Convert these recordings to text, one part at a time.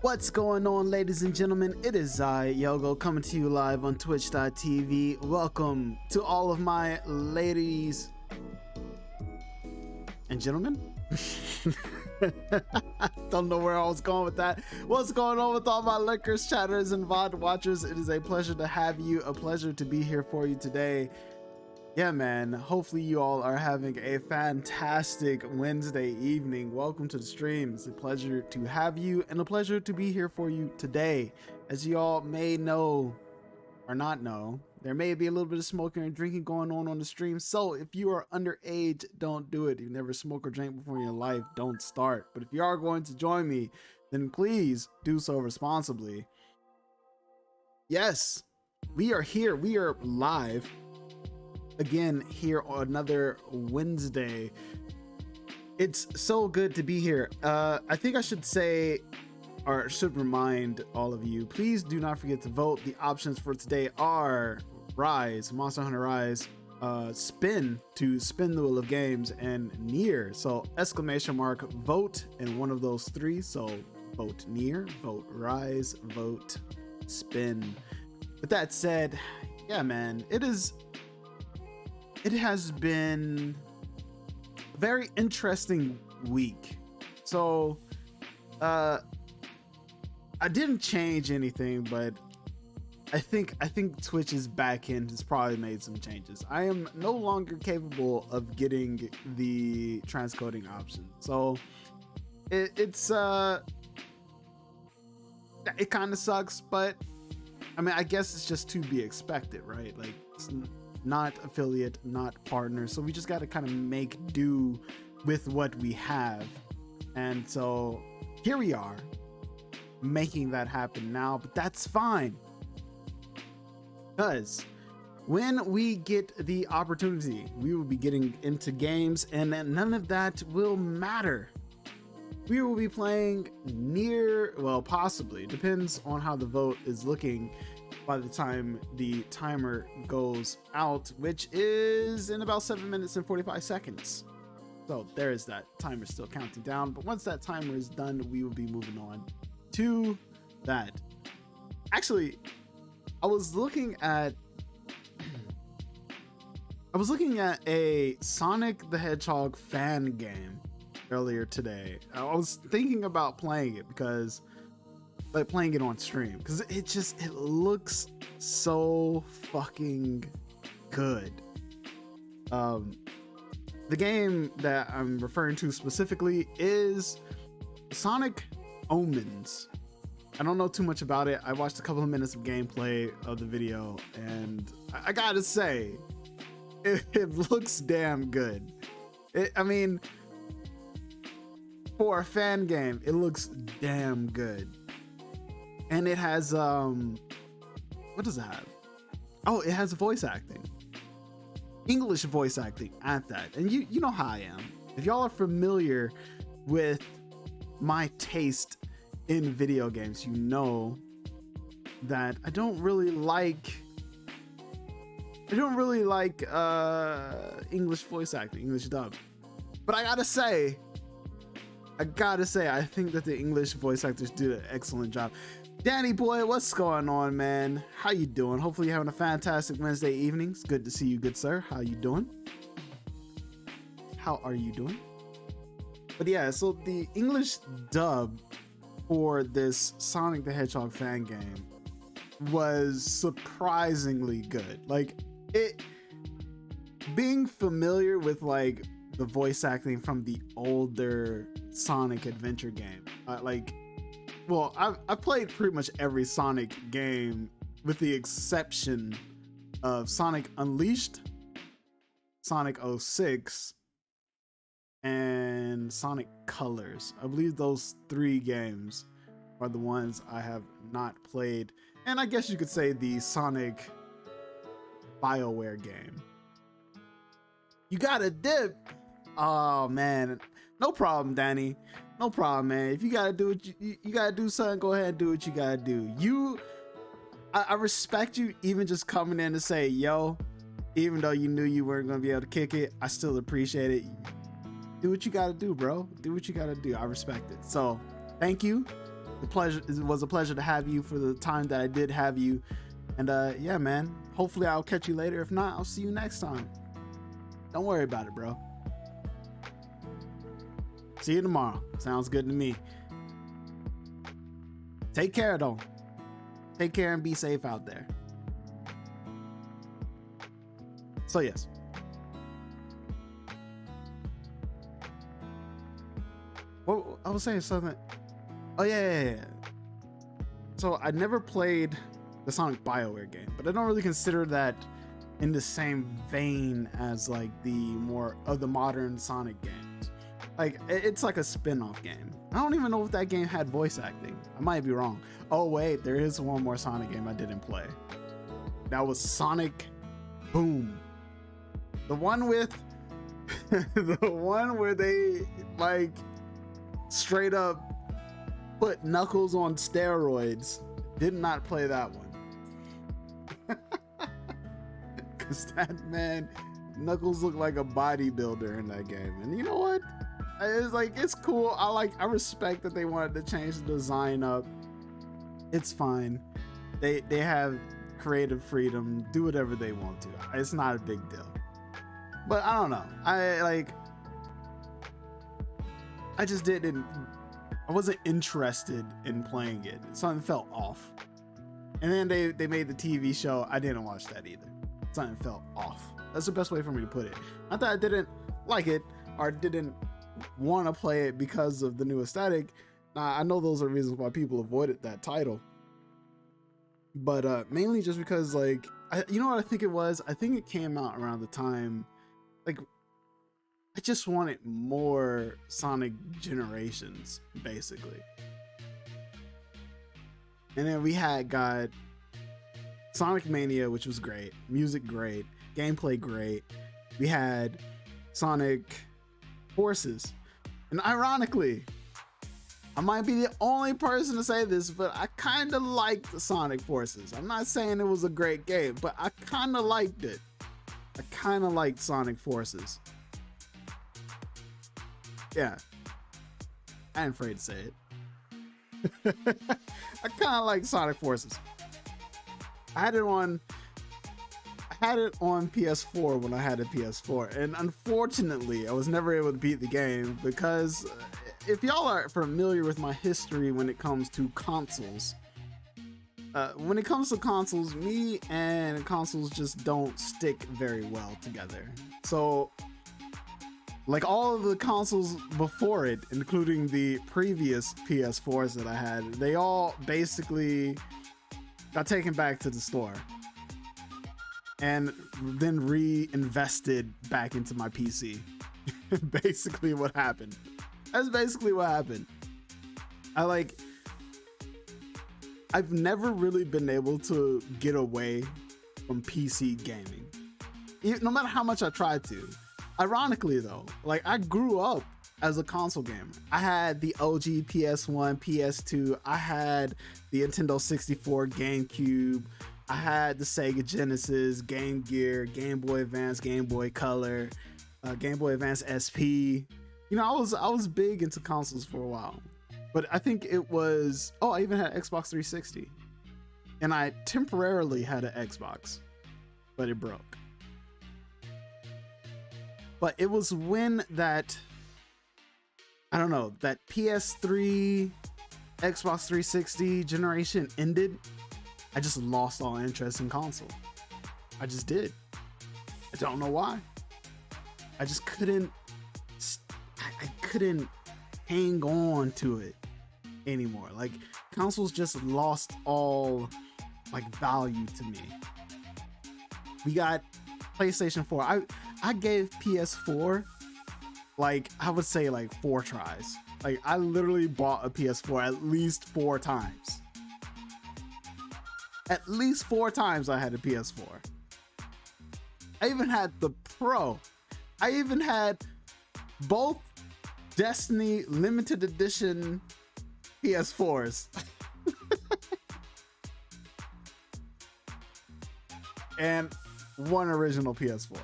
What's going on, ladies and gentlemen? It is I, Yogo, coming to you live on twitch.tv. Welcome to all of my ladies and gentlemen. Don't know where I was going with that. What's going on with all my lickers, chatters, and VOD watchers? It is a pleasure to have you, a pleasure to be here for you today. Yeah, man, hopefully you all are having a fantastic Wednesday evening. Welcome to the stream. It's a pleasure to have you and a pleasure to be here for you today. As you all may know or not know, there may be a little bit of smoking and drinking going on the stream. So if you are underage, don't do it. If you've never smoked or drank before in your life, don't start. But if you are going to join me, then please do so responsibly. Yes, we are here. We are live again here on another Wednesday. It's so good to be here. I think I should say, or should remind all of you, please do not forget to vote. The options for today are Rise, Monster Hunter Rise, Spin to spin the wheel of games, and Near. So exclamation mark vote in one of those three. So vote Near, vote Rise, vote Spin. With that said, yeah, man, it has been a very interesting week. So I didn't change anything, but I think Twitch's backend has probably made some changes. I am no longer capable of getting the transcoding option. So it kind of sucks, but I mean, I guess it's just to be expected, right? Like, it's not affiliate, not partner, so we just got to kind of make do with what we have. And so here we are making that happen now, but that's fine, because when we get the opportunity, we will be getting into games, and none of that will matter. We will be playing Near, well, possibly, depends on how the vote is looking by the time the timer goes out, which is in about 7 minutes and 45 seconds. So there is that. Timer still counting down, but once that timer is done, we will be moving on to that. Actually, I was looking at a Sonic the Hedgehog fan game earlier today. I was thinking about playing it because playing it on stream, because it looks so fucking good. The game that I'm referring to specifically is Sonic Omens. I don't know too much about it. I watched a couple of minutes of gameplay of the video, and I gotta say, it looks damn good. I mean, for a fan game, it looks damn good. And it has, what does it have? Oh, it has voice acting. English voice acting at that. And you know how I am. If y'all are familiar with my taste in video games, you know that I don't really like English voice acting, English dub. But I gotta say, I think that the English voice actors do an excellent job. Danny boy, what's going on, man? How you doing? Hopefully you're having a fantastic Wednesday evening. It's good to see you, good sir. How you doing? How are you doing? But yeah, so the English dub for this Sonic the Hedgehog fan game was surprisingly good. Like, it being familiar with like the voice acting from the older Sonic adventure game, well, I've played pretty much every Sonic game with the exception of Sonic Unleashed, Sonic 06, and Sonic Colors. I believe those three games are the ones I have not played. And I guess you could say the Sonic BioWare game. You got a dip. Oh, man. No problem, Danny. No problem, man. If you gotta do what you gotta do, son, go ahead and do what you gotta do. I respect you even just coming in to say, yo, even though you knew you weren't gonna be able to kick it, I still appreciate it. Do what you gotta do, bro. Do what you gotta do. I respect it. So thank you. It was a pleasure to have you for the time that I did have you. And yeah, man, hopefully I'll catch you later. If not, I'll see you next time. Don't worry about it, bro. See you tomorrow. Sounds good to me. Take care, though. Take care and be safe out there. So, yes. Well, I was saying something. Oh, yeah. So, I never played the Sonic BioWare game, but I don't really consider that in the same vein as like the more of the modern Sonic games. Like, it's like a spin-off game. I don't even know if that game had voice acting. I might be wrong. Oh wait, there is one more Sonic game I didn't play. That was Sonic Boom. The one with the one where they like straight up put Knuckles on steroids. Did not play that one. Cause that man, Knuckles looked like a bodybuilder in that game. And you know what? It's like, it's cool. I respect that they wanted to change the design up. It's fine. They have creative freedom, do whatever they want to. It's not a big deal. But I don't know. I wasn't interested in playing it. Something felt off. And then they made the TV show. I didn't watch that either. Something felt off. That's the best way for me to put it. Not that I didn't like it or didn't want to play it because of the new aesthetic. I know those are reasons why people avoided that title. But mainly just because, like, you know what I think it was? I think it came out around the time, like, I just wanted more Sonic Generations, basically. And then we got Sonic Mania, which was great. Music great. Gameplay great. We had Sonic Forces. And ironically, I might be the only person to say this, but I kind of liked the Sonic Forces. I'm not saying it was a great game, but I kind of liked it. I kind of liked Sonic Forces. Yeah. I ain't afraid to say it. I kind of like Sonic Forces. I had it on PS4 when I had a PS4, and unfortunately I was never able to beat the game because if y'all are familiar with my history when it comes to consoles, me and consoles just don't stick very well together. So like all of the consoles before it, including the previous PS4s that I had, they all basically got taken back to the store and then reinvested back into my PC. Basically what happened. That's basically what happened. I've never really been able to get away from PC gaming, no matter how much I tried to. Ironically though, like I grew up as a console gamer. I had the OG PS1, PS2, I had the Nintendo 64, GameCube, I had the Sega Genesis, Game Gear, Game Boy Advance, Game Boy Color, Game Boy Advance SP. You know, I was big into consoles for a while. But I think it was, I even had Xbox 360. And I temporarily had an Xbox, but it broke. But it was when that PS3, Xbox 360 generation ended, I just lost all interest in console. I just did. I don't know why. I just couldn't, I couldn't hang on to it anymore. Like consoles just lost all like value to me. We got PlayStation 4. I gave PS4 like I would say like 4 tries. Like I literally bought a PS4 at least 4 times. At least 4 times I had a PS4. I even had the Pro. I even had both Destiny limited edition PS4s. And one original PS4.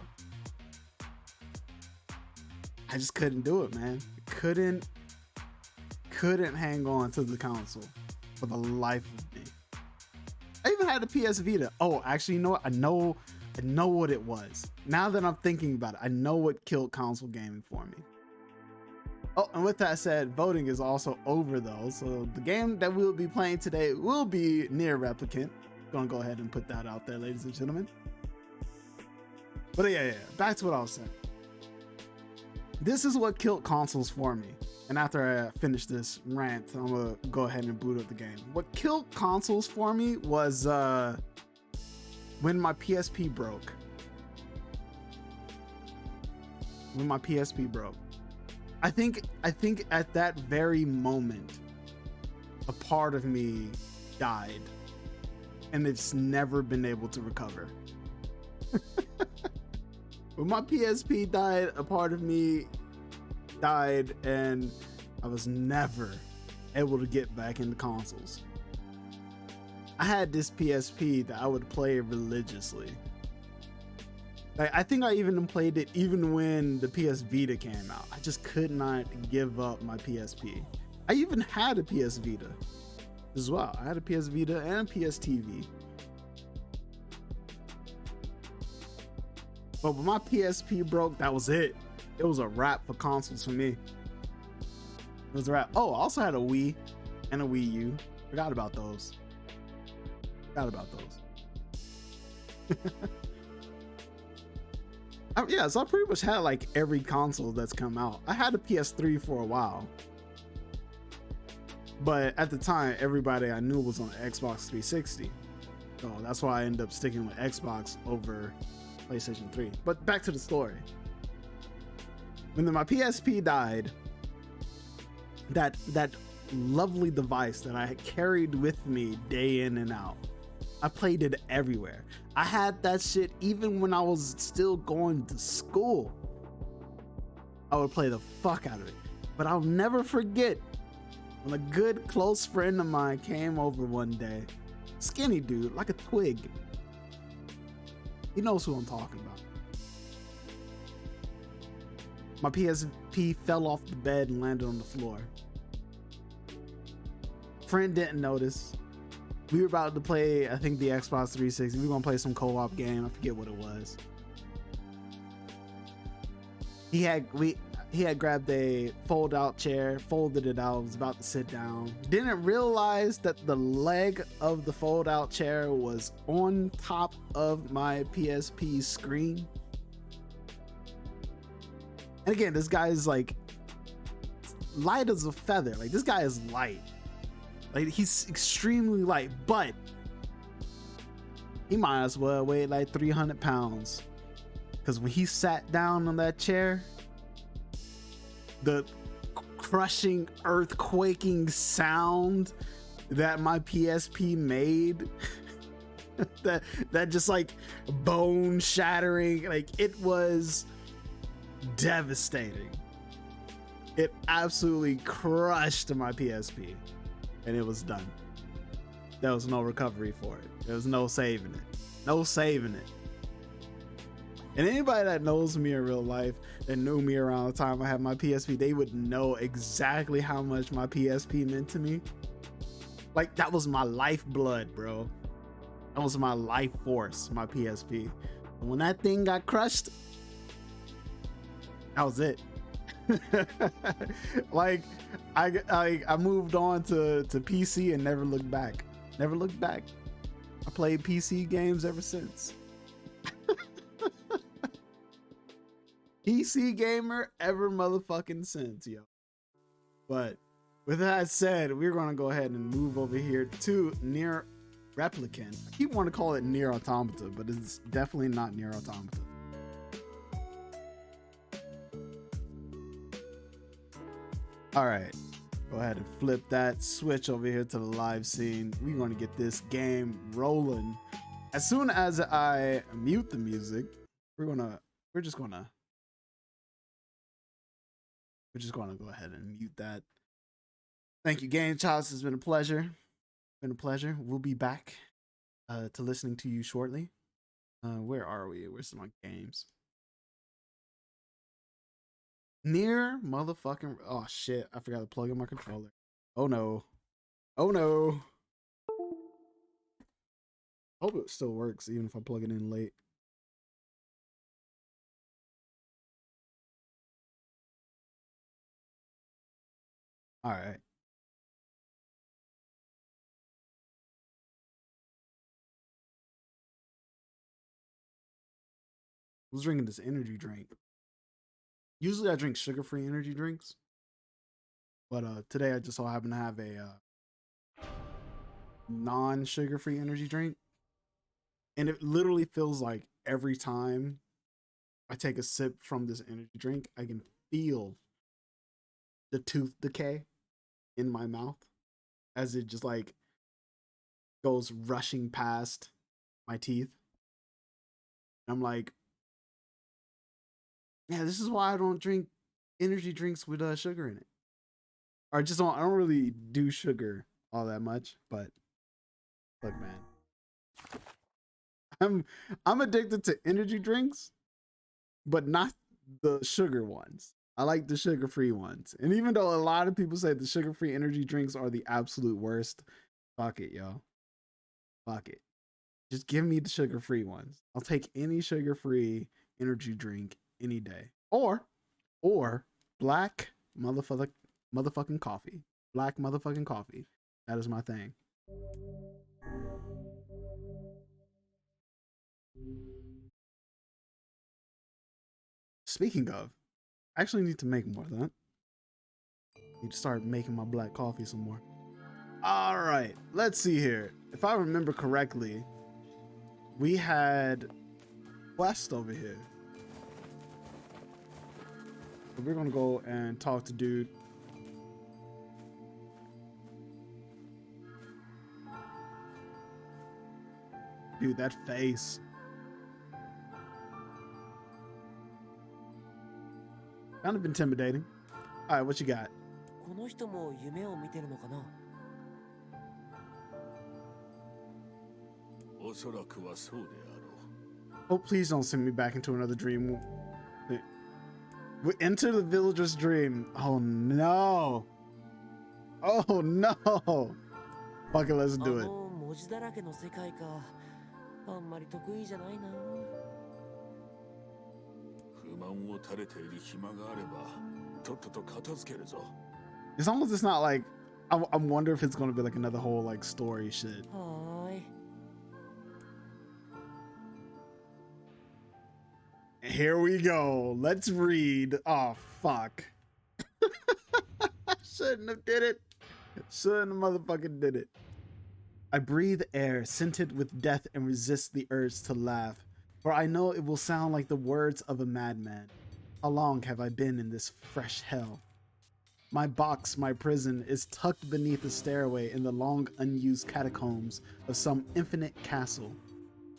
I just couldn't do it, man. Couldn't hang on to the console. for the life of me. I even had a PS Vita. Oh, actually, you know what? I know what it was. Now that I'm thinking about it, I know what killed console gaming for me. Oh, and with that said, voting is also over though. So the game that we'll be playing today will be Nier Replicant. Gonna go ahead and put that out there, ladies and gentlemen. But yeah, back to what I was saying. This is what killed consoles for me. And after I finish this rant, I'm gonna go ahead and boot up the game. What killed consoles for me was when my PSP broke. When my PSP broke. I think at that very moment, a part of me died, and it's never been able to recover. When my PSP died, a part of me died, and I was never able to get back into consoles. I had this PSP that I would play religiously. Like, I think I even played it even when the PS Vita came out. I just could not give up my PSP. I even had a PS Vita as well. I had a PS Vita and PS TV. But when my PSP broke, that was it. It was a wrap for consoles for me. It was a wrap. Oh, I also had a Wii and a Wii U. Forgot about those. Yeah, so I pretty much had like every console that's come out. I had a PS3 for a while, but at the time, everybody I knew was on Xbox 360. So that's why I ended up sticking with Xbox over PlayStation 3. But back to the story. When my PSP died, that lovely device that I had carried with me day in and out, I played it everywhere. I had that shit even when I was still going to school. I would play the fuck out of it. But I'll never forget when a good close friend of mine came over one day. Skinny dude, like a twig. He knows who I'm talking about. My PSP fell off the bed and landed on the floor. Friend didn't notice. We were about to play, I think, the Xbox 360. We were gonna play some co-op game. I forget what it was. He had grabbed a fold-out chair, folded it out, was about to sit down. Didn't realize that the leg of the fold-out chair was on top of my PSP screen. And again, this guy is like light as a feather. Like, this guy is light. Like, he's extremely light, but he might as well weigh like 300 pounds. Because when he sat down on that chair, the crushing, earthquaking sound that my PSP made, that just like bone shattering, like, it was devastating. It absolutely crushed my PSP. And it was done. There was no recovery for it. There was no saving it. No saving it. And anybody that knows me in real life, that knew me around the time I had my PSP, they would know exactly how much my PSP meant to me. Like, that was my lifeblood, bro. That was my life force, my PSP. And when that thing got crushed, that was it. Like, I moved on to PC and never looked back. Never looked back. I played PC games ever since. PC gamer ever motherfucking since, yo. But with that said, we're gonna go ahead and move over here to Nier Replicant. I keep wanting to call it Nier Automata, but it's definitely not Nier Automata. All right, go ahead and flip that switch over here to the live scene. We're going to get this game rolling. As soon as I mute the music, we're just gonna go ahead and mute that. Thank you, Game Childs. It's been a pleasure. We'll be back to listening to you shortly. Where are we? Where's my games? Nier motherfucking, oh shit, I forgot to plug in my controller. Oh no. Hope it still works even if I plug it in late. All right. I was drinking this energy drink. Usually I drink sugar-free energy drinks, but today I just so happen to have a non-sugar-free energy drink, and it literally feels like every time I take a sip from this energy drink, I can feel the tooth decay in my mouth as it just like goes rushing past my teeth. I'm like, yeah, this is why I don't drink energy drinks with sugar in it. Or I don't really do sugar all that much, but look, man, I'm I'm addicted to energy drinks, but not the sugar ones. I like the sugar-free ones. And even though a lot of people say the sugar-free energy drinks are the absolute worst, fuck it, yo. Fuck it. Just give me the sugar-free ones. I'll take any sugar-free energy drink any day. Or black motherfucking coffee. Black motherfucking coffee. That is my thing. Speaking of, I actually need to make more of that. Need to start making my black coffee some more. All right, let's see here. If I remember correctly, we had quest over here. So we're gonna go and talk to dude. Dude, that face. Kind of intimidating. All right, what you got? この人も夢を見てるのかな? おそらくはそうであろう。 Oh, please don't send me back into another dream. We enter the villager's dream. Oh no. Oh no. Fuck it, let's do it. 文字だらけの世界か。あんまり得意じゃないな。不満を垂れている暇があれば、とっとと片付けるぞ。 As long as it's not like, I wonder if it's gonna be like another whole like story shit. はーい。 Here we go. Let's read. Oh fuck. Shouldn't have did it. Shouldn't have motherfucking did it. I breathe air scented with death and resist the urge to laugh, for I know it will sound like the words of a madman. How long have I been in this fresh hell? My box, my prison, is tucked beneath a stairway in the long unused catacombs of some infinite castle.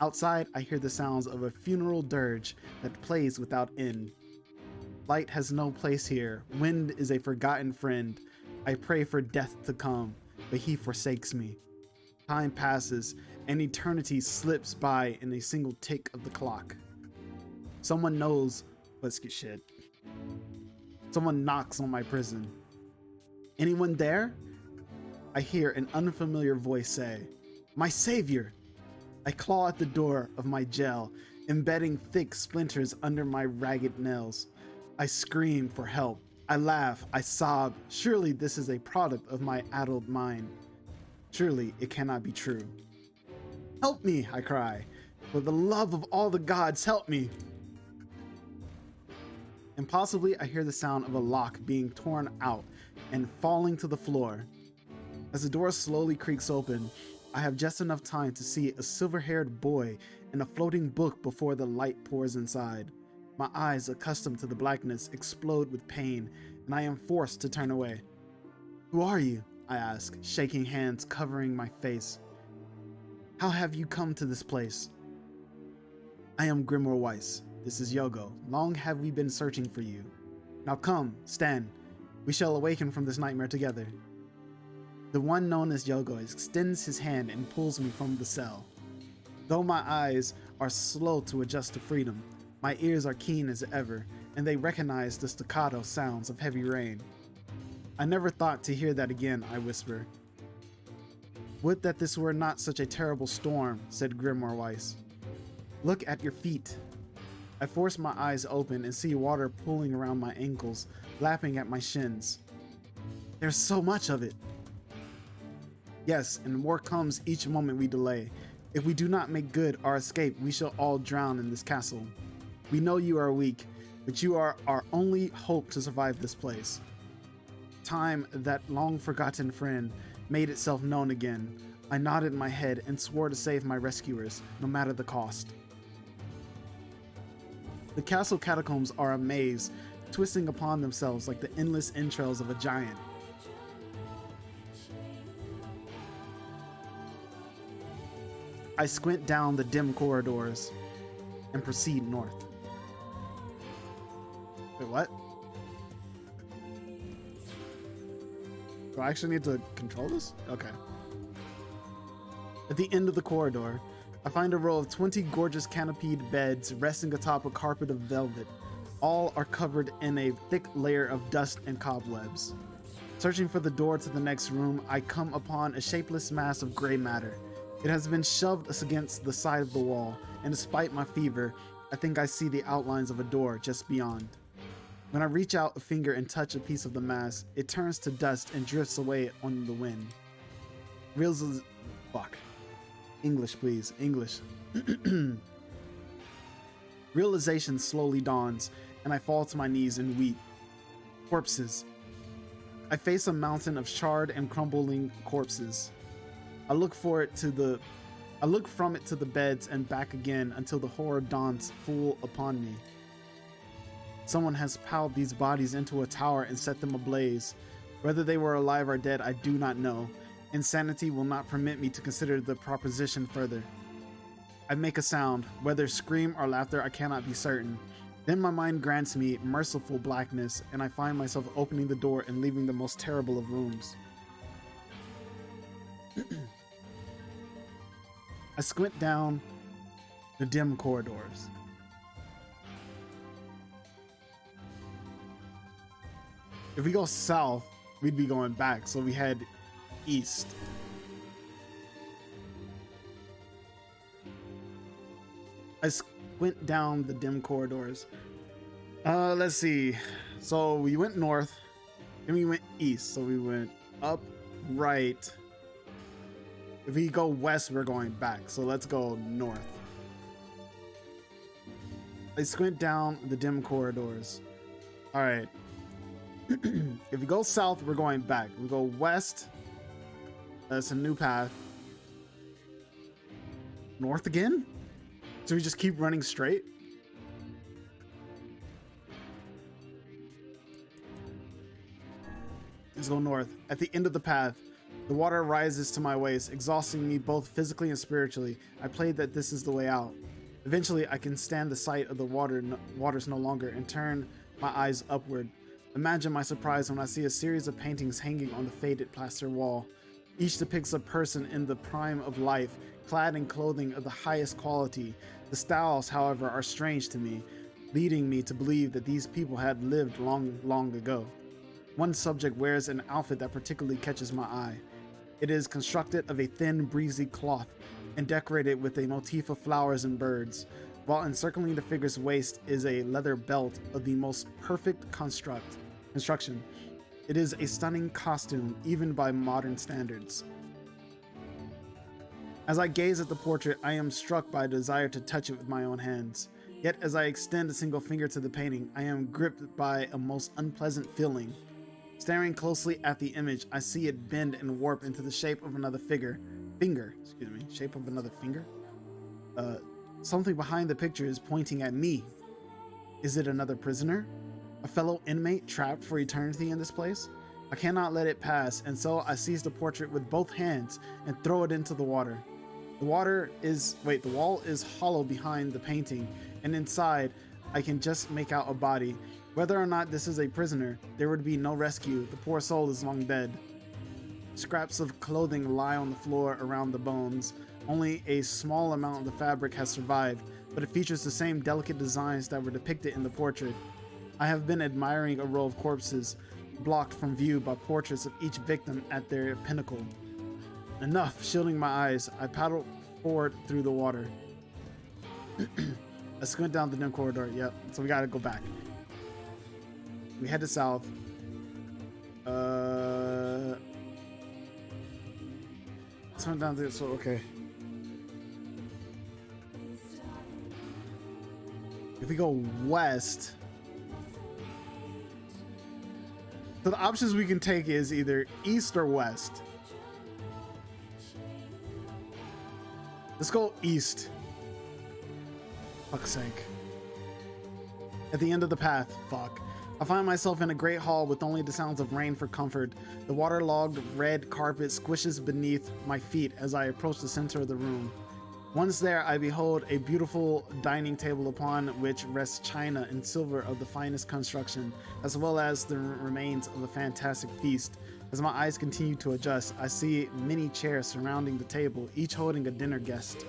Outside, I hear the sounds of a funeral dirge that plays without end. Light has no place here. Wind is a forgotten friend. I pray for death to come, but he forsakes me. Time passes, and eternity slips by in a single tick of the clock. Someone knows, let's get shit. Someone knocks on my prison. Anyone there? I hear an unfamiliar voice say, "My savior!" I claw at the door of my jail, embedding thick splinters under my ragged nails. I scream for help. I laugh. I sob. Surely this is a product of my addled mind. Surely it cannot be true. Help me, I cry. For the love of all the gods, help me. Impossibly, I hear the sound of a lock being torn out and falling to the floor. As the door slowly creaks open, I have just enough time to see a silver-haired boy and a floating book before the light pours inside. My eyes, accustomed to the blackness, explode with pain, and I am forced to turn away. "Who are you?" I ask, shaking hands covering my face. "How have you come to this place?" "I am Grimoire Weiss. This is Yogo. Long have we been searching for you. Now come, stand. We shall awaken from this nightmare together." The one known as Yogo extends his hand and pulls me from the cell. Though my eyes are slow to adjust to freedom, my ears are keen as ever, and they recognize the staccato sounds of heavy rain. "I never thought to hear that again," I whisper. Would that this were not such a terrible storm, said Grimoire Weiss. Look at your feet. I force my eyes open and see water pooling around my ankles, lapping at my shins. There's so much of it. Yes, and more comes each moment we delay. If we do not make good our escape, we shall all drown in this castle. We know you are weak, but you are our only hope to survive this place. Time, that long-forgotten friend, made itself known again. I nodded my head and swore to save my rescuers, no matter the cost. The castle catacombs are a maze, twisting upon themselves like the endless entrails of a giant. I squint down the dim corridors and proceed north. Wait, what? Do I actually need to control this? Okay. At the end of the corridor, I find a row of 20 gorgeous canopied beds resting atop a carpet of velvet. All are covered in a thick layer of dust and cobwebs. Searching for the door to the next room, I come upon a shapeless mass of gray matter. It has been shoved against the side of the wall, and despite my fever, I think I see the outlines of a door just beyond. When I reach out a finger and touch a piece of the mass, it turns to dust and drifts away on the wind. Fuck. English, please. English. Realization slowly dawns, and I fall to my knees and weep. Corpses. I face a mountain of charred and crumbling corpses. I look from it to the beds and back again until the horror dawns full upon me. Someone has piled these bodies into a tower and set them ablaze. Whether they were alive or dead, I do not know. Insanity will not permit me to consider the proposition further. I make a sound, whether scream or laughter, I cannot be certain. Then my mind grants me merciful blackness, and I find myself opening the door and leaving the most terrible of rooms. I squint down the dim corridors. If we go south, we'd be going back, so we head east. I squint down the dim corridors. Let's see. So we went north, then we went east. So we went up, right. If we go west, we're going back. So let's go north. I squint down the dim corridors. All right. If we go south, we're going back. We go west. That's a new path. North again? So we just keep running straight? Let's go north. At the end of the path, the water rises to my waist, exhausting me both physically and spiritually. I pray that this is the way out. Eventually, I can stand the sight of the waters no longer and turn my eyes upward. Imagine my surprise when I see a series of paintings hanging on the faded plaster wall. Each depicts a person in the prime of life, clad in clothing of the highest quality. The styles, however, are strange to me, leading me to believe that these people had lived long, long ago. One subject wears an outfit that particularly catches my eye. It is constructed of a thin, breezy cloth and decorated with a motif of flowers and birds, while encircling the figure's waist is a leather belt of the most perfect construction. It is a stunning costume, even by modern standards. As I gaze at the portrait, I am struck by a desire to touch it with my own hands. Yet as I extend a single finger to the painting, I am gripped by a most unpleasant feeling. Staring closely at the image, I see it bend and warp into the shape of another shape of another finger? Something behind the picture is pointing at me. Is it another prisoner? A fellow inmate trapped for eternity in this place? I cannot let it pass, and so I seize the portrait with both hands and throw it into the water. The wall is hollow behind the painting, and inside I can just make out a body. Whether or not this is a prisoner, there would be no rescue. The poor soul is long dead. Scraps of clothing lie on the floor around the bones. Only a small amount of the fabric has survived, but it features the same delicate designs that were depicted in the portrait. I have been admiring a row of corpses, blocked from view by portraits of each victim at their pinnacle. Enough shielding my eyes. I paddled forward through the water. I squint down the dim corridor. Yep. So we gotta go back. We head to south. Squint down there. So okay. If we go west, so the options we can take is either east or west. Let's go east. Fuck's sake. At the end of the path, fuck. I find myself in a great hall with only the sounds of rain for comfort. The waterlogged red carpet squishes beneath my feet as I approach the center of the room. Once there, I behold a beautiful dining table upon which rests china and silver of the finest construction, as well as the remains of a fantastic feast. As my eyes continue to adjust, I see many chairs surrounding the table, each holding a dinner guest.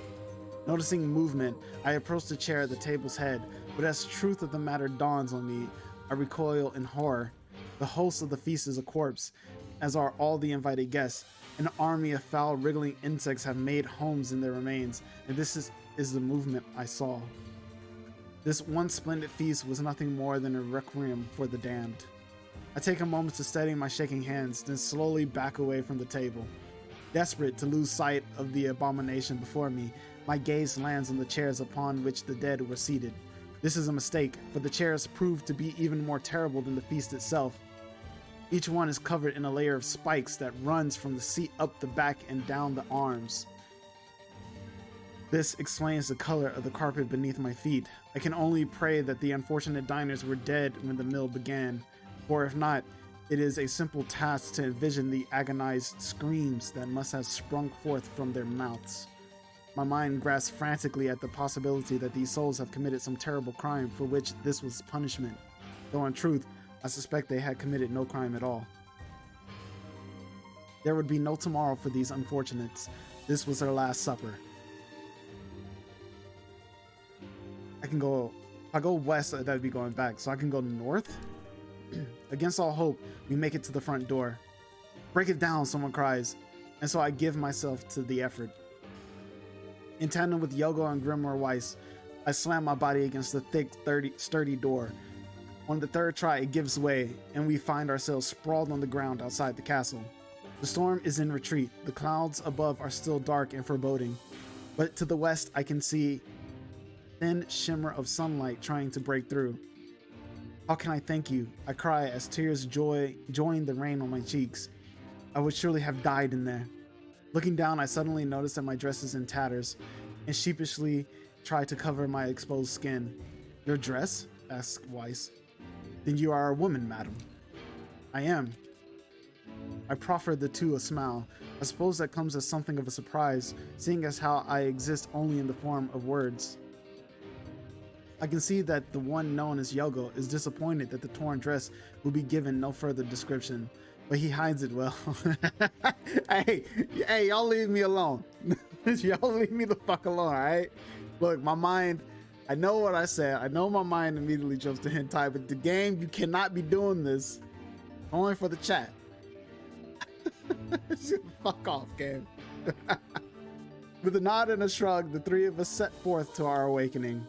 Noticing movement, I approach the chair at the table's head, but as truth of the matter dawns on me, I recoil in horror. The host of the feast is a corpse, as are all the invited guests. An army of foul, wriggling insects have made homes in their remains, and this is the movement I saw. This one splendid feast was nothing more than a requiem for the damned. I take a moment to steady my shaking hands, then slowly back away from the table. Desperate to lose sight of the abomination before me, my gaze lands on the chairs upon which the dead were seated. This is a mistake, for the chairs prove to be even more terrible than the feast itself. Each one is covered in a layer of spikes that runs from the seat up the back and down the arms. This explains the color of the carpet beneath my feet. I can only pray that the unfortunate diners were dead when the meal began, or if not, it is a simple task to envision the agonized screams that must have sprung forth from their mouths. My mind grasps frantically at the possibility that these souls have committed some terrible crime for which this was punishment, though in truth, I suspect they had committed no crime at all. There would be no tomorrow for these unfortunates. This was their last supper. If I go west, that would be going back, so I can go north? Against all hope, we make it to the front door. Break it down, someone cries, and so I give myself to the effort. In tandem with Yogo and Grimoire Weiss, I slam my body against the thick, sturdy door. On the third try, it gives way, and we find ourselves sprawled on the ground outside the castle. The storm is in retreat. The clouds above are still dark and foreboding, but to the west, I can see thin shimmer of sunlight trying to break through. How can I thank you? I cry as tears join the rain on my cheeks. I would surely have died in there. Looking down, I suddenly notice that my dress is in tatters, and sheepishly try to cover my exposed skin. Your dress? Asks Weiss. Then you are a woman, madam. I am. I proffer the two a smile. I suppose that comes as something of a surprise, seeing as how I exist only in the form of words. I can see that the one known as Yogo is disappointed that the torn dress will be given no further description, but he hides it well. Hey, y'all leave me alone. Y'all leave me the fuck alone, alright? Look, my mind, I know what I said. I know my mind immediately jumps to hentai, but the game, you cannot be doing this. Only for the chat. Fuck off, game. With a nod and a shrug, the three of us set forth to our awakening.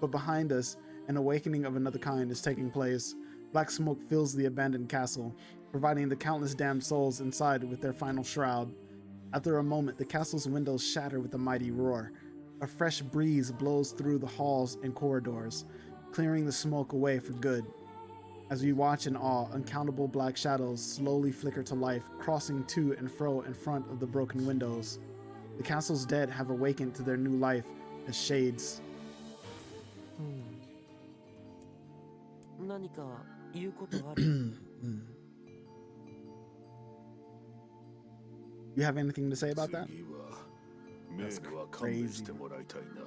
But behind us, an awakening of another kind is taking place. Black smoke fills the abandoned castle, providing the countless damned souls inside with their final shroud. After a moment, the castle's windows shatter with a mighty roar. A fresh breeze blows through the halls and corridors, clearing the smoke away for good. As we watch in awe, uncountable black shadows slowly flicker to life, crossing to and fro in front of the broken windows. The castle's dead have awakened to their new life as shades. 何か言うことある You have anything to say about that? 次はメールは勘弁してもらいたいな。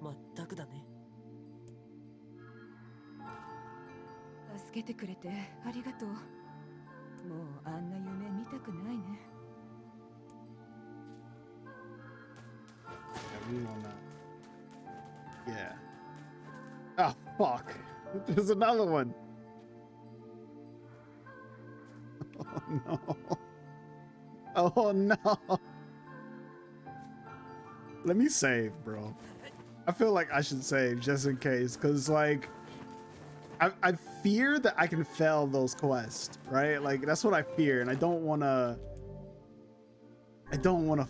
まったくだね。助けてくれてありがとう。もうあんな夢見たくないね。Yeah, we will not. Yeah. Oh, fuck. There's another one. Oh, no. Oh no. Let me save, bro. I feel like I should save just in case, because like I fear that I can fail those quests, right? Like that's what I fear, and I don't wanna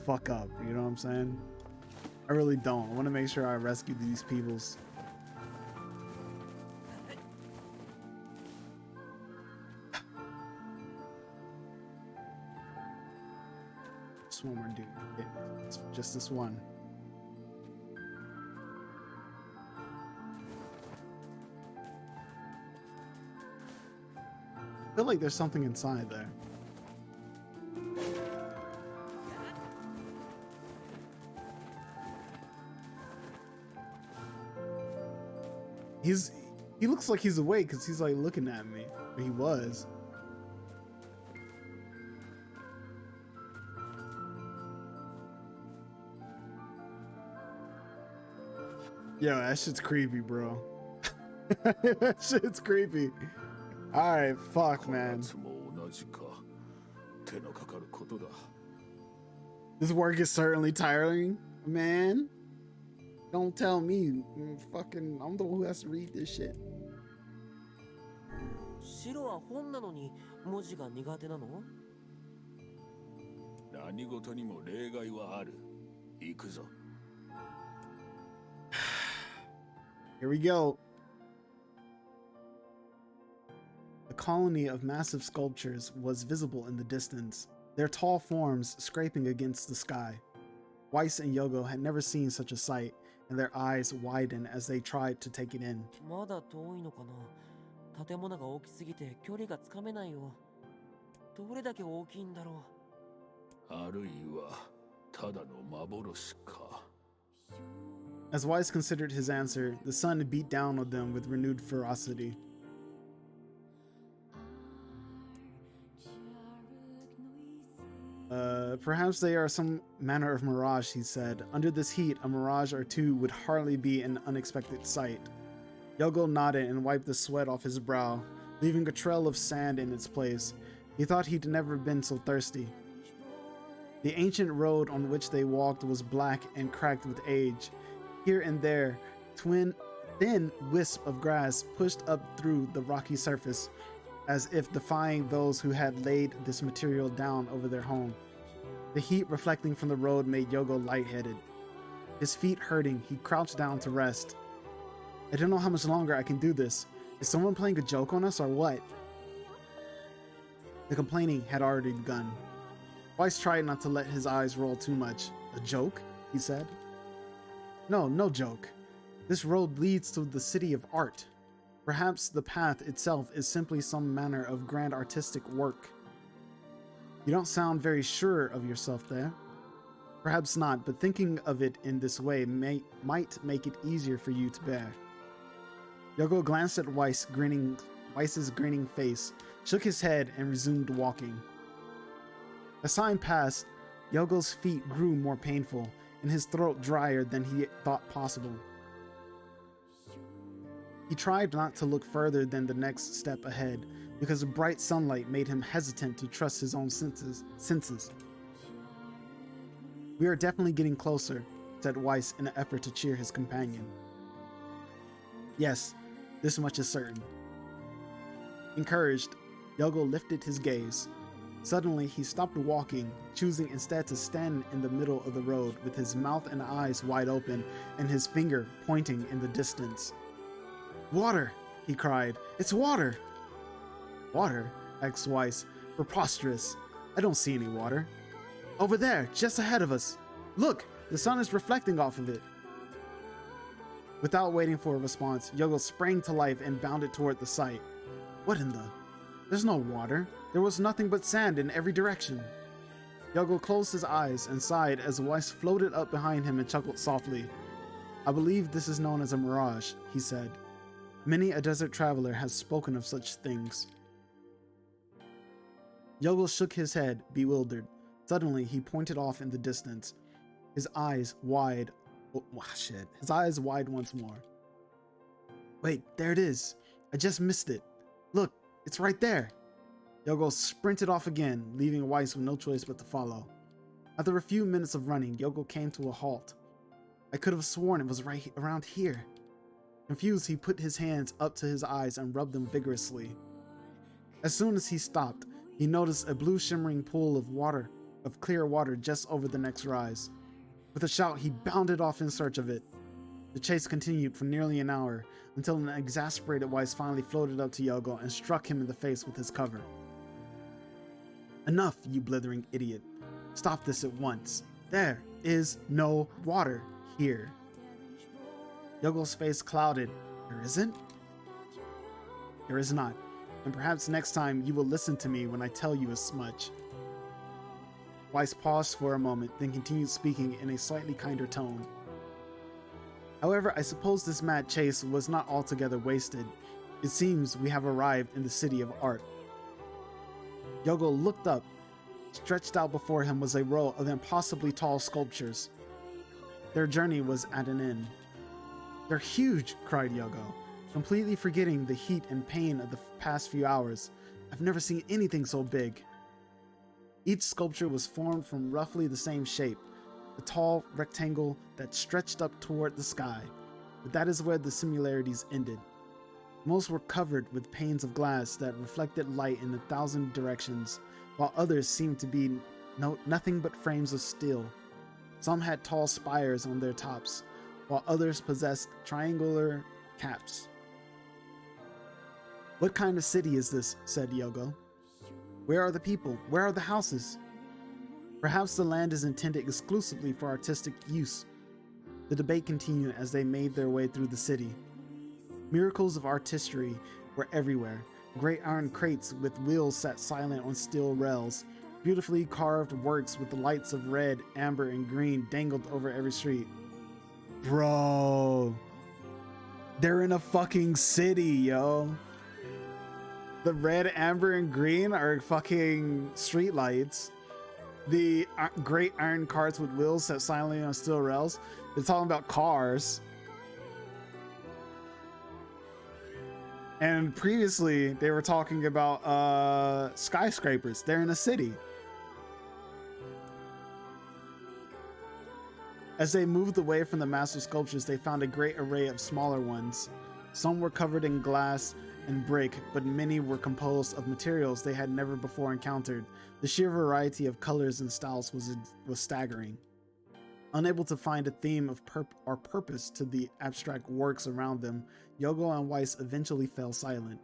fuck up, you know what I'm saying? I really don't. I want to make sure I rescue these peoples. Just one more dude. Yeah, just this one. I feel like there's something inside there. He looks like he's awake because he's like looking at me. Or he was. Yo, that shit's creepy, bro. That shit's creepy. Alright, fuck, man. This work is certainly tiring, man. Don't tell me. Fucking, I'm the one who has to read this shit. 白は本なのに文字が苦手なの？何事にも例外はある。行くぞ。Here we go. A colony of massive sculptures was visible in the distance, their tall forms scraping against the sky. Weiss and Yogo had never seen such a sight, and their eyes widened as they tried to take it in. まだ遠いのかな。建物が大きすぎて距離がつかめないよ。どれだけ大きいんだろう。あるいはただの幻か。As Weiss considered his answer, the sun beat down on them with renewed ferocity. Perhaps they are some manner of mirage, he said. Under this heat, a mirage or two would hardly be an unexpected sight. Yogo nodded and wiped the sweat off his brow, leaving a trail of sand in its place. He thought he'd never been so thirsty. The ancient road on which they walked was black and cracked with age. Here and there, thin wisps of grass pushed up through the rocky surface, as if defying those who had laid this material down over their home. The heat reflecting from the road made Yogo lightheaded. His feet hurting, he crouched down to rest. I don't know how much longer I can do this. Is someone playing a joke on us or what? The complaining had already begun. Weiss tried not to let his eyes roll too much. A joke? He said. No joke. This road leads to the city of art. Perhaps the path itself is simply some manner of grand artistic work. You don't sound very sure of yourself there. Perhaps not, but thinking of it in this way might make it easier for you to bear. Yogo glanced at Weiss's grinning face, shook his head, and resumed walking. As time passed, Yogo's feet grew more painful, and his throat drier than he thought possible. He tried not to look further than the next step ahead, because the bright sunlight made him hesitant to trust his own senses. We are definitely getting closer, said Weiss in an effort to cheer his companion. Yes, this much is certain. Encouraged, Yogo lifted his gaze. Suddenly, he stopped walking, choosing instead to stand in the middle of the road with his mouth and eyes wide open and his finger pointing in the distance. Water! He cried. It's water! Water? Asked Weiss. Preposterous. I don't see any water. Over there, just ahead of us. Look, the sun is reflecting off of it. Without waiting for a response, Yogo sprang to life and bounded toward the sight. What in the... There's no water. There was nothing but sand in every direction. Yogo closed his eyes and sighed as Weiss floated up behind him and chuckled softly. I believe this is known as a mirage, he said. Many a desert traveler has spoken of such things. Yogo shook his head, bewildered. Suddenly, he pointed off in the distance, his eyes wide. His eyes wide once more. Wait, there it is. I just missed it. Look, it's right there. Yogo sprinted off again, leaving Weiss with no choice but to follow. After a few minutes of running, Yogo came to a halt. I could have sworn it was right around here. Confused, he put his hands up to his eyes and rubbed them vigorously. As soon as he stopped, he noticed a blue shimmering pool of clear water just over the next rise. With a shout, he bounded off in search of it. The chase continued for nearly an hour, until an exasperated Weiss finally floated up to Yogo and struck him in the face with his cover. Enough, you blithering idiot. Stop this at once. There is no water here. Yogo's face clouded. There isn't? There is not. And perhaps next time you will listen to me when I tell you as much. Weiss paused for a moment, then continued speaking in a slightly kinder tone. However, I suppose this mad chase was not altogether wasted. It seems we have arrived in the city of art. Yogo looked up. Stretched out before him was a row of impossibly tall sculptures. Their journey was at an end. They're huge, cried Yogo, completely forgetting the heat and pain of the past few hours. I've never seen anything so big. Each sculpture was formed from roughly the same shape, a tall rectangle that stretched up toward the sky, but that is where the similarities ended. Most were covered with panes of glass that reflected light in 1,000 directions, while others seemed to be nothing but frames of steel. Some had tall spires on their tops, while others possessed triangular caps. What kind of city is this? Said Yogo. Where are the people? Where are the houses? Perhaps the land is intended exclusively for artistic use. The debate continued as they made their way through the city. Miracles of artistry were everywhere. Great iron crates with wheels sat silent on steel rails. Beautifully carved works with the lights of red, amber, and green dangled over every street. Bro, they're in a fucking city, yo. The red, amber, and green are fucking street lights. The great iron carts with wheels set silently on steel rails. They're talking about cars. And previously, they were talking about skyscrapers. They're in a city. As they moved away from the massive sculptures, they found a great array of smaller ones. Some were covered in glass and brick, but many were composed of materials they had never before encountered. The sheer variety of colors and styles was staggering. Unable to find a theme of purpose to the abstract works around them, Yogo and Weiss eventually fell silent.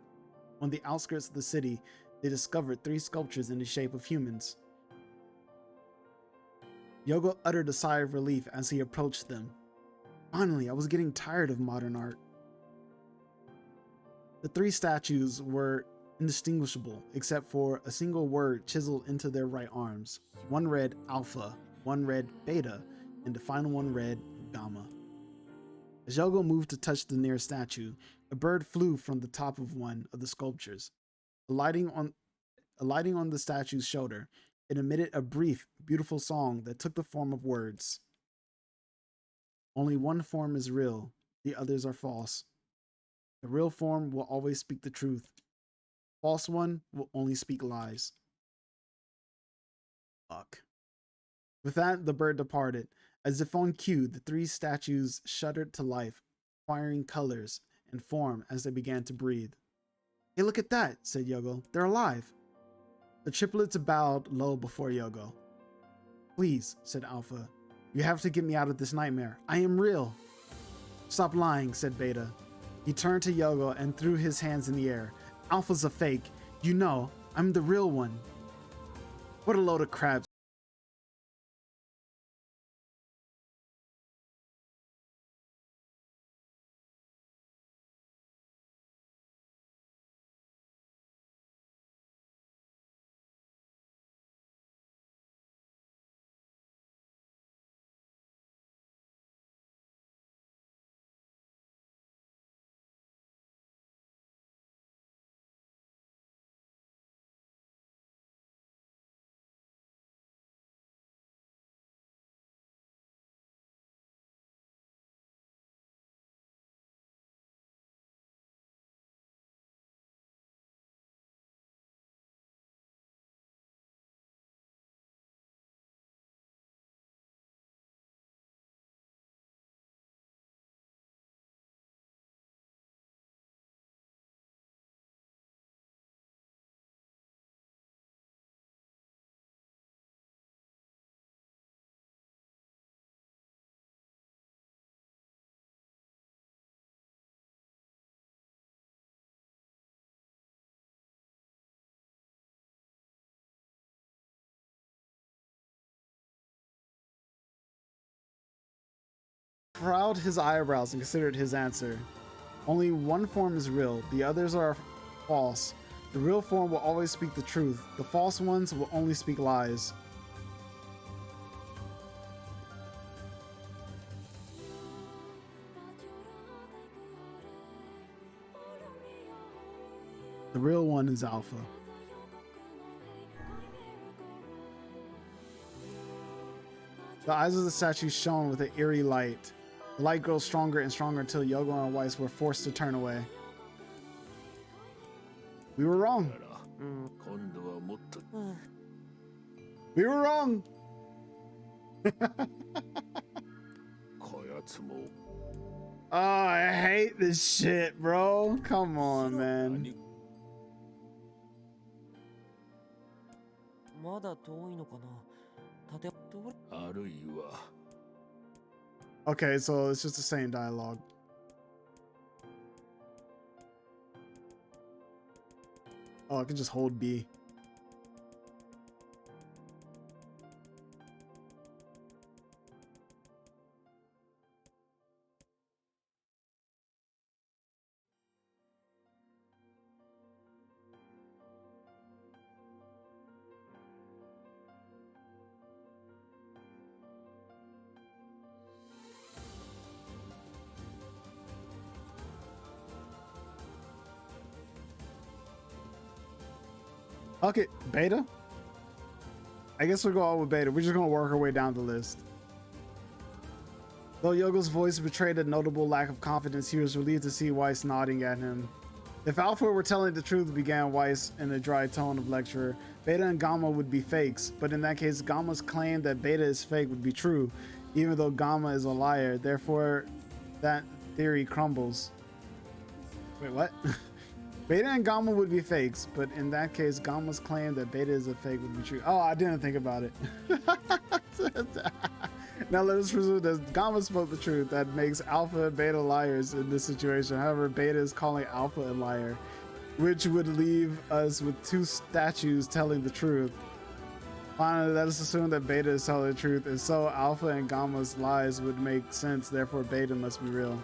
On the outskirts of the city, they discovered 3 sculptures in the shape of humans. Yogo uttered a sigh of relief as he approached them. Finally, I was getting tired of modern art. The 3 statues were indistinguishable except for a single word chiseled into their right arms. One read Alpha, one read Beta, and the final one read Gamma. As Yogo moved to touch the nearest statue, a bird flew from the top of one of the sculptures. Alighting on the statue's shoulder, it emitted a brief, beautiful song that took the form of words. Only one form is real, the others are false. The real form will always speak the truth. False one will only speak lies. Fuck. With that, the bird departed. As if on cue, the 3 statues shuddered to life, acquiring colors and form as they began to breathe. Hey, look at that, said Yogo. They're alive. The triplets bowed low before Yogo. Please, said Alpha. You have to get me out of this nightmare. I am real. Stop lying, said Beta. He turned to Yogo and threw his hands in the air. Alpha's a fake. You know, I'm the real one. What a load of crap. furrowed his eyebrows and considered his answer. Only one form is real, the others are false. The real form will always speak the truth. The false ones will only speak lies. The real one is Alpha. The eyes of the statue shone with an eerie light. The light grows stronger and stronger until Yogo and Weiss were forced to turn away. We were wrong. 今度はもっと We were wrong. こやつも Oh, I hate this shit, bro. Come on, man. 何 まだ遠いのかな。建物あるいは Okay, so it's just the same dialogue. Oh, I can just hold B. Okay, Beta? I guess we'll go on with Beta. We're just gonna work our way down the list. Though Yogo's voice betrayed a notable lack of confidence, he was relieved to see Weiss nodding at him. If Alpha were telling the truth, began Weiss in a dry tone of lecturer, Beta and Gamma would be fakes, but in that case, Gamma's claim that Beta is fake would be true, even though Gamma is a liar. Therefore, that theory crumbles. Wait, what? Beta and Gamma would be fakes, but in that case, Gamma's claim that Beta is a fake would be true. Oh, I didn't think about it. Now let us presume that Gamma spoke the truth. That makes Alpha and Beta liars in this situation. However, Beta is calling Alpha a liar, which would leave us with two statues telling the truth. Finally, let us assume that Beta is telling the truth, and so Alpha and Gamma's lies would make sense. Therefore, Beta must be real.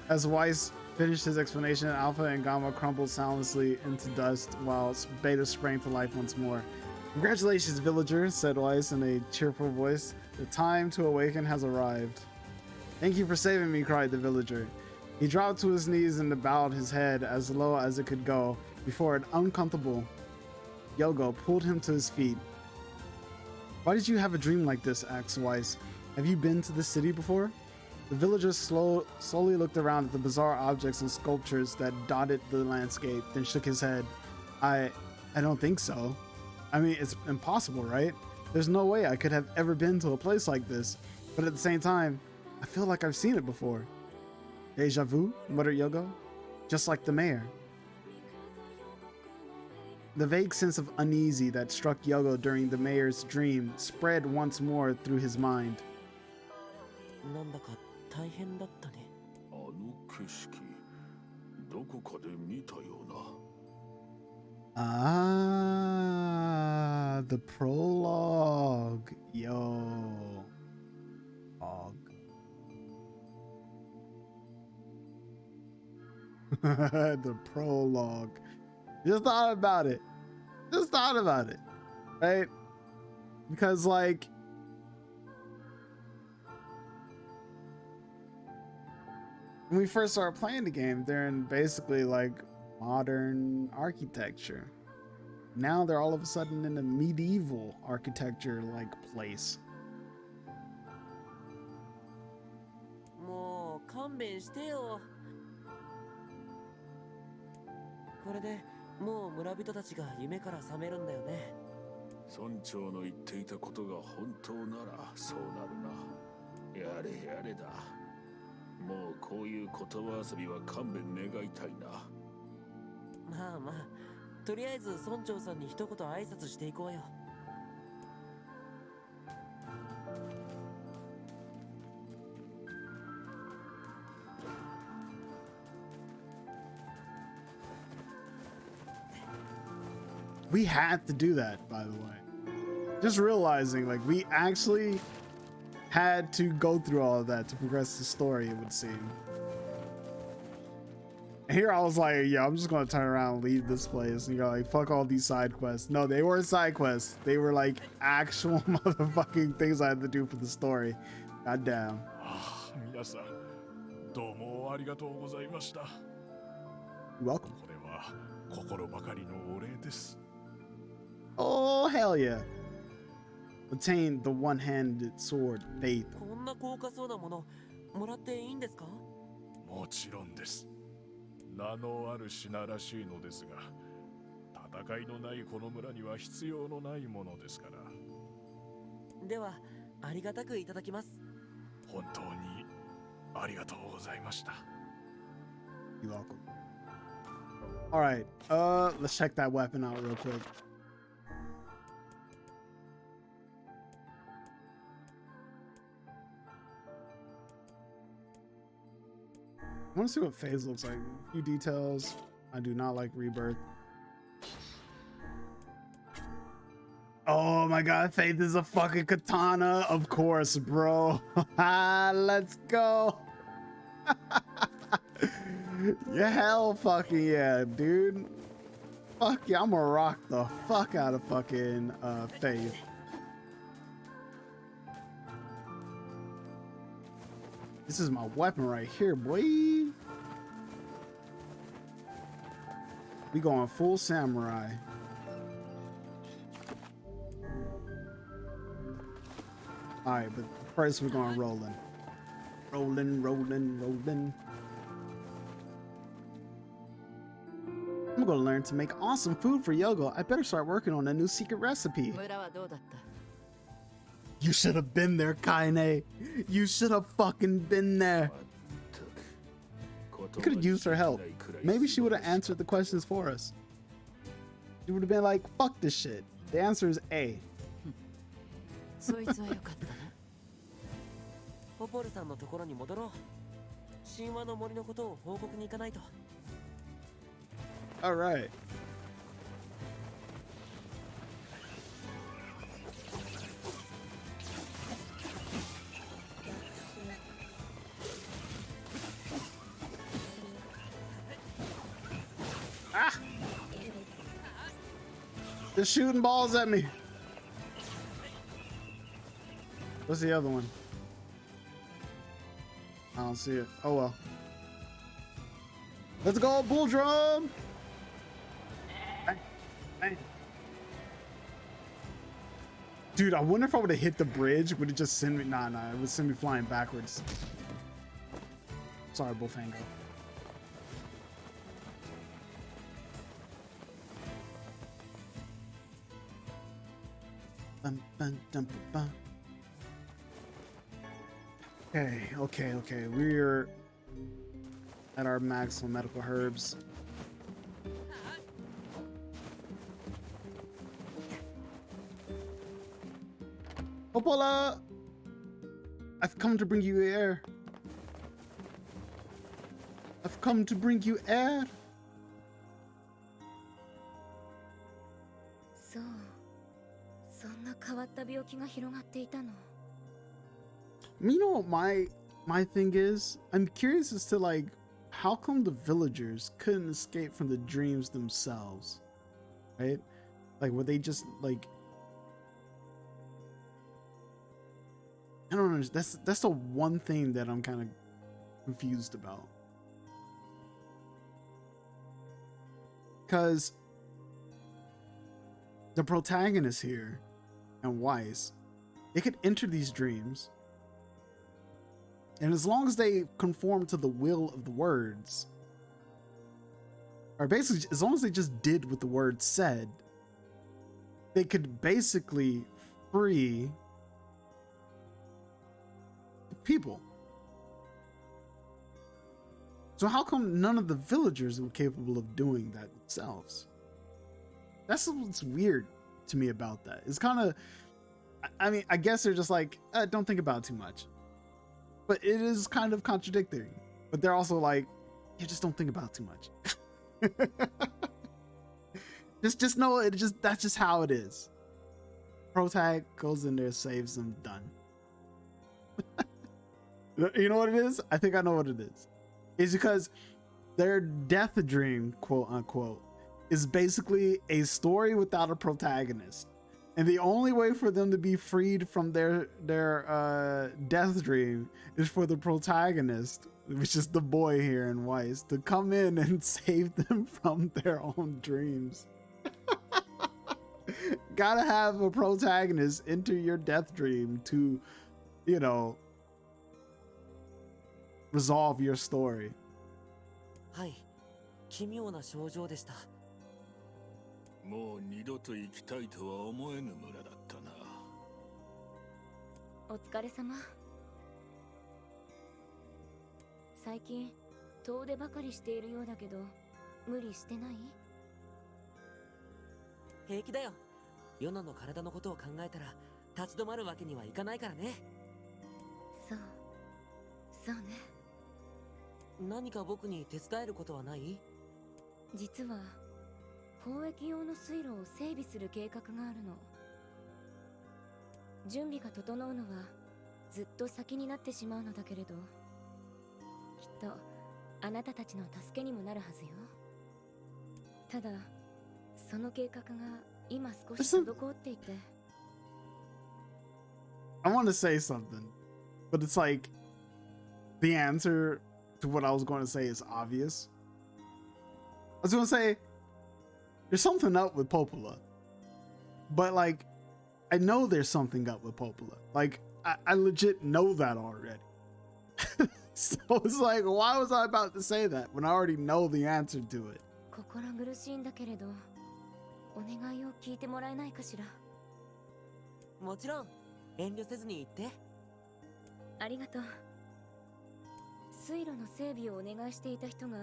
As Weiss finished his explanation, Alpha and Gamma crumbled soundlessly into dust while Beta sprang to life once more. Congratulations, villager, said Weiss in a cheerful voice. The time to awaken has arrived. Thank you for saving me, cried the villager. He dropped to his knees and bowed his head as low as it could go before an uncomfortable Yogo pulled him to his feet. Why did you have a dream like this? Asked Weiss. Have you been to the city before? The villager slowly looked around at the bizarre objects and sculptures that dotted the landscape, then shook his head. I don't think so. I mean, it's impossible, right? There's no way I could have ever been to a place like this. But at the same time, I feel like I've seen it before. Deja vu, muttered Yogo. Just like the mayor. The vague sense of uneasy that struck Yogo during the mayor's dream spread once more through his mind. なんだか大変だったね。あの景色どこかで見たような Ah, the prologue. Yo. Og. The prologue. Just thought about it. Just thought about it. Right? Because, like, when we first started playing the game, they're in basically like modern architecture. Now they're all of a sudden in a medieval architecture like place. もう勘弁してよ。これでもう村人たちが夢から覚めるんだよね。村長の言っていたことが本当ならそうなるな。やれやれだ。もうこういう言葉遊びは勘弁願いたいな。まあまあ、とりあえず村長さんに一言挨拶していこうよ。We had to do that, by the way. Just realizing, like, we actually had to go through all of that to progress the story, it would seem. And here I was like, yeah, I'm just gonna turn around and leave this place. You know, like, fuck all these side quests. No, they weren't side quests. They were like actual motherfucking things I had to do for the story. God damn. 皆さん、どうもありがとうございました。 You're welcome. これは心ばかりのお礼です。 Oh, hell yeah. Obtain the one-handed sword, Faith. こんな高価そうなものもらっていいんですか？もちろんです。名のある品らしいのですが、戦いのないこの村には必要のないものですから。ではありがたくいただきます。本当にありがとうございました。 You're welcome. All right, let's check that weapon out real quick. I want to see what Phase looks like. A few details. I do not like Rebirth. Oh my god, Faith is a fucking katana. Of course, bro. Let's go. Yeah, hell fucking yeah, dude. Fuck yeah, I'm gonna rock the fuck out of fucking Faith. This is my weapon right here, boy. We going full samurai. All right, but first we're going rolling. Rolling, rolling, rolling. I'm gonna learn to make awesome food for Yogo. I better start working on a new secret recipe. 村はどうだった？ You should have been there, Kaine. You should have fucking been there. You could have used her help. Maybe she would have answered the questions for us. She would have been like, fuck this shit. The answer is A. そいつはよかったな。ポポルさんのところに戻ろう。神話の森のことを報告に行かないと。All right. Ah! They're shooting balls at me. What's the other one? I don't see it. Oh well. Let's go, bull drum! Bang, bang. Dude, I wonder if I would have hit the bridge. Would it just send me? Nah, it would send me flying backwards. Sorry, Bullfango. Okay. We're at our maximum medical herbs. Popola! I've come to bring you air. I've come to bring you air. そう、そんな変わった病気が広がっていたの。You know what my thing is? I'm curious as to like how come the villagers couldn't escape from the dreams themselves, right? Like were they just like I don't know. That's the one thing that I'm kind of confused about. Because the protagonist here and Weiss, they could enter these dreams. And as long as they conform to the will of the words, or basically as long as they just did what the word said, they could basically free the people. So how come none of the villagers were capable of doing that themselves? That's what's weird to me about that. It's kind of, I mean, I guess they're just like, don't think about it too much. But it is kind of contradictory. But they're also like, you just don't think about it too much. just know that's just how it is. Protag goes in there, saves them, done. You know what it is? I think I know what it is. It's because their death dream, quote unquote, is basically a story without a protagonist. And the only way for them to be freed from their death dream is for the protagonist, which is the boy here in Weiss, to come in and save them from their own dreams. Gotta have a protagonist enter your death dream to, you know, resolve your story. はい、奇妙な症状でした。もう二度と行きたいとは思えぬ村だったな。お疲れ様。最近遠出ばかりしているようだけど無理してない？平気だよ。ヨナの体のことを考えたら立ち止まるわけにはいかないからね。そうね。何か僕に手伝えることはない？実は交易用の水路を整備する計画があるの。準備が整うのはずっと先になってしまうのだけれど、きっとあなたたちの助けにもなるはずよ。ただその計画が今少し滞っていて。I want to say something, but it's like the answer to what I was going to say is obvious. I was going to say there's something up with Popola, but like I know there's something up with Popola. Like I legit know that already. So it's like, why was I about to say that when I already know the answer to it? 心苦しいんだけれど、お願いを聞いてもらえないかしら。もちろん遠慮せずに言って。ありがとう。水路の整備をお願いしていた人が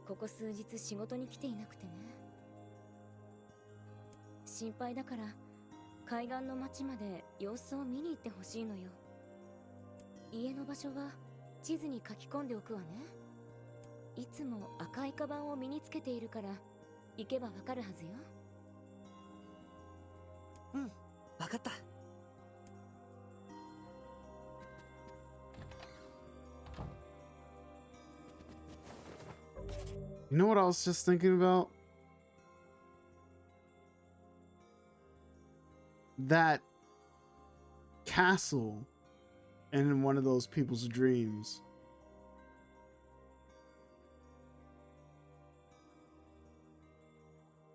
ここ数日仕事に来ていなくてね。心配だから海岸の町まで様子を見に行ってほしいのよ。家の場所は地図に書き込んでおくわね。いつも赤いカバンを身につけているから行けばわかるはずよ。うん、わかった。You know what I was just thinking about? That castle in one of those people's dreams.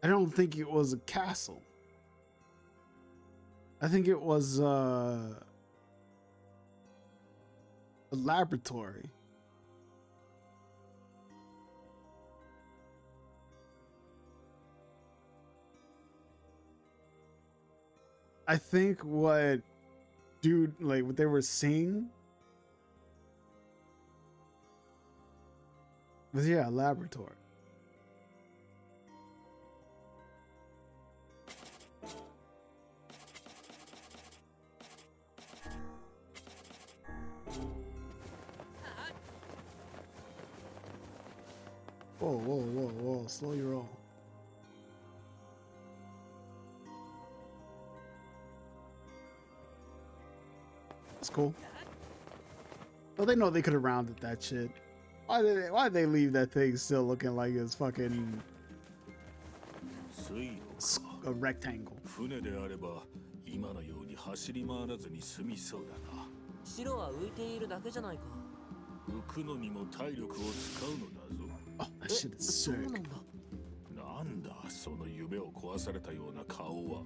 I don't think it was a castle. I think it was a laboratory. I think what what they were seeing was, yeah, a laboratory. Whoa, slow your roll. That's cool. Well, they know they could have rounded that shit. Why did they leave that thing still looking like it's fucking a rectangle? 船であれば今のように走り回らずに済みそうだな。白は浮いているだけじゃないか。浮くのにも体力を使うのだぞ。Oh, that shit is そう sick. なんだ。なんだその夢を壊されたような顔は。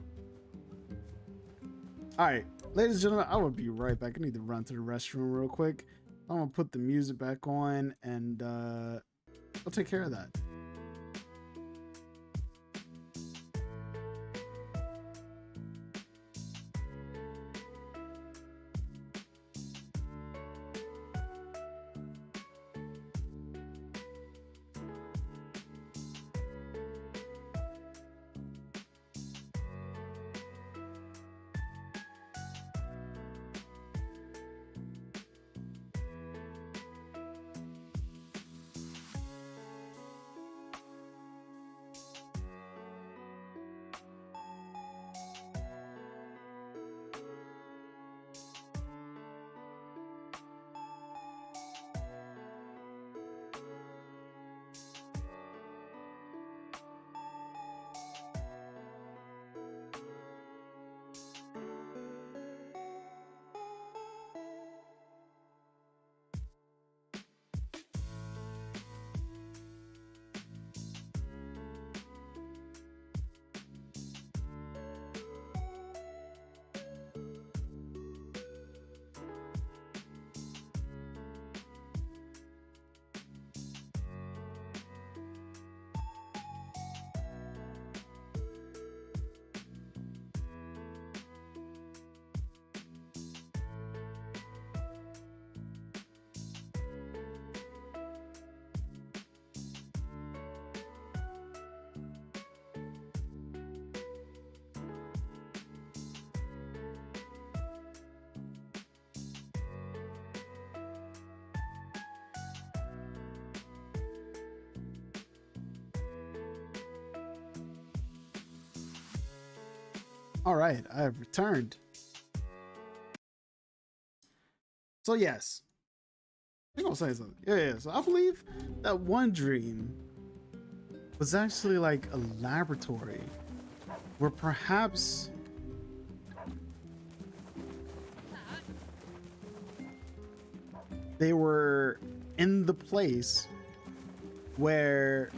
Alright, ladies and gentlemen, I will be right back. I need to run to the restroom real quick. I'm gonna put the music back on and I'll take care of that. All right, I have returned. So yes, I'm gonna say something. Yeah. So I believe that one dream was actually like a laboratory where perhaps they were in the place where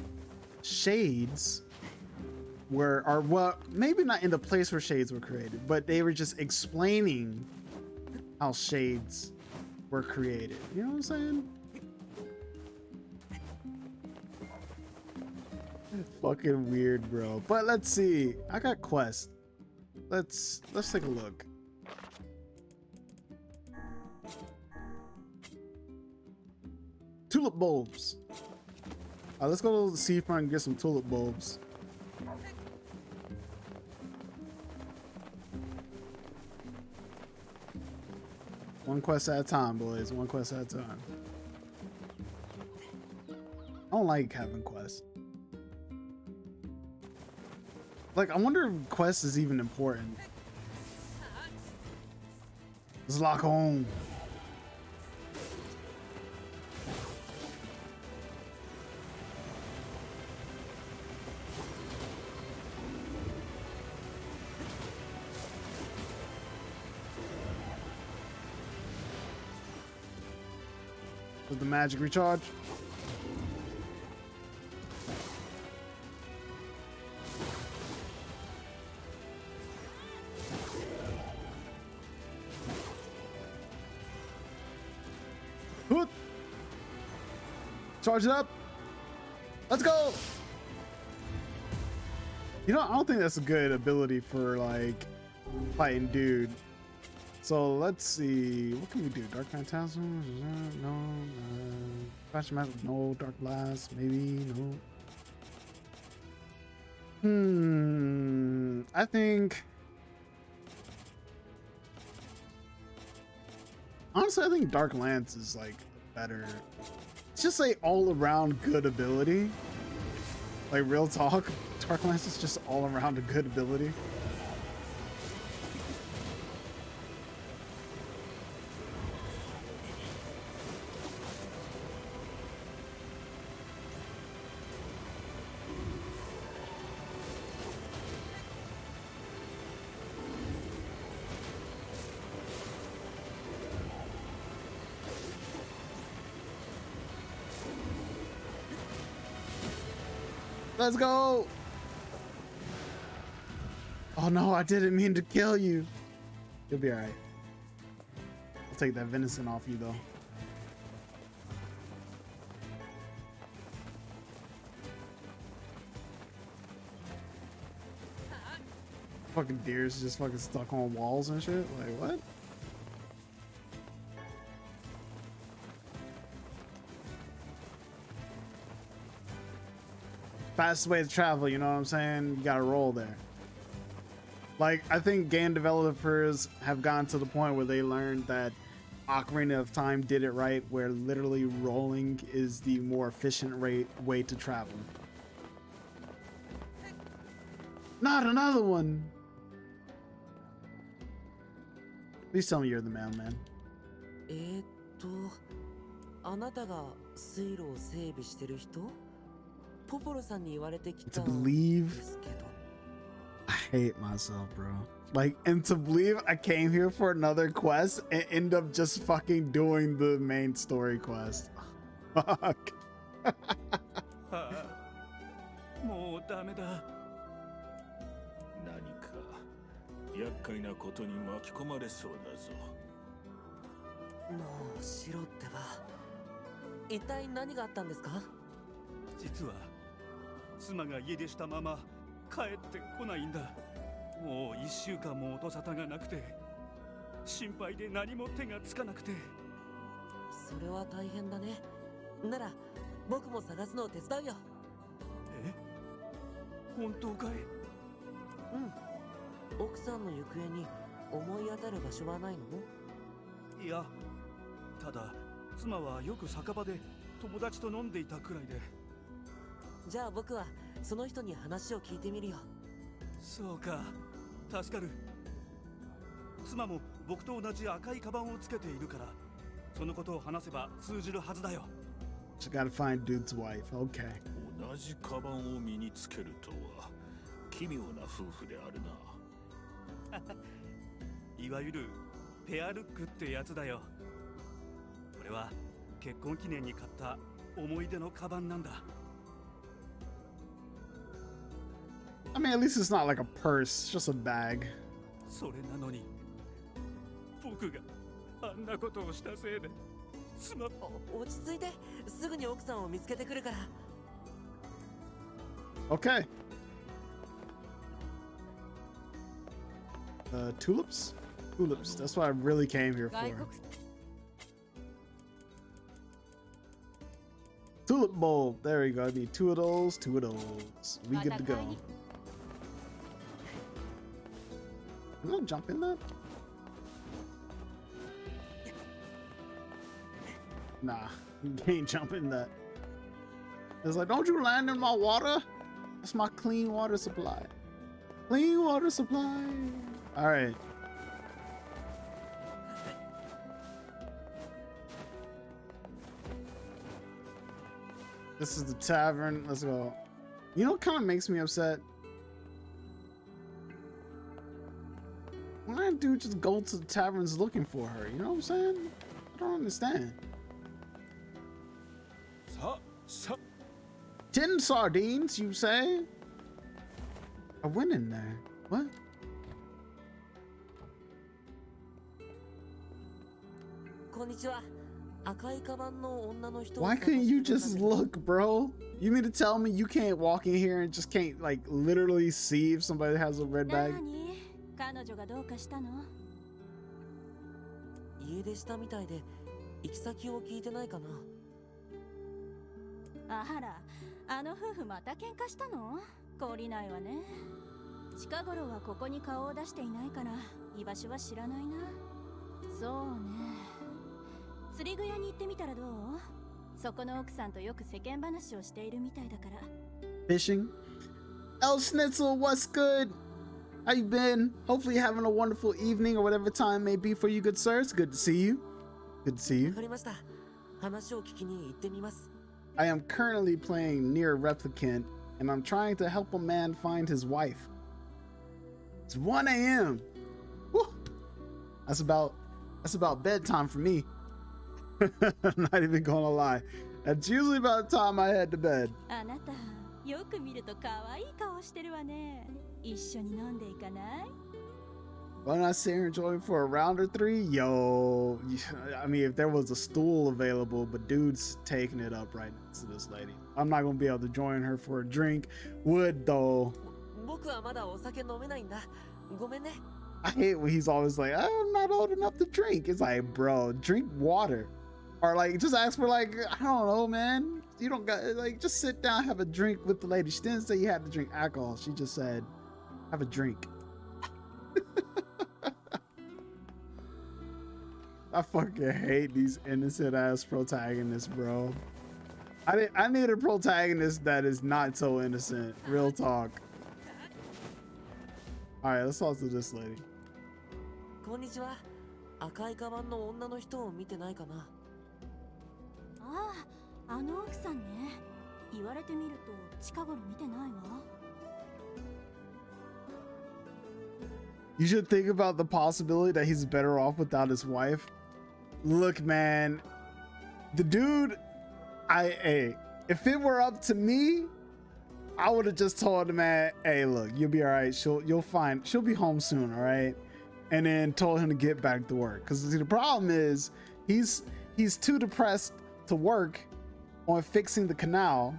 shades were, or well, maybe not in the place where shades were created, but they were just explaining how shades were created. You know what I'm saying? Fucking weird, bro. But let's see. I got quest. Let's take a look. Tulip bulbs. Let's go to the seafront and get some tulip bulbs. One quest at a time, boys. One quest at a time. I don't like having quests. Like, I wonder if quest is even important. Let's lock home. Does the magic recharge? Charge it up. Let's go. You know, I don't think that's a good ability for like fighting dude. So let's see. What can we do? Dark Phantasm? No. Flash Magic? No. Dark Blast? Maybe. No. I think. Honestly, I think Dark Lance is like better. It's just like all around good ability. Like real talk, Dark Lance is just all around a good ability. Let's go. Oh no, I didn't mean to kill you. You'll be all right. I'll take that venison off you though. Fucking deer's just fucking stuck on walls and shit. Like what? Fastest way to travel, you know what I'm saying? You gotta roll there. Like, I think game developers have gotten to the point where they learned that Ocarina of Time did it right, where literally rolling is the more efficient way to travel. Not another one! Please tell me you're the mailman. あなたが水路を整備してる人？ポポロさんに言われてきた To ん believe ですけど。I hate myself, bro. Like, and to believe I came here for another quest and end up just fucking doing the main story quest. Fuck. もうダメだ。何か厄介なことに巻き込まれそうだぞ。もうしろってば。一体何があったんですか？実は妻が家出したまま帰ってこないんだ。もう1週間も音沙汰がなくて心配で何も手がつかなくて。それは大変だね。なら僕も探すのを手伝うよ。え？本当かい？うん。奥さんの行方に思い当たる場所はないの？いや、ただ妻はよく酒場で友達と飲んでいたくらいで。じゃあ僕はその人に話を聞いてみるよ。そうか。助かる。妻も僕と同じ赤いカバンをつけているから、そのことを話せば通じるはずだよ。 Just gotta find dude's wife. Okay. 同じカバンを身につけるとは奇妙な夫婦であるな。いわゆるペアルックってやつだよ。これは結婚記念に買った思い出のカバンなんだ。 I mean, at least it's not like a purse, just a bag. それなのに僕があんなことをしたせいで妻。落ち着いて、すぐに奥さんを見つけてくるから。 Okay. Tulips? Tulips. That's what I really came here for. 外国 Tulip bowl. There we go. I need two of those. Two of those. We good to go. Can I jump in that? Nah, you can't jump in that. It's like, don't you land in my water? That's my clean water supply. Clean water supply. All right. This is the tavern. Let's go. You know what kind of makes me upset? Why didn't dude just go to the taverns looking for her? You know what I'm saying? I don't understand. 10 sardines, you say? I went in there. What? こんにちは。赤いカバンの女の人を Why 探して couldn't る you んだけど。 just look, bro? You mean to tell me you can't walk in here and just can't, like, literally see if somebody has a red bag? 何彼女がどうかしたの？家出したみたいで、行き先を聞いてないかな。あら、あの夫婦また喧嘩したの？懲りないわね。近頃はここに顔を出していないから居場所は知らないな。そうね。釣り具屋に行ってみたらどう？そこの奥さんとよく世間話をしているみたいだから。Fishing? El Schnitzel, what's good? How you been? Hopefully you're having a wonderful evening or whatever time may be for you, good sir. It's good to see you. Good to see わ you. かりました。話を聞きに行ってみます。 I am currently playing Near Replicant, and I'm trying to help a man find his wife. It's 1 a.m. Woo! That's about bedtime for me. I'm not even gonna lie. That's usually about the time I head to bed. あなた、よく見ると可愛い顔してるわね。一緒に飲んでいかない？ Why not sit here and join me for a round or three? Yo, I mean, if there was a stool available, but dude's taking it up right next to this lady. I'm not gonna be able to join her for a drink. Would though. 僕はまだお酒飲めないんだ。ごめんね。 I hate when he's always like, I'm not old enough to drink. It's like, bro, drink water. Or like, just ask for like, I don't know, man. You don't got, like, just sit down, have a drink with the lady. She didn't say you had to drink alcohol. She just said, have a drink. I fucking hate these innocent ass protagonists, bro. I need a protagonist that is not so innocent. Real talk. All right, let's talk to this lady. こんにちは。赤いカバンの女の人を見てないかな。ああ、あの奥さんね。言われてみると近頃見てないわ。 You should think about the possibility that he's better off without his wife. Look, man, the dude, hey, if it were up to me, I would have just told the man, hey, look, you'll be all right. She'll be home soon, all right? And then told him to get back to work. Because the problem is he's too depressed to work on fixing the canal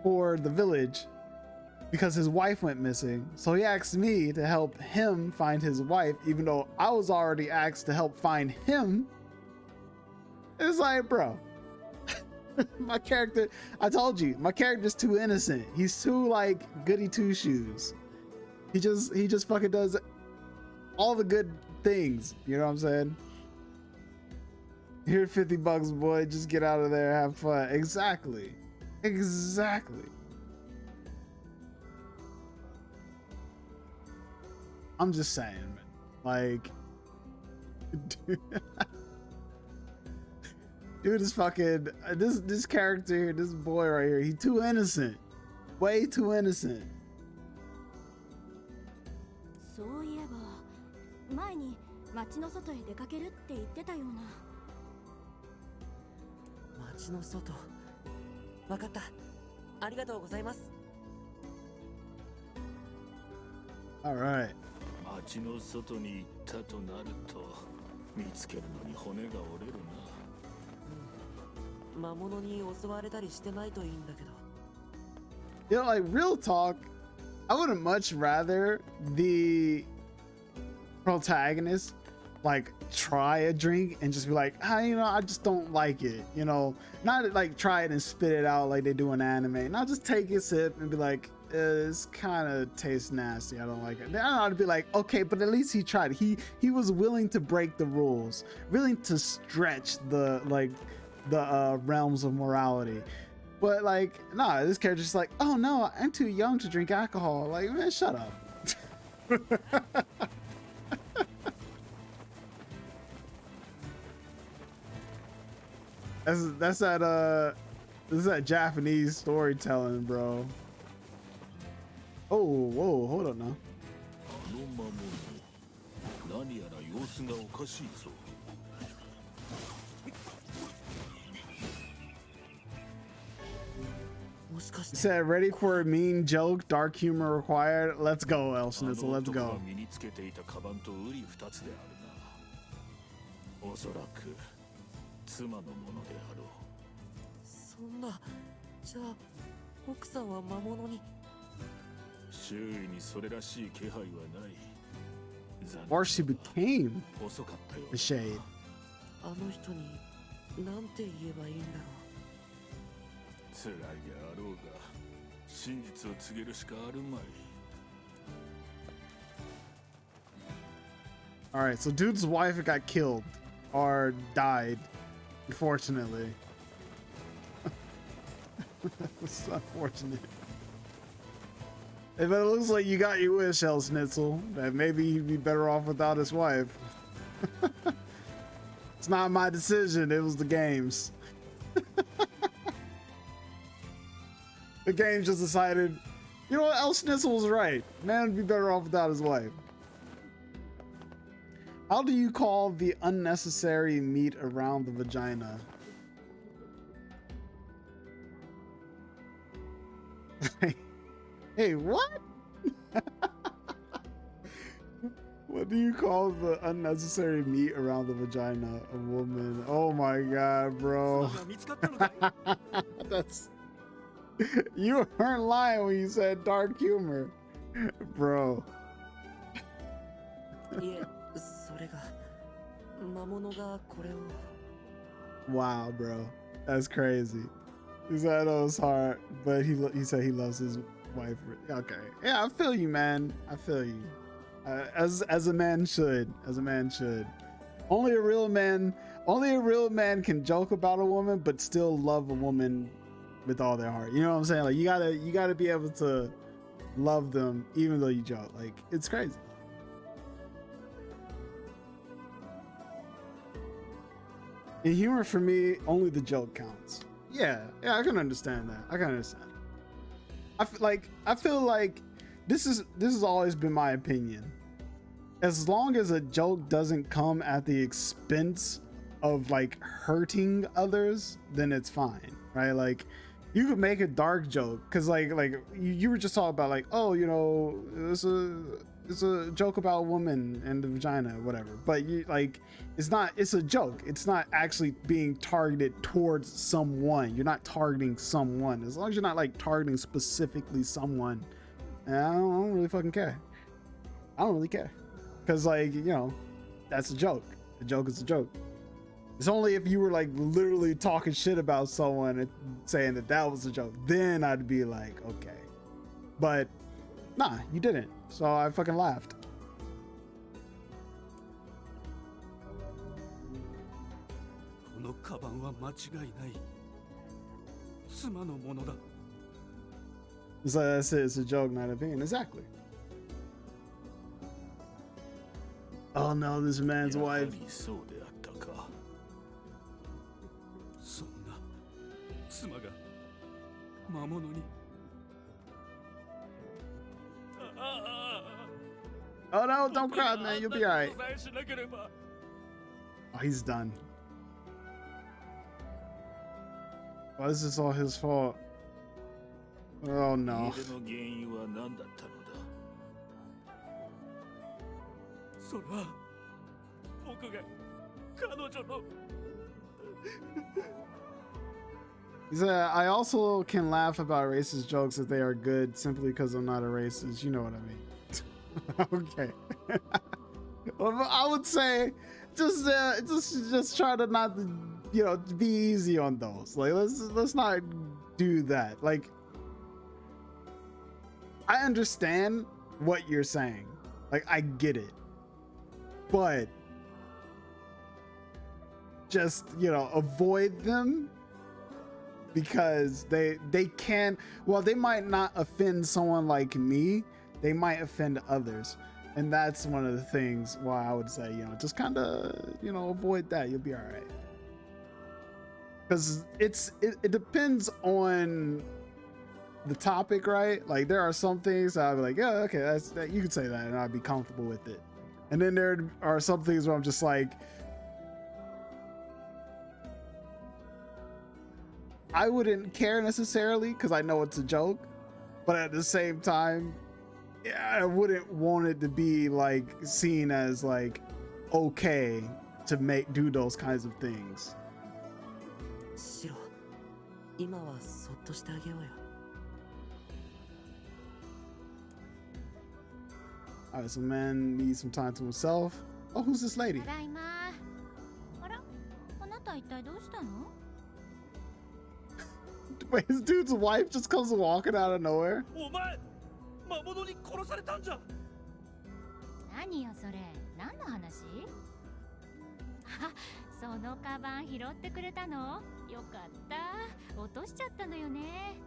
for the village because his wife went missing. So he asked me to help him find his wife, even though I was already asked to help find him. It's like, bro, my character, I told you, my character's too innocent. He's too like goody two shoes. He just fucking does all the good things. You know what I'm saying? Here's $50, boy. Just get out of there, have fun. Exactly. I'm just saying, man. Like, dude is fucking this character here, this boy right here. He too innocent, way too innocent. そういえば前に町の外へ出かけるって言ってたような。町の外。わかった。ありがとうございます。All right. 町の外に行ったとなると見つけるのに骨が折れるな。魔物に襲われたりしてないといいんだけど。You know, like real talk, I would have much rather the protagonist like try a drink and just be like, you know, I just don't like it, you know, not like try it and spit it out like they do in anime. Not just take a sip and be like, it's kind of tastes nasty, I don't like it. Then I'd be like, okay, but at least he tried. He was willing to break the rules, willing to stretch the realms of morality. But like, nah, this character's just like, oh no, I'm too young to drink alcohol. Like, man, shut up. That's that this is that Japanese storytelling, bro. Oh, whoa, hold up now. あの魔物、何やら様子がおかしいぞ。もしかし He て said, ready for a mean joke, dark humor required. Let's go, El あの Schnitzel, let's 男が go. 身につけていたカバンと瓜二つであるな。おそらく妻のものであろう。そんな。じゃあ奥さんは魔物に。周囲にそれらしい気配はない。残念 Or she became 遅かったよ。 the shade. あの人になんて言えばいいんだろ辛いであろうが真実を告げるしかあるまい。 All right, so dude's wife got killed or died, unfortunately. It's unfortunate. Hey, but it looks like you got your wish, El Schnitzel. That maybe he'd be better off without his wife. It's not my decision, it was the game's. The game just decided, you know what, El Schnitzel was right. Man would be better off without his wife. How do you call the unnecessary meat around the vagina? Hey, what? What do you call the unnecessary meat around the vagina? A woman. Oh my god, bro. 妻が見つかったのかい？ That's you weren't lying when you said dark humor, bro. う。いえ、それが魔物がこれを。 Wow, bro, that's crazy. He said it was hard, but he said he loves his wife. Okay, yeah, I feel you, man. I feel you. As a man should, as a man should. Only a real man can joke about a woman, but still love a woman with all their heart. You know what I'm saying? Like you gotta be able to love them even though you joke. Like it's crazy. In humor, for me, only the joke counts. Yeah, I can understand that. I can understand. I feel like this has always been my opinion. As long as a joke doesn't come at the expense of like hurting others, then it's fine, right? Like you could make a dark joke because like you were just talking about like, oh, you know, it's a joke about a woman and the vagina or whatever, but you like it's a joke. It's not actually being targeted towards someone. You're not targeting someone. As long as you're not like targeting specifically someone, I don't really fucking care. I don't really care because like, you know, that's a joke. A joke is a joke. It's only if you were like literally talking shit about someone and saying that was a joke, then I'd be like, okay. But nah, you didn't. So I fucking laughed. このカバンは間違いない。妻のものだ。 So that's it. It's a joke, not an opinion. Exactly. Oh no, this man's やは wife. りそうであったか。そんな妻が魔物に。Oh no, don't cry, man. You'll be alright. さえしなければ。 Oh, he's done. Why is this all his fault? Oh 家 no. 出の原因は何だったのだ。それは僕が彼女の。 He said, I also can laugh about racist jokes if they are good simply because I'm not a racist. You know what I mean. Okay. Well, I would say just try to not, you know, be easy on those. Like let's not do that. Like I understand what you're saying. Like I get it. But just, you know, avoid them because they can, well, they might not offend someone like me, they might offend others. And that's one of the things why I would say, you know, just kind of, you know, avoid that. You'll be all right. Because it depends on the topic, right? Like there are some things I'll be like, yeah, okay, that you could say that and I'd be comfortable with it. And then there are some things where I'm just like, I wouldn't care necessarily because I know it's a joke, but at the same time, yeah, I wouldn't want it to be like seen as like okay to do those kinds of things. シロ、今はそっとしてあげようよ。 All right, so man needs some time to himself. Oh, who's this lady? ただいま。あら、あなた一体どうしたの？ Wait, this dude's wife just comes walking out of nowhere. お前魔物に殺されたんじゃ。何よそれ、何の話？あ、そのカバン拾ってくれたの？よかった。落としちゃったのよね。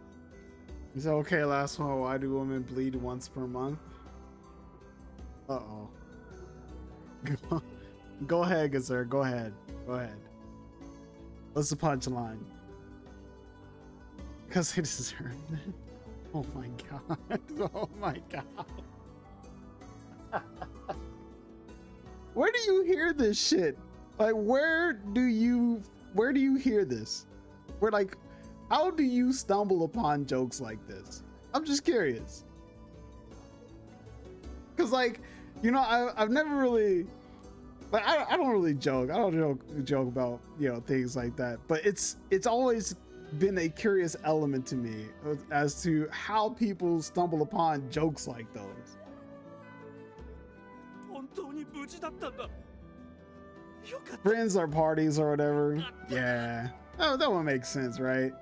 Is that okay? Last one. Why do women bleed once per month? Uh-oh. Go ahead, good sir. Go ahead. Go ahead. What's the punchline? Because they deserve it. Oh my god. Oh my god. Where do you hear this shit? Like where do you hear this? Where like how do you stumble upon jokes like this? I'm just curious. Cause like, you know, I've never really, like, I don't really joke. I don't joke about, you know, things like that. But it's always been a curious element to me as to how people stumble upon jokes like those. 本当に無事だったんだ。よかった。 Friends or parties or whatever. Yeah, that one makes sense, right?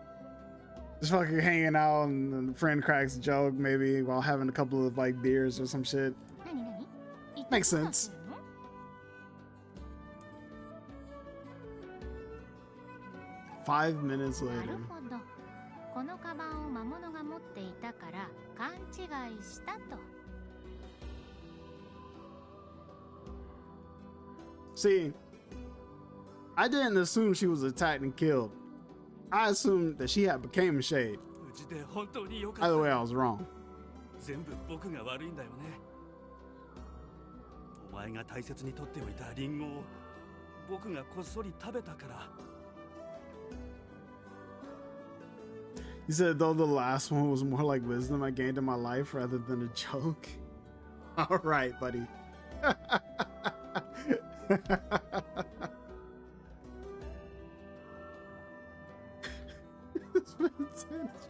Just fucking hanging out and a friend cracks a joke maybe while having a couple of like beers or some shit. 何何？一体 Makes どうなって sense. るの？ 5 minutes な later. るほど。このカバンを魔物が持っていたから勘違いしたと。 See, I didn't assume she was attacked and killed. I assumed that she had became a shade. 無事で本当によかっ Either way, た。 I was wrong. 全部僕が悪いんだよね。お前が大切に取っておいたリンゴを僕がこっそり食べたから。 He said, though the last one was more like wisdom I gained in my life rather than a joke. All right, buddy. This man's sense.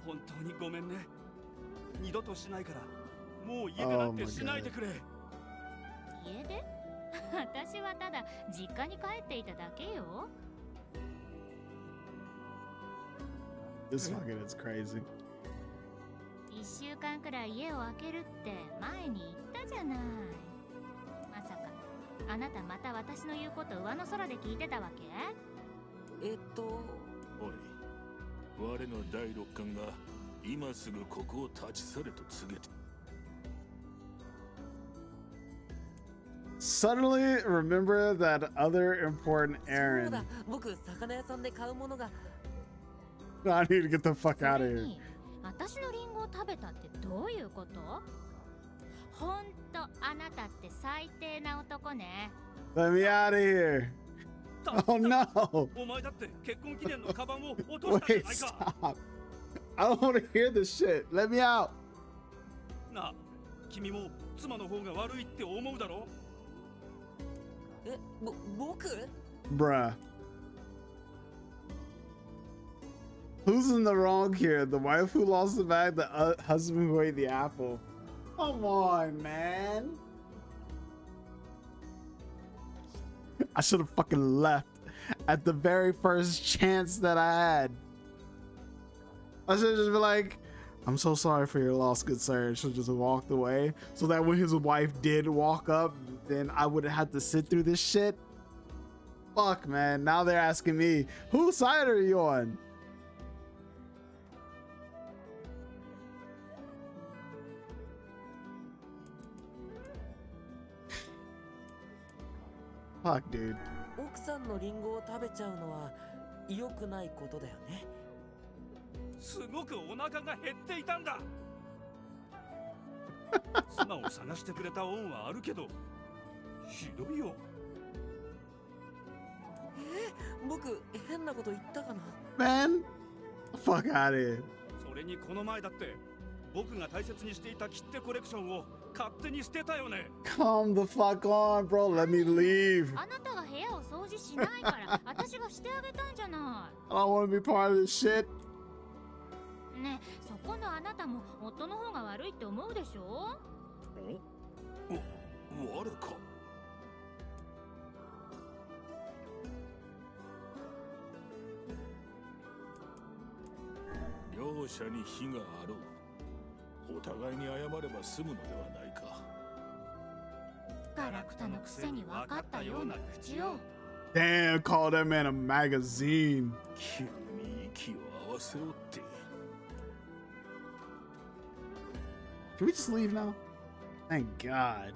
本当にごめんね。二度としないから。もう家出なんてしないでくれ。家出？私はただ実家に帰っていただけよ。 This fucking is crazy. 一週間くらい家を空けるって前に言ったじゃない。まさかあなたまた私の言うこと上の空で聞いてたわけ？おい、我の第六感が今すぐここを立ち去れと告げて。Suddenly remember that other important そう errand. だ、僕魚屋さんで買うものが。 I need to get the fuck そ out of れ here. に私のリンゴを食べたってどういうこと？ほんとあなたって最低な男ね。 Let me out of here. た Oh no. お前だって結婚記念のカバンを落としたじゃ Wait, ないか。 stop. I don't want to hear this shit. Let me out. なあ、君も妻の方が悪いって思うだろ。え、僕？ Bruh. Who's in the wrong here? The wife who lost the bag, the husband who ate the apple. Come on, man. I should have fucking left at the very first chance that I had. I should have just been like, I'm so sorry for your loss, good sir. And should have just walked away so that when his wife did walk up, then I wouldn't have to sit through this shit. Fuck, man. Now they're asking me, whose side are you on? Fuck, dude. 奥さんのリンゴを食べちゃうのは良くないことだよね。すごくお腹が減っていたんだ。妻を探してくれた恩はあるけど、ひどいよ。僕変なこと言ったかな。 Man, fuck out of here. それにこの前だって僕が大切にしていた切手コレクションを勝手に捨てたよね。 Come the fuck on, bro. Let me leave. あなたが部屋を掃除しないから私がしてあげたんじゃな I don't want to be part of this shit. い。ねえ、そこのあなたも夫の方が悪いって思うでしょ？我か。両者に非があろう。お互いに謝れば済むのではないか。ガラクタのくせに分かったような口を。 Damn, call that man a magazine. 急に息を合わせろって。 Can we just leave now? Thank God.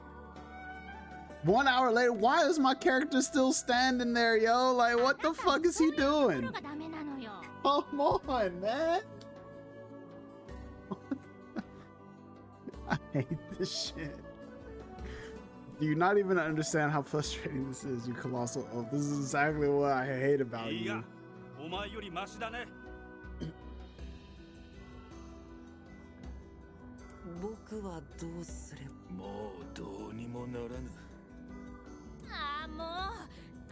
1 hour later, why is my character still standing there, yo? Like, what the fuck is he そういう doing? ところがダメなのよ。 Come on, man. I hate this shit. Do you not even understand how frustrating this is, you colossal oaf? This is exactly what I hate about い you. や、お前よりマシだね。僕はどうすれば。もうどうにもならぬ。ああもう、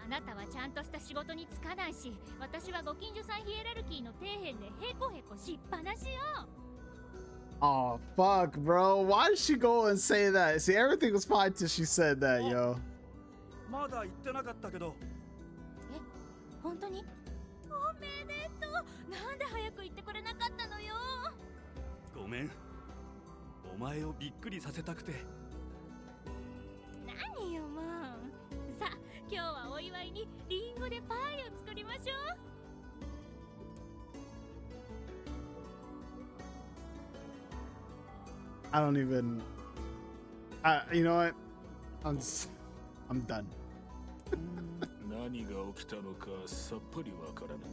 あなたはちゃんとした仕事に就かないし、私はご近所さんヒエラルキーの底辺でへこへこしっぱなしよ。 Oh, fuck, bro. Why did she go and say that? See, everything was fine till she said that, yo. まだ言ってなかったけど。え、本当に？おめでとう。なんで早く言ってくれなかったのよ。ごめん。お前をびっくりさせたくて。何よもう。さあ、今日はお祝いにリンゴでパイを作りましょう。 I don't even. You know what? I'm done. 何が起きたのかさっぱりわからぬが、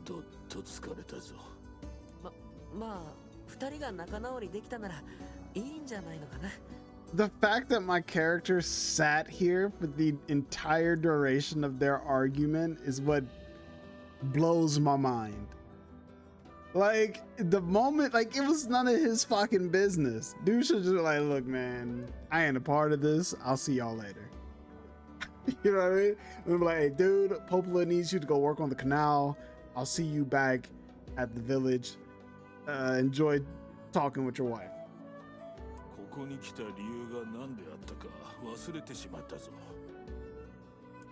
どっと疲れたぞ。まあ二人が仲直りできたならいいんじゃないのかな。 The fact that my character sat here for the entire duration of their argument is what blows my mind. Like, the moment, like, it was none of his fucking business. Dude should just be like, look, man, I ain't a part of this. I'll see y'all later. You know what I mean? And be like, hey, dude, Popola needs you to go work on the canal. I'll see you back at the village. Enjoy talking with your wife. ここに来た理由が何であったか忘れてしまったぞ。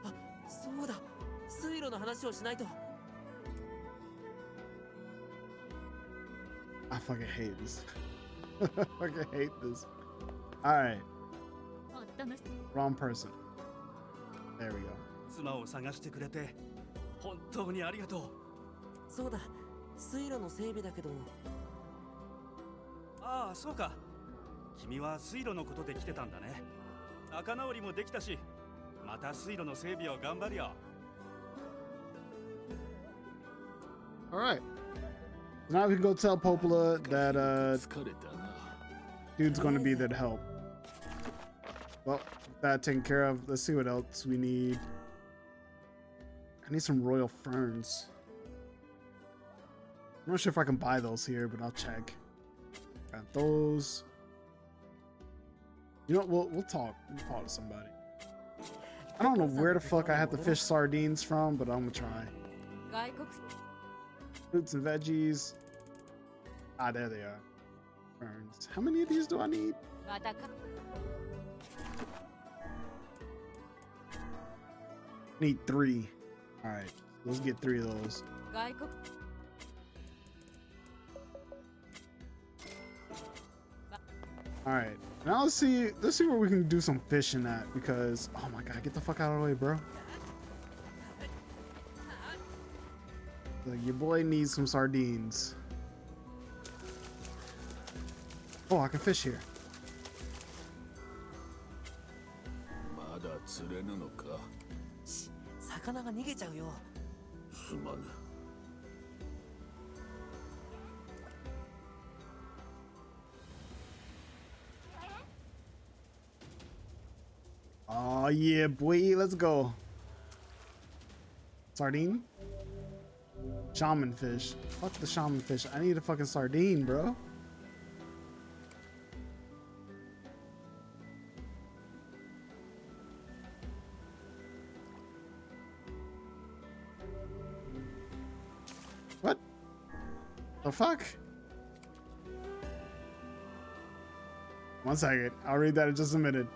あ、そうだ。水路の話をしないと。 I fucking hate this. I fucking hate this. Alright. 夫の Wrong person. There we go. 妻を探してくれて本当にありがとう。そうだ。水路の整備だけど。ああ、そうか。君は水路のことで来てたんだね。仲直りもできたし、また水路の整備を頑張るよ。 All right. Now we can go tell Popola that 疲れたな。 dude's going to be there to help. Well, with that taken care of, let's see what else we need. I need some royal ferns. I'm not sure if I can buy those here, but I'll check. Got those. You know what? We'll talk. We'll talk to somebody. I don't know where the fuck I have to fish sardines from, but I'm gonna try. Fruits and veggies. Ah, there they are. Ferns. How many of these do I need? Need 3. All right, let's get 3 of those. All right, now let's see where we can do some fishing at, because oh my god, get the fuck out of the way, bro. Like, your boy needs some sardines. Oh, I can fish here. まだ釣れぬのか。魚が逃げちゃうよ。すまぬ。 Oh yeah, boy, let's go. Sardine? Shaman fish. Fuck the shaman fish. I need a fucking sardine, bro. What? The fuck? One second. I'll read that in just a minute.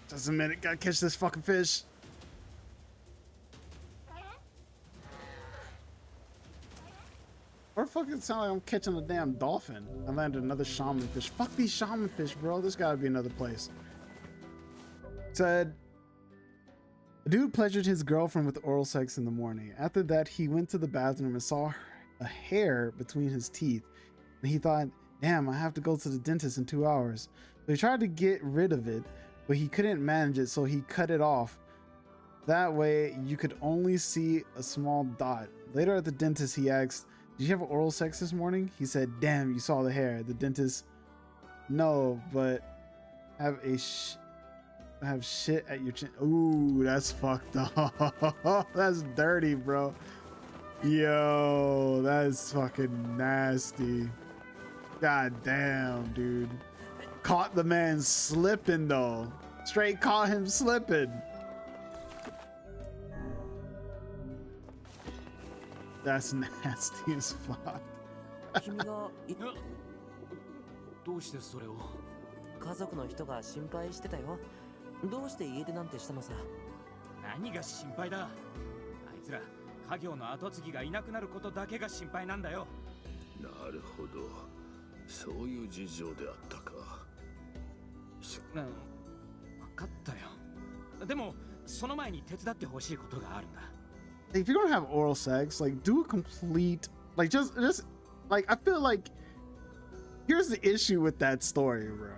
Just a minute. Gotta catch this fucking fish. Or fucking sound like I'm catching a damn dolphin. I landed another shaman fish. Fuck these shaman fish, bro. There's gotta be another place. Said, a dude pleasured his girlfriend with oral sex in the morning. After that, he went to the bathroom and saw a hair between his teeth. And he thought, damn, I have to go to the dentist in 2 hours. So he tried to get rid of it, but he couldn't manage it, so he cut it off. That way, you could only see a small dot. Later at the dentist, he asked, did you have oral sex this morning? He said, damn, you saw the hair. The dentist, no, but have shit at your chin. Ooh, that's fucked up. That's dirty, bro. Yo, that's fucking nasty. God damn, dude. Caught the man slipping though. Straight caught him slipping. That's nasty as fuck. 君がどうしてそれを。家族の人が心配してたよ。どうして家出なんてしたのさ。何が心配だ。あいつら家業の後継ぎがいなくなることだけが心配なんだよ。なるほど。そういう事情であったか。分かったよ。でもその前に手伝ってほしいことがあるんだ。If you're gonna have oral sex, like do a complete, like just like I feel like here's the issue with that story, bro.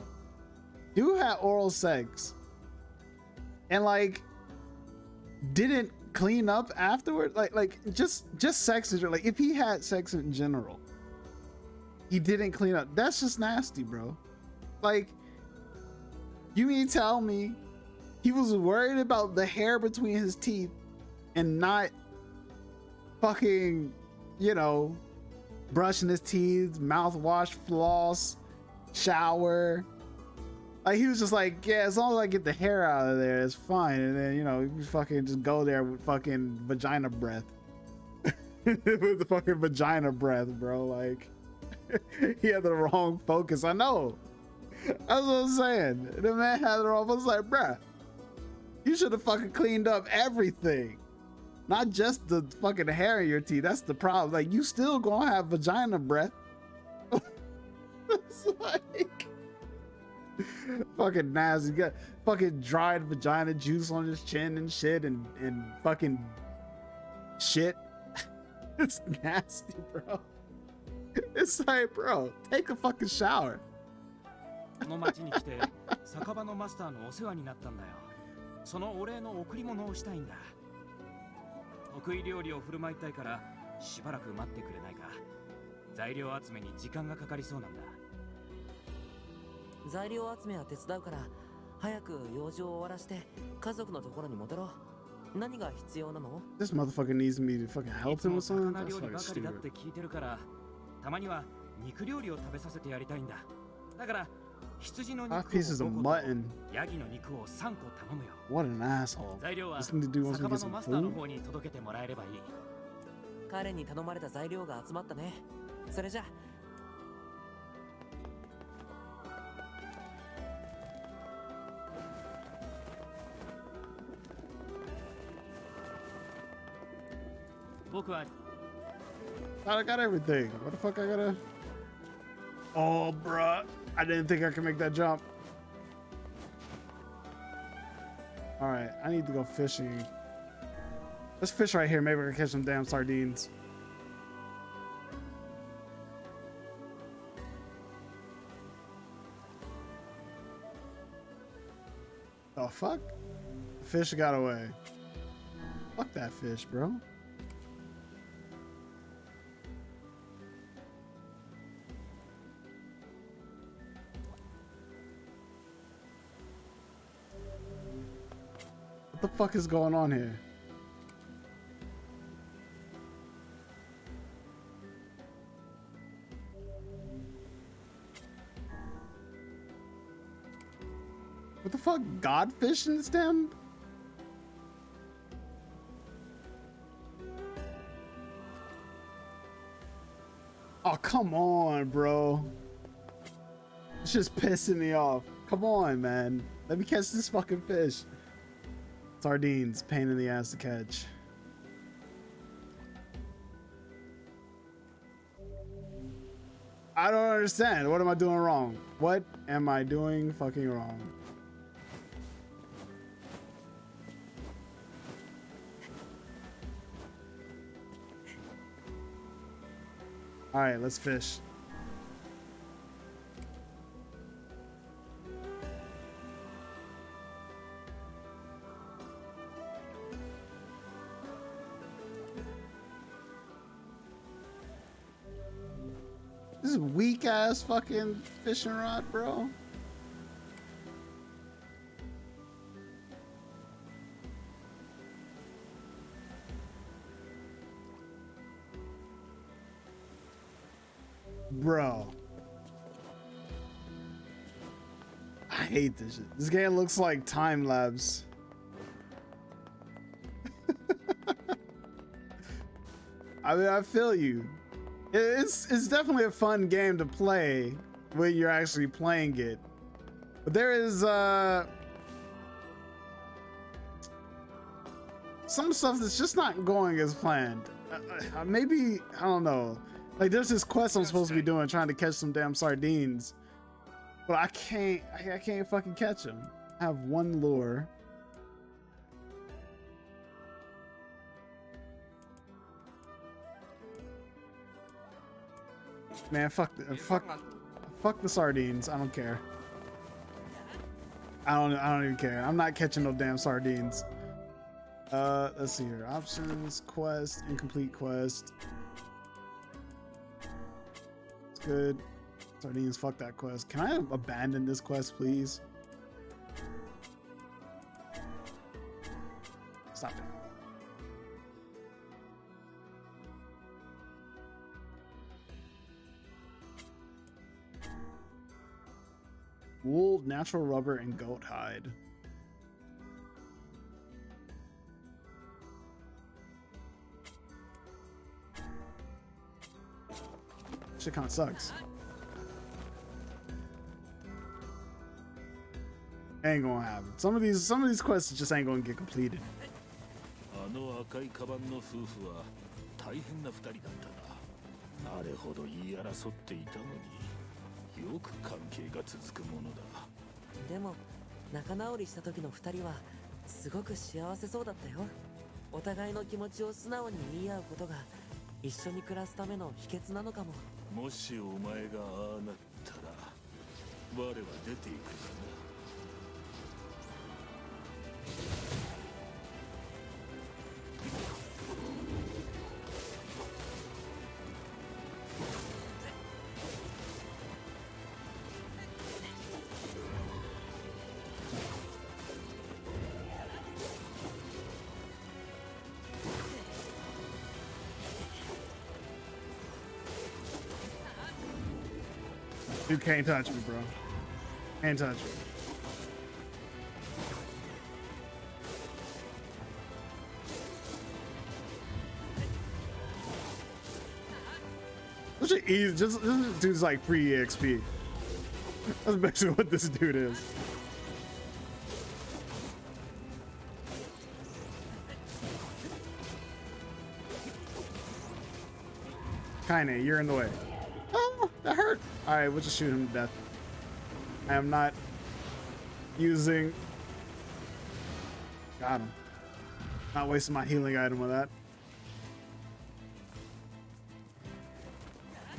Dude had oral sex and like didn't clean up afterward. Like just sex is like if he had sex in general, he didn't clean up. That's just nasty, bro. Like, you mean tell me he was worried about the hair between his teeth and not fucking, you know, brushing his teeth, mouthwash, floss, shower. Like, he was just like, yeah, as long as I get the hair out of there, it's fine. And then, you know, you fucking just go there with fucking vagina breath. With the fucking vagina breath, bro. Like, he had the wrong focus. I know. That's what I'm saying. The man had the wrong focus. Like, bruh, you should have fucking cleaned up everything. Not just the fucking hair in your teeth. That's the problem. Like, you still gonna have vagina breath. It's like fucking nasty. You got fucking dried vagina juice on his chin and shit and fucking shit. It's nasty, bro. It's like, bro, take a fucking shower. この町に来て酒場のマスターのお世話になったんだよ。そのお礼の贈り物をしたいんだ。得意料理を振る舞いたいからしばらく待ってくれないか。材料集めに時間がかかりそうなんだ。材料集めは手伝うから早く用事を終わらして家族のところに戻ろう。何が必要なの？ This motherfucker needs me to fucking い help つ him も with something? 魚 That's 料理 fucking ばかりだっ stupid. て聞いてるから、たまには肉料理を食べさせてやりたいんだ。だから羊の肉を 5 pieces of 5個と mutton. ヤギの肉を3個頼むよ。 What an asshole. 材料は This need to do once 酒 we 場 get の some マスターの food. 方に届けてもらえればいい。彼に頼まれた材料が集まったね。それじゃ僕は I got everything. What the fuck I gotta... Oh, bruh. I didn't think I could make that jump. Alright, I need to go fishing. Let's fish right here. Maybe I can catch some damn sardines. The fuck? The fish got away. Fuck that fish, bro. What the fuck is going on here? What the fuck? Godfish in this damn? Oh, come on, bro. It's just pissing me off. Come on, man. Let me catch this fucking fish. Sardines, pain in the ass to catch. I don't understand. What am I doing wrong? What am I doing fucking wrong? All right, let's fish. This is weak ass fucking fishing rod, bro. Bro. I hate this shit. This game looks like time lapse. I mean, I feel you. It's definitely a fun game to play when you're actually playing it. But there is some stuff that's just not going as planned. Maybe, I don't know. Like there's this quest I'm supposed to be doing trying to catch some damn sardines. But I can't fucking catch them. I have one lure. Man, fuck the sardines. I don't care. I don't even care. I'm not catching no damn sardines. Let's see here. Options, quest, incomplete quest. It's good. Sardines, fuck that quest. Can I abandon this quest, please? Stop it. Wool, natural rubber, and goat hide. Shit kinda sucks. Ain't gonna happen. Some of these quests just ain't gonna get completed. あの赤いカバンの夫婦は大変な二人だったな。あれほど言い争っていたのによく関係が続くものだ。でも仲直りした時の2人はすごく幸せそうだったよ。お互いの気持ちを素直に言い合うことが一緒に暮らすための秘訣なのかも。もしお前がああなったら我は出ていくんだな。You can't touch me, bro. Can't touch me. Such an easy, just this dude's like free EXP. That's basically what this dude is. Kinda, you're in the way. Oh, that hurt. All right, we'll just shoot him to death. I am not using. Got him. Not wasting my healing item with that.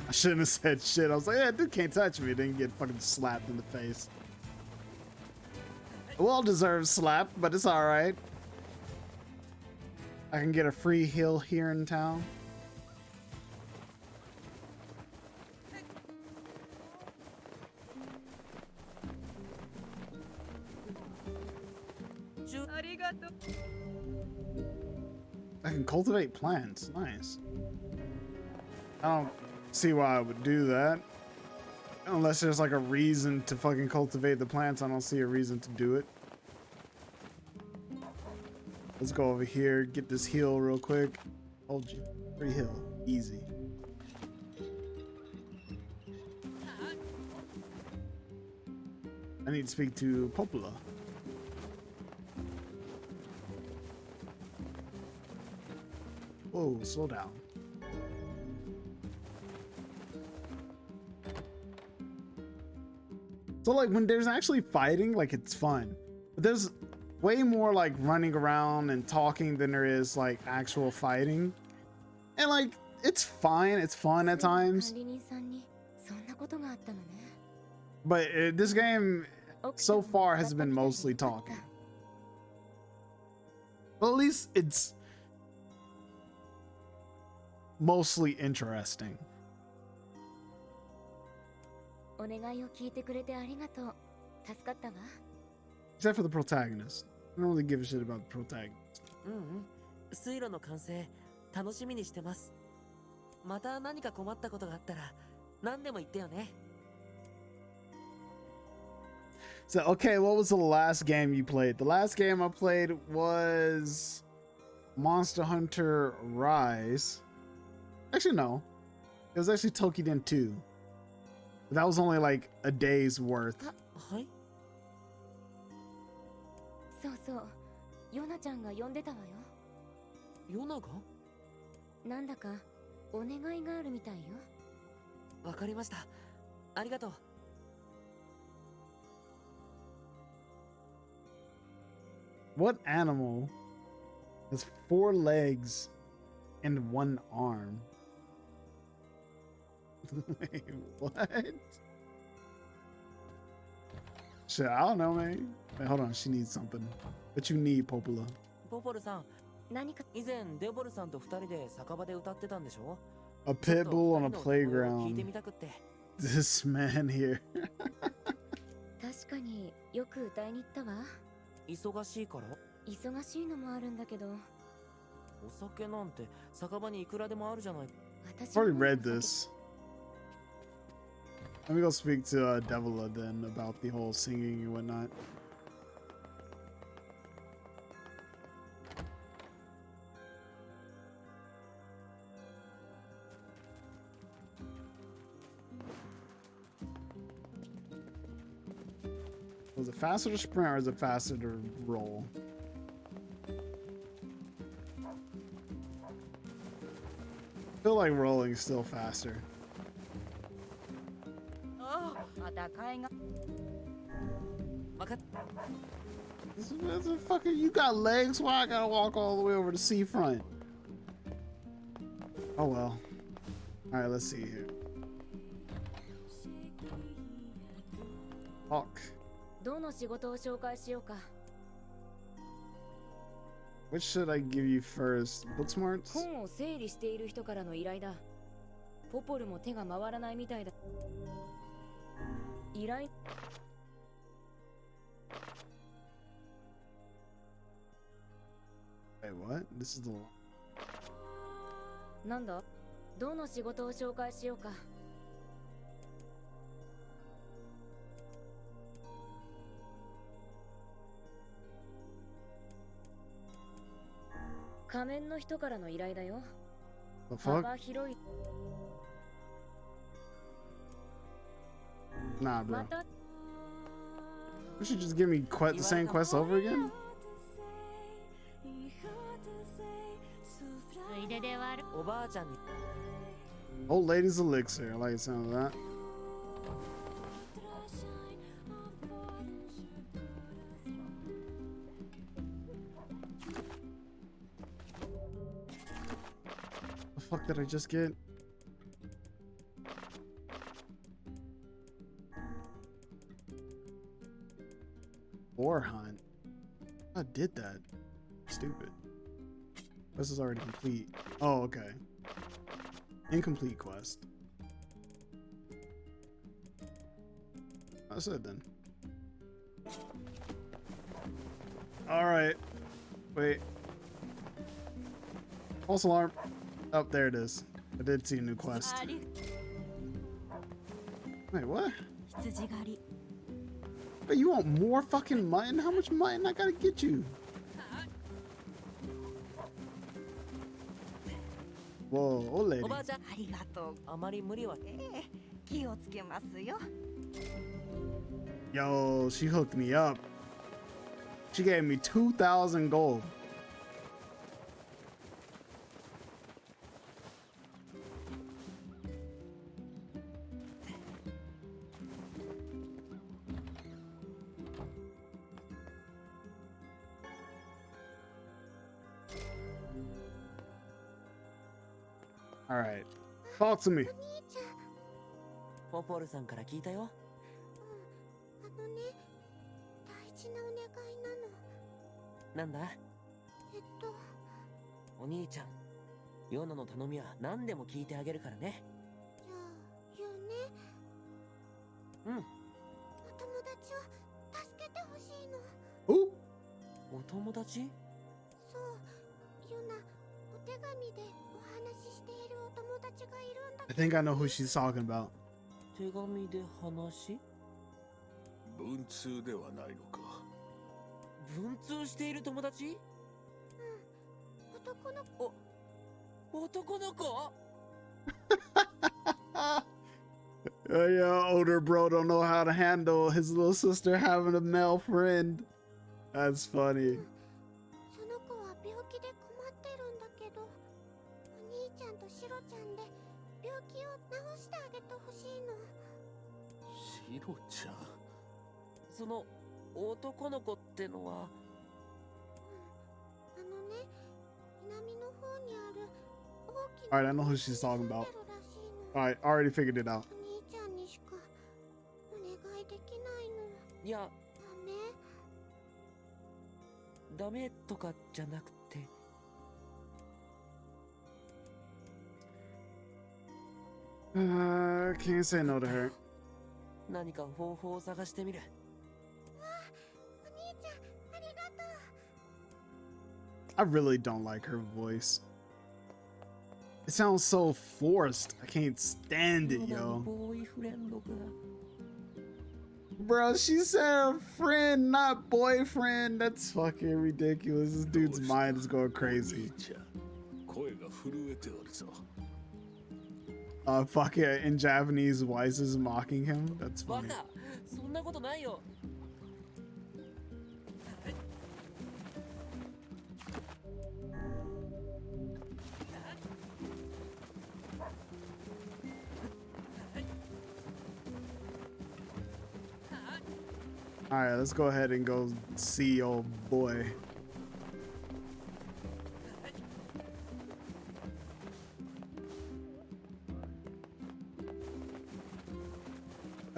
I shouldn't have said shit. I was like, yeah, dude can't touch me. Then get fucking slapped in the face. A well-deserved slap, but it's all right. I can get a free heal here in town. I can cultivate plants. Nice. I don't see why I would do that. Unless there's like a reason to fucking cultivate the plants, I don't see a reason to do it. Let's go over here, get this heal real quick. Hold you. Free heal. Easy. I need to speak to Popola. Whoa, slow down. So like when there's actually fighting, like it's fun. But there's way more like running around and talking than there is like actual fighting. And like it's fine, it's fun at times. But this game so far has been mostly talking. Well, at least it's mostly interesting. Except for the protagonist. I don't really give a shit about the protagonist. 水路の完成楽しみにしてます。また何か困ったことがあったら何でも言ってよね。 So, okay, what was the last game you played? The last game I played was Monster Hunter Rise. Actually, no. It was actually Tokiden 2. But that was only like a day's worth. はい。そうそう、ヨナちゃんが呼んでたわよ。ヨナが？なんだかお願いがあるみたいよ。わかりました。ありがとう。 What animal has 4 legs and 1 arm? Wait, what? Shit, I don't know, man. Wait, hold on. She needs something. What you need, Popola? ポポルさん、何か以前デボルさんと2人で酒場で歌ってたんでしょ? A pit bull on a playground. 聞いてみたくって。 This man here. 確かによく歌いに行ったわ。 忙しいから？忙しいのもあるんだけど。お酒なんて酒場にいくらでもあるじゃない。 I've already read this. Let me go speak to Devila then about the whole singing and whatnot. Was it faster to sprint or is it faster to roll? I feel like rolling is still faster. This is fucking, you got legs? Why I gotta walk all the way over the seafront? Oh well. Alright, let's see here. Talk. どの仕事を紹介しようか。 Which should I give you first? Book smarts? 本を整理している人からの依頼だ。ポポルも手が回らないみたいだ。依頼 Wait, what? This is the one. なんだ？どの仕事を紹介しようか。仮面の人からの依頼だよ。 The fuck? 幅広い。 Nah, bro. また You should just give me the same quest over again? ついでで悪おばあちゃんに Old lady's elixir. I like the sound of that. The fuck did I just get? Boar hunt. I did that. Stupid. This is already complete. Oh, okay. Incomplete quest. That's it then. Alright. Wait. False alarm. Oh, there it is. I did see a new quest. Wait, what? 羊狩り Wait, you want more fucking mutton? How much mutton I gotta get you? Whoa, old lady. おばあちゃんありがとう。あまり無理は気をつけますよ。 Yo, she hooked me up. She gave me 2,000 gold. All right, talk to me. ポポルさんから聞いたよ。あのね、大事なお願いなの。なんだお兄ちゃん、ヨノの頼みは何でも聞いてあげるからね。じゃあ言うね。うん。お友達を助けてほしいの。Who? お友達？そう、ユナ、お手紙でお話ししているお友達がいるんだ I think I know who she's talking about. 手紙で話？文通ではないのか。文通している友達？男の子。男の子？ Yeah, older bro don't know how to handle his little sister having a male friend. That's funny. その子は病気で困ってるんだけど、お兄ちゃんとシロちゃんで病気を治してあげてほしいの。シロちゃん。その男の子ってのは？あのね、南の方にある大き All な right, I know who she's talking 住んで about. るらしいの。 All right, I already figured it out. お兄ちゃんにしかお願いできないの。いや、ダメ？ダメとかじゃなくて。Can't say no to her. 何か方法を探してみる。お兄ちゃん、ありがとう。 I really don't like her voice. It sounds so forced. I can't stand it, yo. ボーイフレンドが。 Bro, she said friend, not boyfriend. That's fucking ridiculous. This dude's mind is going crazy. 声が震えておるぞ。 Fuck it. In Japanese, Weiss is mocking him. That's バ funny. カ、そんなことないよ。 All right, let's go ahead and go see old boy.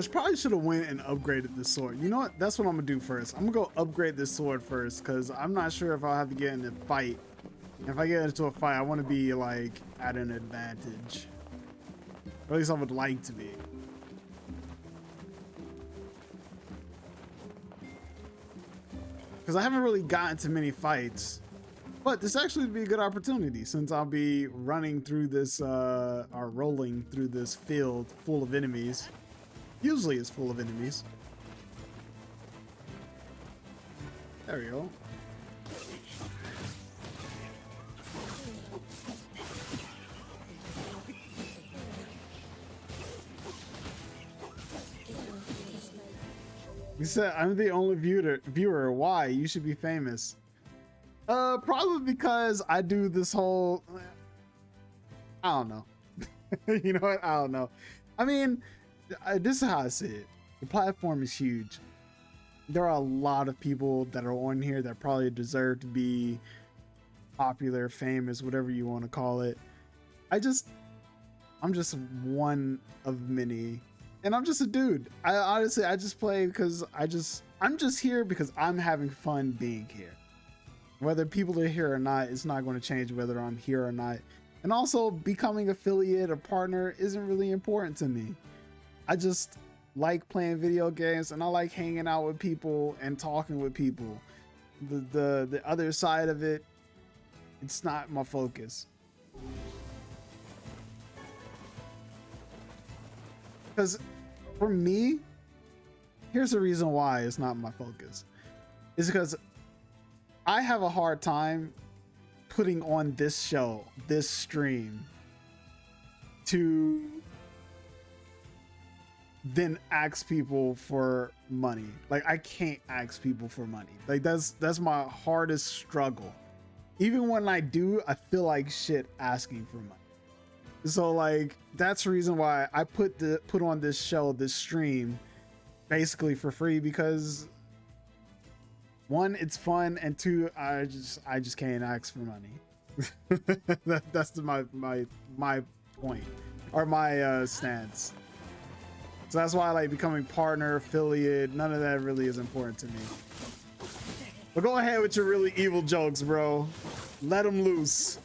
probably should have went and upgraded this sword. You know what? That's what I'm gonna do first. I'm gonna go upgrade this sword first because I'm not sure if I'll have to get in a fight. If I get into a fight, I want to be like at an advantage. Or at least I would like to be. Because I haven't really gotten to many fights. But this actually would be a good opportunity since I'll be running through this, or rolling through this field full of enemies. Usually it's full of enemies. There we go. You said I'm the only viewer. Why? You should be famous. Probably because I do this whole, I don't know. You know what? I don't know. I mean, this is how I see it. The platform is huge. There are a lot of people that are on here that probably deserve to be popular, famous, whatever you want to call it. I'm just one of many. And I'm just a dude. I just play because I'm just here because I'm having fun being here. Whether people are here or not, it's not going to change whether I'm here or not. And also becoming affiliate or partner isn't really important to me. I just like playing video games and I like hanging out with people and talking with people. The other side of it, it's not my focus. Because for me, here's the reason why it's not my focus. It's because I have a hard time putting on this show, this stream, to then ask people for money. Like, I can't ask people for money. Like, that's my hardest struggle. Even when I do, I feel like shit asking for money. So like, that's the reason why I put on this show, this stream, basically for free, because one, it's fun, and two, I just can't ask for money. That's my point, or my stance. So that's why I like becoming partner, affiliate. None of that really is important to me. But go ahead with your really evil jokes, bro. Let them loose.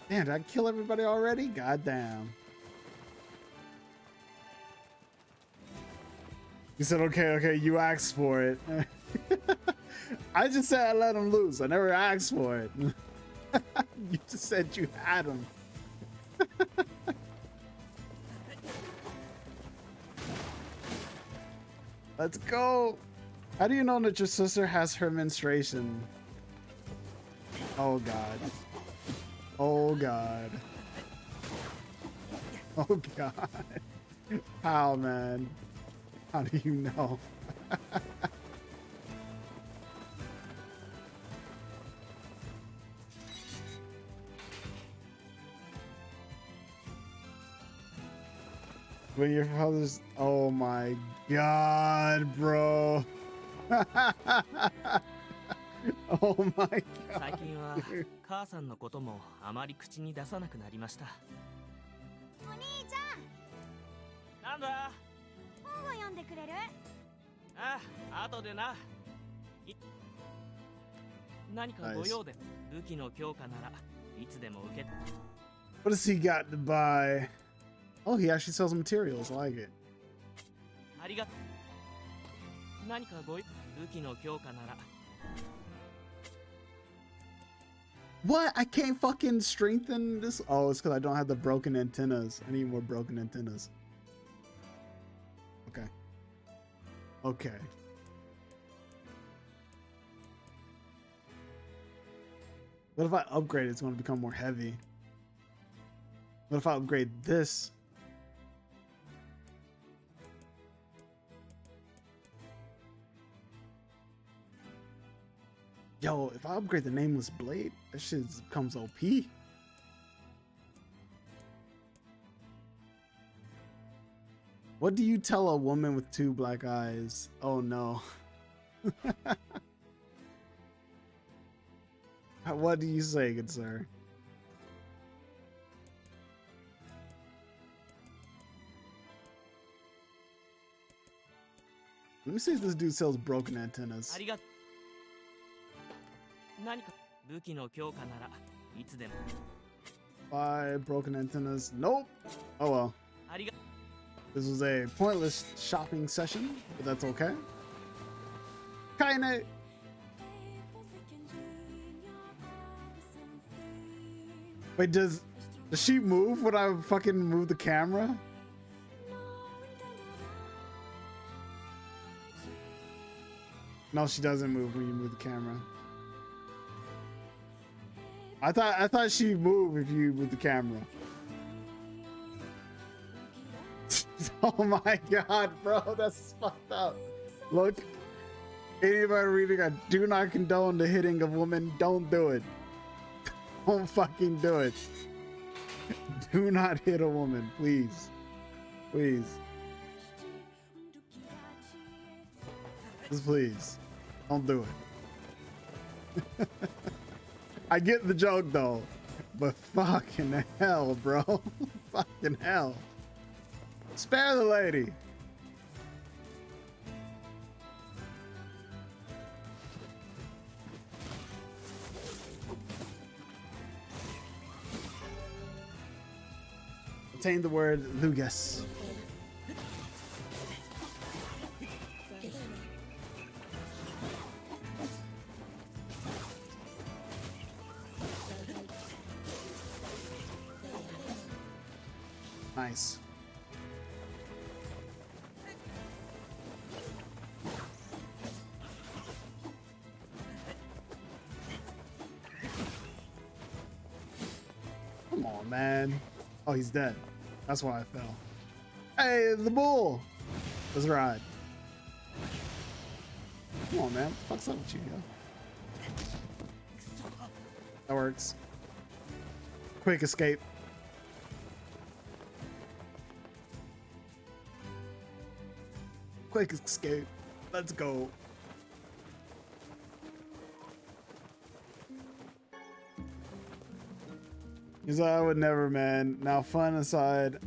Man, did I kill everybody already? Goddamn. You said, okay, you asked for it. I just said I let him loose. I never asked for it. You just said you had him. Let's go. How do you know that your sister has her menstruation? Oh, God. Oh, God. Oh, God. How, man? How do you know? When your father's... Oh, my God, bro. Oh my God. 最近は母さんのこともあまり口に出さなくなりました。お兄ちゃん、なんだ？本を読んでくれる？ああ、後でな。何かご用で、武器の強化ならいつでも受け。What does he got to buy? Oh, he actually sells materials. I like it. ありがとう。何か武器の強化なら。What? I can't fucking strengthen this? Oh, it's because I don't have the broken antennas. I need more broken antennas. Okay. Okay. What if I upgrade it? It's going to become more heavy. What if I upgrade this? Yo, if I upgrade the Nameless Blade, that shit becomes OP. What do you tell a woman with 2 black eyes? Oh no. What do you say, good sir? Let me see if this dude sells broken antennas. ありが何か武器の強化ならいつでも Buy broken antennas. Nope. Oh well. ありが This was a pointless shopping session, but that's okay. Kaine. Wait, does she move when I fucking move the camera? No, she doesn't move when you move the camera. I thought she'd move if you move the camera. Oh my god, bro, that's fucked up. Look, anybody reading, I do not condone the hitting of women. Don't do it. Don't fucking do it. Do not hit a woman, please. Please. Just please. Don't do it. I get the joke though, but fucking hell, bro. Fucking hell. Spare the lady. Obtain the word Lugus. Nice. Come on, man. Oh, he's dead. That's why I fell. Hey, the bull. Let's ride. Come on, man. What the fuck's up with you, yo? That works. Quick escape. Quick escape. Let's go. He's like, I would never, man. Now, fun aside,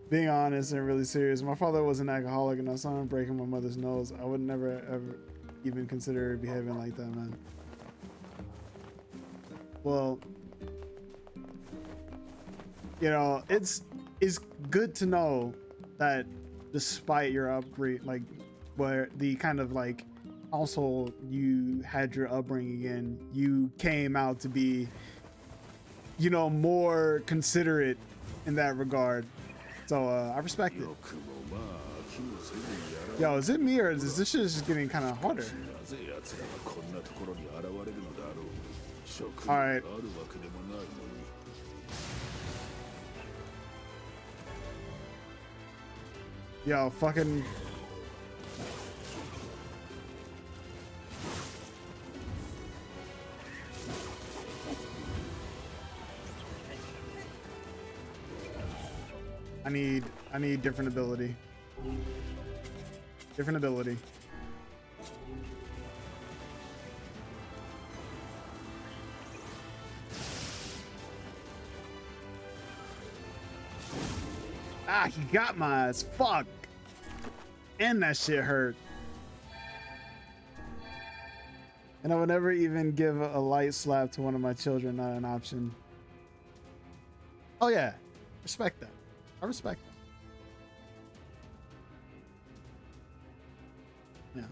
being honest and really serious, my father was an alcoholic and I saw him breaking my mother's nose. I would never, ever even consider behaving like that, man. Well, you know, it's good to know that despite your upbringing, like where the kind of like household you had your upbringing in, you came out to be, you know, more considerate in that regard. So I respect it. Yo, is it me or is this shit just getting kind of harder? All right. Yo, fucking. I need different ability. Different ability. Ah, he got my ass. Fuck. And that shit hurt. And I would never even give a light slap to one of my children, not an option. Oh yeah, respect that. I respect that.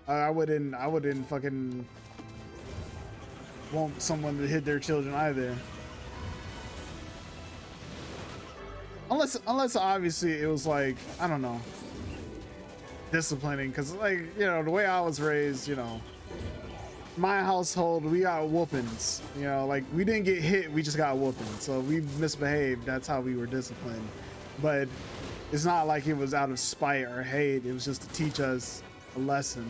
Yeah. I wouldn't fucking want someone to hit their children either. Unless obviously it was like, I don't know, disciplining, because like, you know, the way I was raised, you know, my household, we got whoopings, you know, like we didn't get hit, we just got whoopings. So we misbehaved, that's how we were disciplined. But it's not like it was out of spite or hate, it was just to teach us a lesson.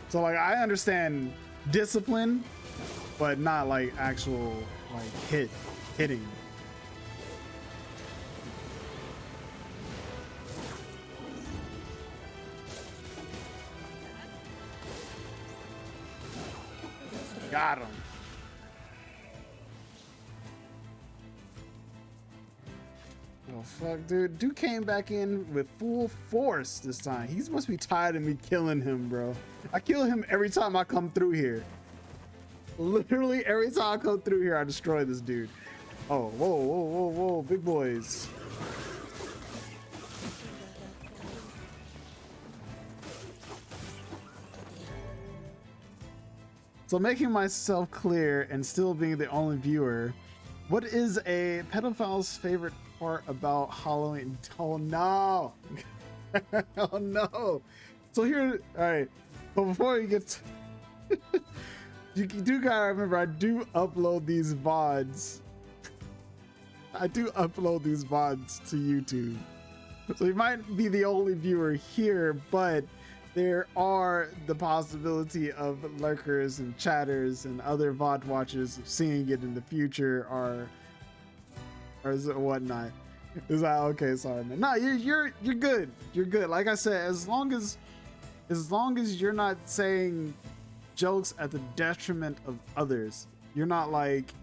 So like I understand discipline, but not like actual like hit. hitting. Got him. Oh fuck, dude. Dude came back in with full force this time. He must be tired of me killing him, bro. I kill him every time I come through here. Literally every time I come through here, I destroy this dude. Oh, whoa, whoa, whoa, whoa, big boys. So making myself clear and still being the only viewer, what is a pedophile's favorite part about Halloween? Oh no. Oh no. So here, all right, but before you get you do gotta remember, I do upload these VODs. I do upload these VODs to YouTube. So you might be the only viewer here, but there are the possibility of lurkers and chatters and other VOD watchers seeing it in the future or is it whatnot. Is that okay? Sorry, man. No, you're good. You're good. Like I said, as long as you're not saying jokes at the detriment of others, you're not like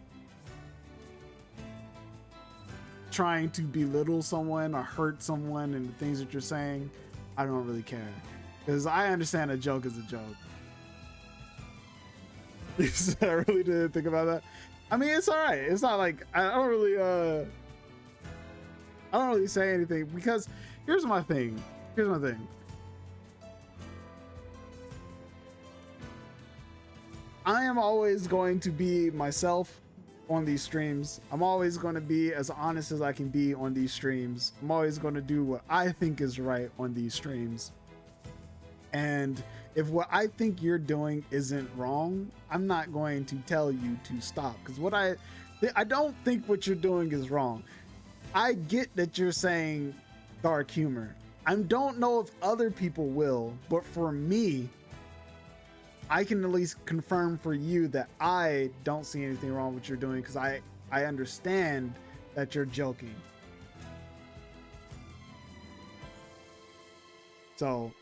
trying to belittle someone or hurt someone in the things that you're saying, I don't really care. Because I understand a joke is a joke. I really didn't think about that. I mean, it's all right. It's not like I don't really say anything because here's my thing. I am always going to be myself on these streams. I'm always going to be as honest as I can be on these streams. I'm always going to do what I think is right on these streams. And if what I think you're doing isn't wrong, I'm not going to tell you to stop. Because I don't think what you're doing is wrong. I get that you're saying dark humor. I don't know if other people will, but for me, I can at least confirm for you that I don't see anything wrong with what you're doing because I understand that you're joking. So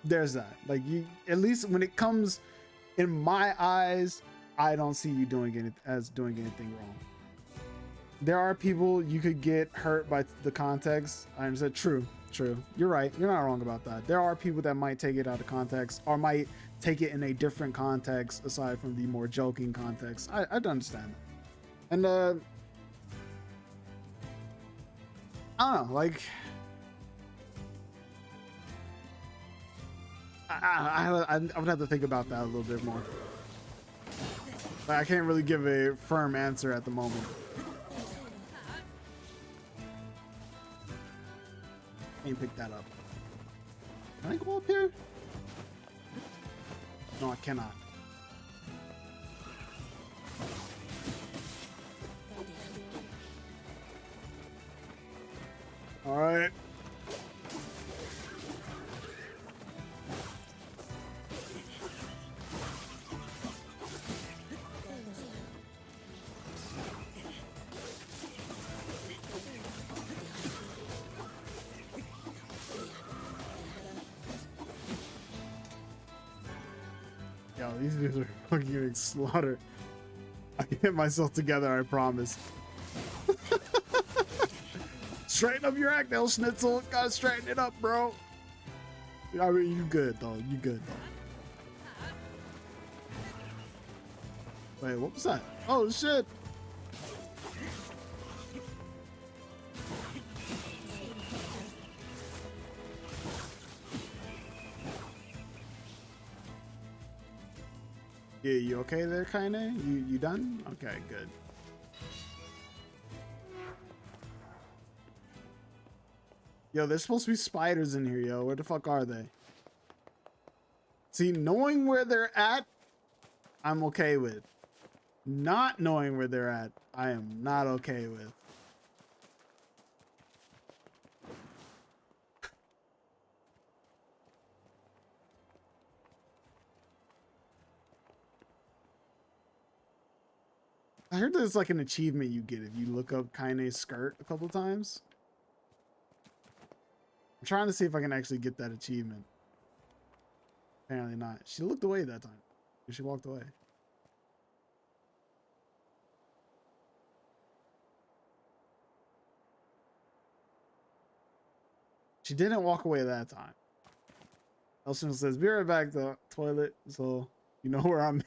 there's that. Like, you, at least when it comes in my eyes, I don't see you doing anything wrong. There are people you could get hurt by the context. I understand. True. You're right. You're not wrong about that. There are people that might take it out of context or might take it in a different context aside from the more joking context. I understand that. And I don't know, like I would have to think about that a little bit more. Like, I can't really give a firm answer at the moment. Can't pick that up. Can I go up here? No, I cannot. All right. Yo, these dudes are fucking getting slaughtered. I can get myself together, I promise. Straighten up your act, El Schnitzel. Gotta straighten it up, bro. I mean, you good, though. You good, though. Wait, what was that? Oh, shit. Yeah, you okay there, Kaine? You done? Okay, good. Yo, there's supposed to be spiders in here, yo. Where the fuck are they? See, knowing where they're at, I'm okay with. Not knowing where they're at, I am not okay with. I heard there's like an achievement you get if you look up Kaine's skirt a couple times. I'm trying to see if I can actually get that achievement. Apparently not. She looked away that time. She walked away. She didn't walk away that time. Elson says, be right back, the toilet. So you know where I'm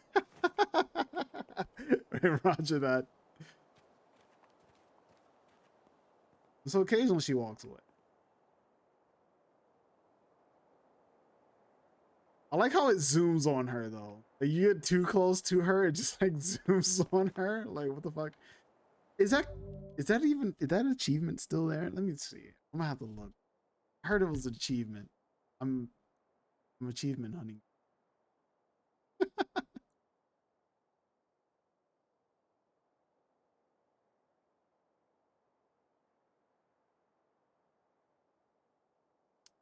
Roger that. So occasionally she walks away. I like how it zooms on her though. Like you get too close to her, it just like zooms on her. Like what the fuck? Is that achievement still there? Let me see. I'm gonna have to look. I heard it was an achievement. I'm achievement hunting.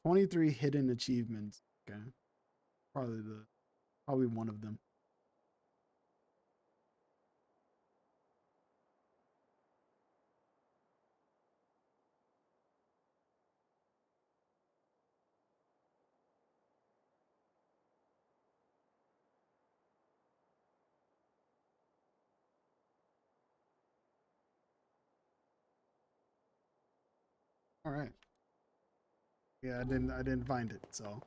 23 hidden achievements. Okay. Probably one of them. All right. Yeah, I didn't find it, so.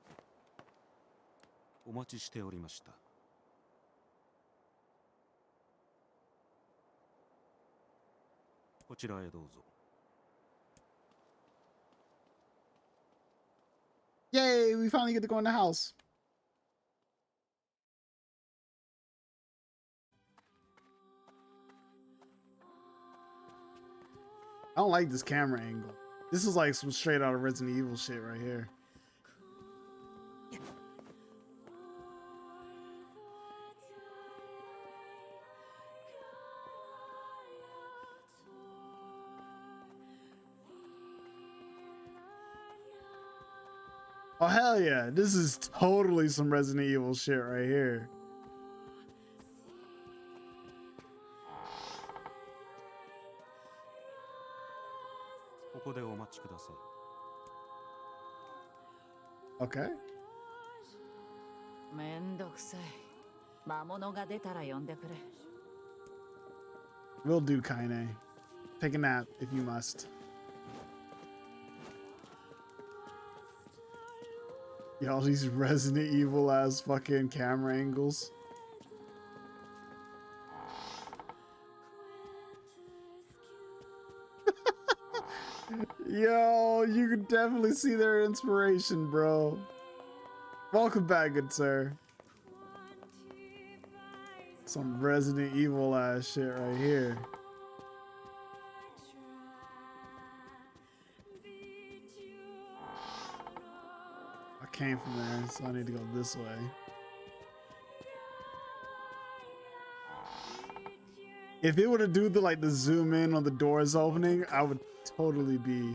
お待ちしておりました。こちらへどうぞ。 Yay, we finally get to go in the house. I don't like this camera angle. This is like some straight out of Resident Evil shit right here. Oh hell yeah, this is totally some Resident Evil shit right here. Okay. めんどくさい。魔物が出たら呼んでくれ。 Will do, Kaine. Take a nap if you must. Yeah, all these Resident Evil ass fucking camera angles. Yo, you can definitely see their inspiration, bro. Welcome back, good sir. Some Resident Evil ass shit right here. I came from there, so I need to go this way. If it were to do the like the zoom in on the doors opening, I would totally be.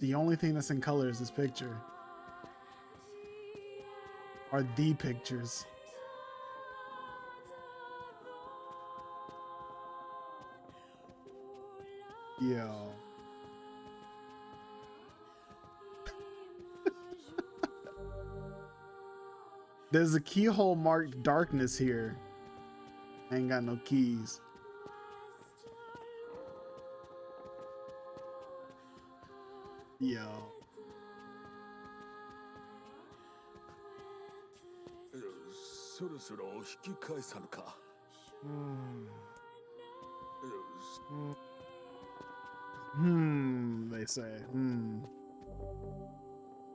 The only thing that's in color is this picture. Are the pictures. Yo. There's a keyhole marked darkness here. I ain't got no keys. Yo. They say.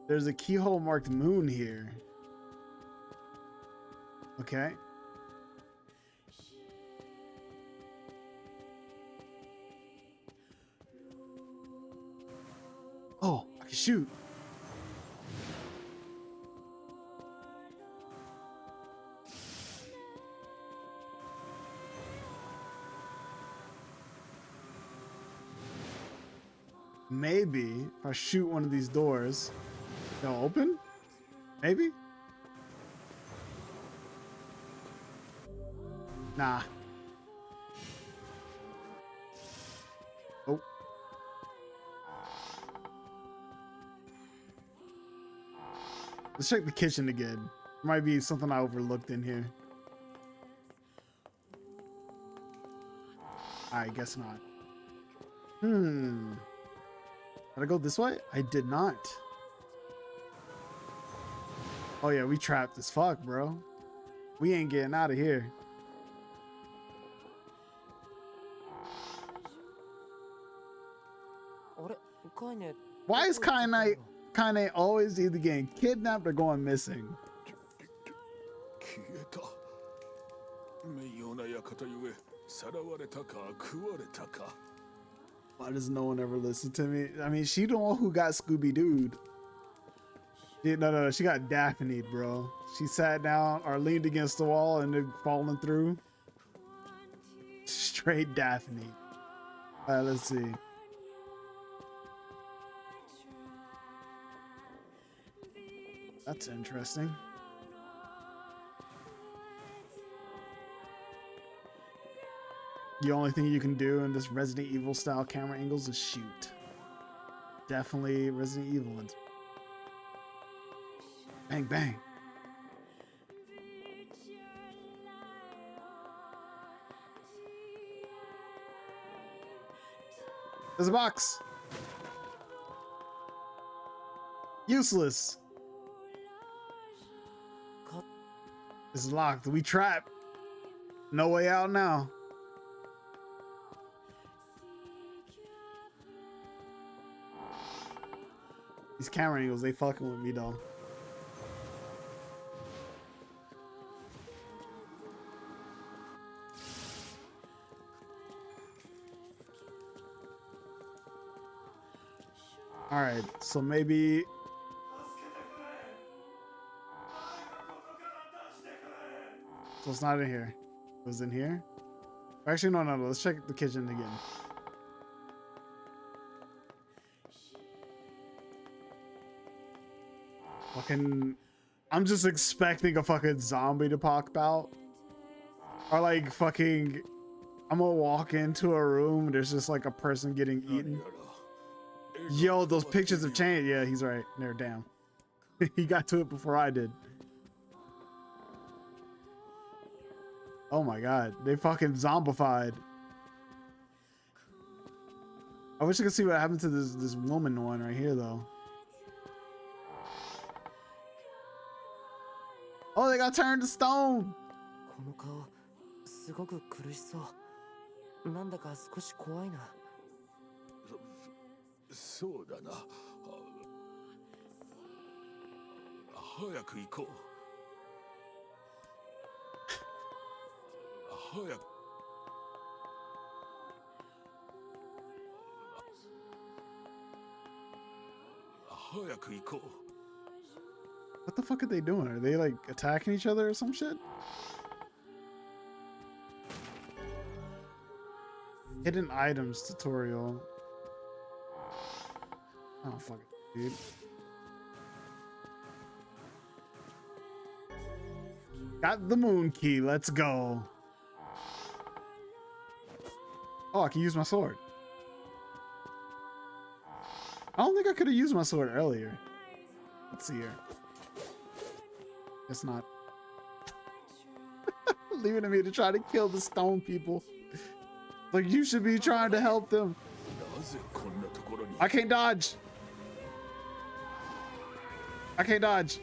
There's a keyhole marked moon here. Okay. Oh, I can shoot. Maybe if I shoot one of these doors, they'll open? Maybe? Nah. Oh. Let's check the kitchen again. Might be something I overlooked in here. I guess not. Did I go this way? I did not. Oh yeah, we trapped as fuck, bro. We ain't getting out of here. Why is Kaine always either getting kidnapped or going missing? 消えた。名誉な館ゆえ、さらわれたか食われたか。 Why does no one ever listen to me? I mean, she the one who got Scooby-Doo'd. Yeah, no, she got Daphne, bro. She sat down or leaned against the wall and then falling through. Straight Daphne. All right, let's see. That's interesting. The only thing you can do in this Resident Evil style camera angles is shoot. Definitely Resident Evil. Bang, bang. There's a box. Useless. It's locked. We trapped. No way out now. These camera angles, they fucking with me though. All right, so maybe. So it's not in here. It was in here? Actually, no. Let's check the kitchen again. Fucking, I'm just expecting a fucking zombie to pop out. Or like fucking, I'm gonna walk into a room, there's just like a person getting eaten. Yo, those pictures have changed. Yeah, he's right. There, damn. He got to it before I did. Oh my god, they fucking zombified. I wish I could see what happened to this woman one right here though. Oh, they got turned to stone. この顔、すごく苦しそう。なんだか少し怖いな。そうだな。早く行こう。早く。早く行こう。 What the fuck are they doing? Are they like attacking each other or some shit? Hidden items tutorial. Oh fuck it, dude. Got the moon key. Let's go. Oh, I can use my sword. I don't think I could have used my sword earlier. Let's see here. Guess not. Leave it to me to try to kill the stone people. Like, you should be trying to help them. I can't dodge. I can't dodge.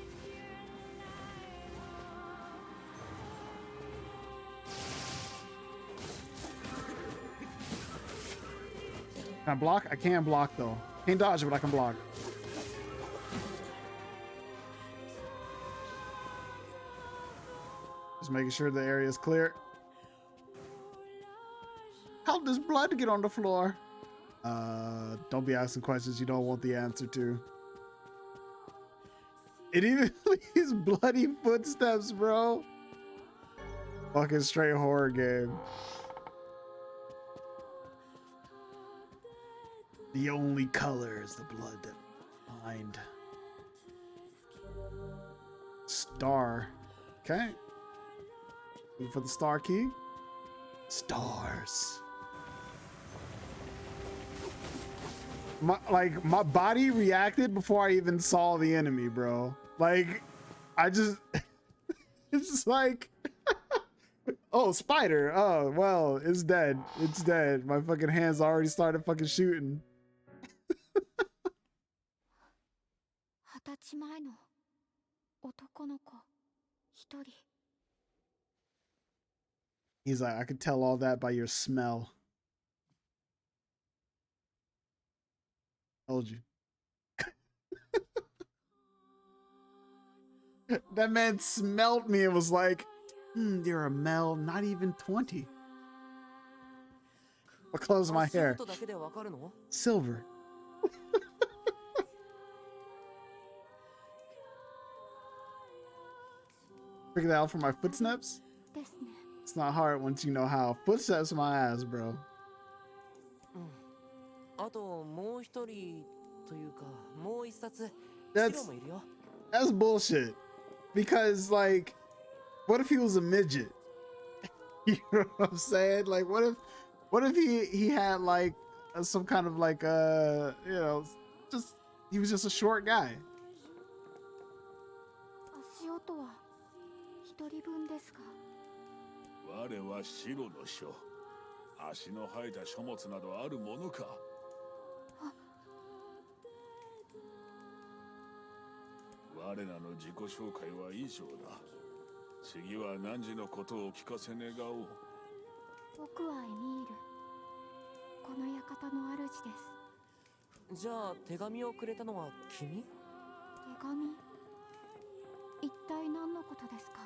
Can I block? I can block though. Can't dodge, but I can block. Just making sure the area is clear. How does blood get on the floor? Don't be asking questions you don't want the answer to. It even leaves bloody footsteps, bro. Fucking straight horror game. The only color is the blood that blind. Star. Okay. Looking for the star key. Stars. My body reacted before I even saw the enemy, bro. Like, I just, it's just like, oh, spider. Oh, well, it's dead. It's dead. My fucking hands already started fucking shooting. 20歳前の男の子一人。 He's like, I could tell all that by your smell. Told you. That man smelled me and was like, you're a Mel, not even 20. I'll close my hair. Silver. Figure that out for my footsteps? It's not hard once you know how. Footsteps my ass, bro. That's bullshit. Because, like, what if he was a midget? You know what I'm saying? Like, what if he had like some kind of like you know, just he was just a short guy. 足音は一人分ですか。我は白の書。足の生えた書物などあるものか。我らの自己紹介は以上だ。次は汝のことを聞かせ願おう。僕はエミール。この館の主です。じゃあ手紙をくれたのは君？手紙？一体何のことですか？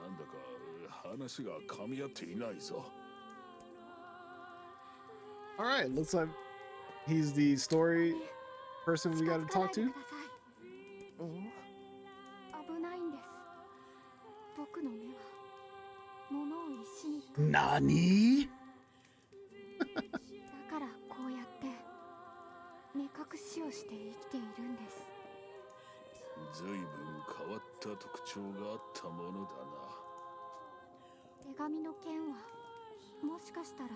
なんだか話が噛み合っていないぞ。All right, looks like he's the story person we got to talk to. 危ないんです。僕の目は物を石に。何？だからこうやって目隠しをして生きているんです。ずいぶん変わった特徴があったものだな。手紙の件はもしかしたら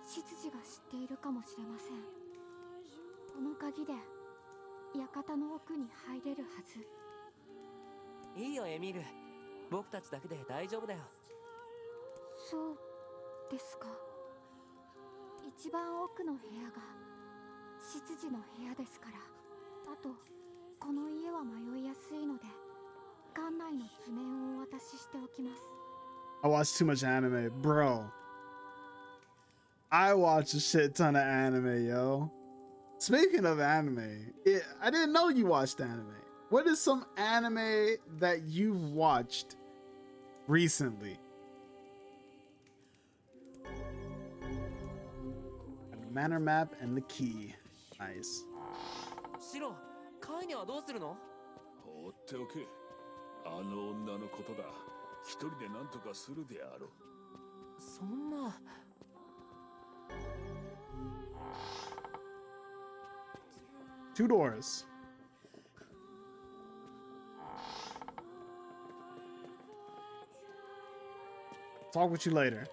執事が知っているかもしれません。この鍵で館の奥に入れるはず。いいよエミール、僕たちだけで大丈夫だよ。そうですか。一番奥の部屋が執事の部屋ですから。あとこの家は迷いやすいので館内の図面をお渡ししておきます。 I watch too much anime, bro. I watch a shit ton of anime, yo. Speaking of anime, I didn't know you watched anime. What is some anime that you've watched recently? The manor map and the key. Nice. シロ、カイネはどうするの？放っておけ。あの女のことだ。一人で何とかするであろう。そんな。Two doors. Talk with you later.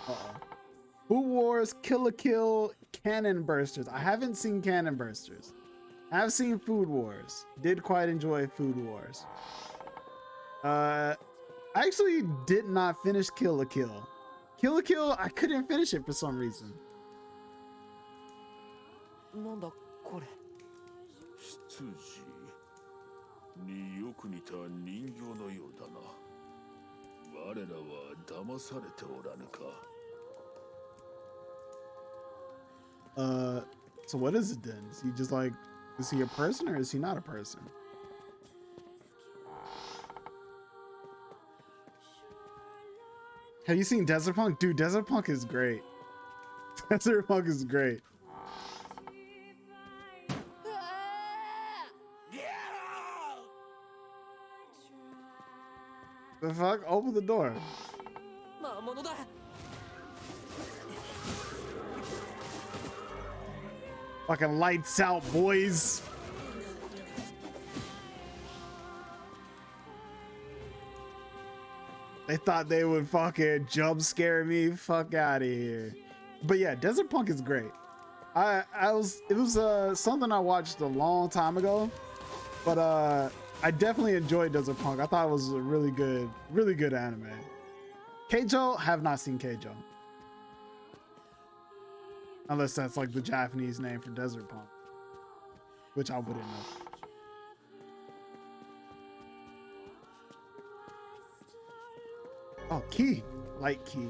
Uh-oh. Food Wars, Kill la Kill, Cannon Bursters. I haven't seen Cannon Bursters. I've seen Food Wars. Did quite enjoy Food Wars. I actually did not finish Kill la Kill. Kill la Kill, I couldn't finish it for some reason. なんだこれ。執事によく似た人形のようだな。我らは騙されておらぬか。So what is it then? Is he just like, is he a person or is he not a person? Have you seen Desert Punk? Dude, Desert Punk is great. Desert Punk is great. The fuck? Open the door. Fucking lights out, boys. They thought they would fucking jump scare me. Fuck out of here. But yeah, Desert Punk is great. It was something I watched a long time ago, but I definitely enjoyed Desert Punk. I thought it was a really good anime. Keijo, have not seen Keijo. Unless that's like the Japanese name for Desert Punk, which I wouldn't know. Oh, key. Light key.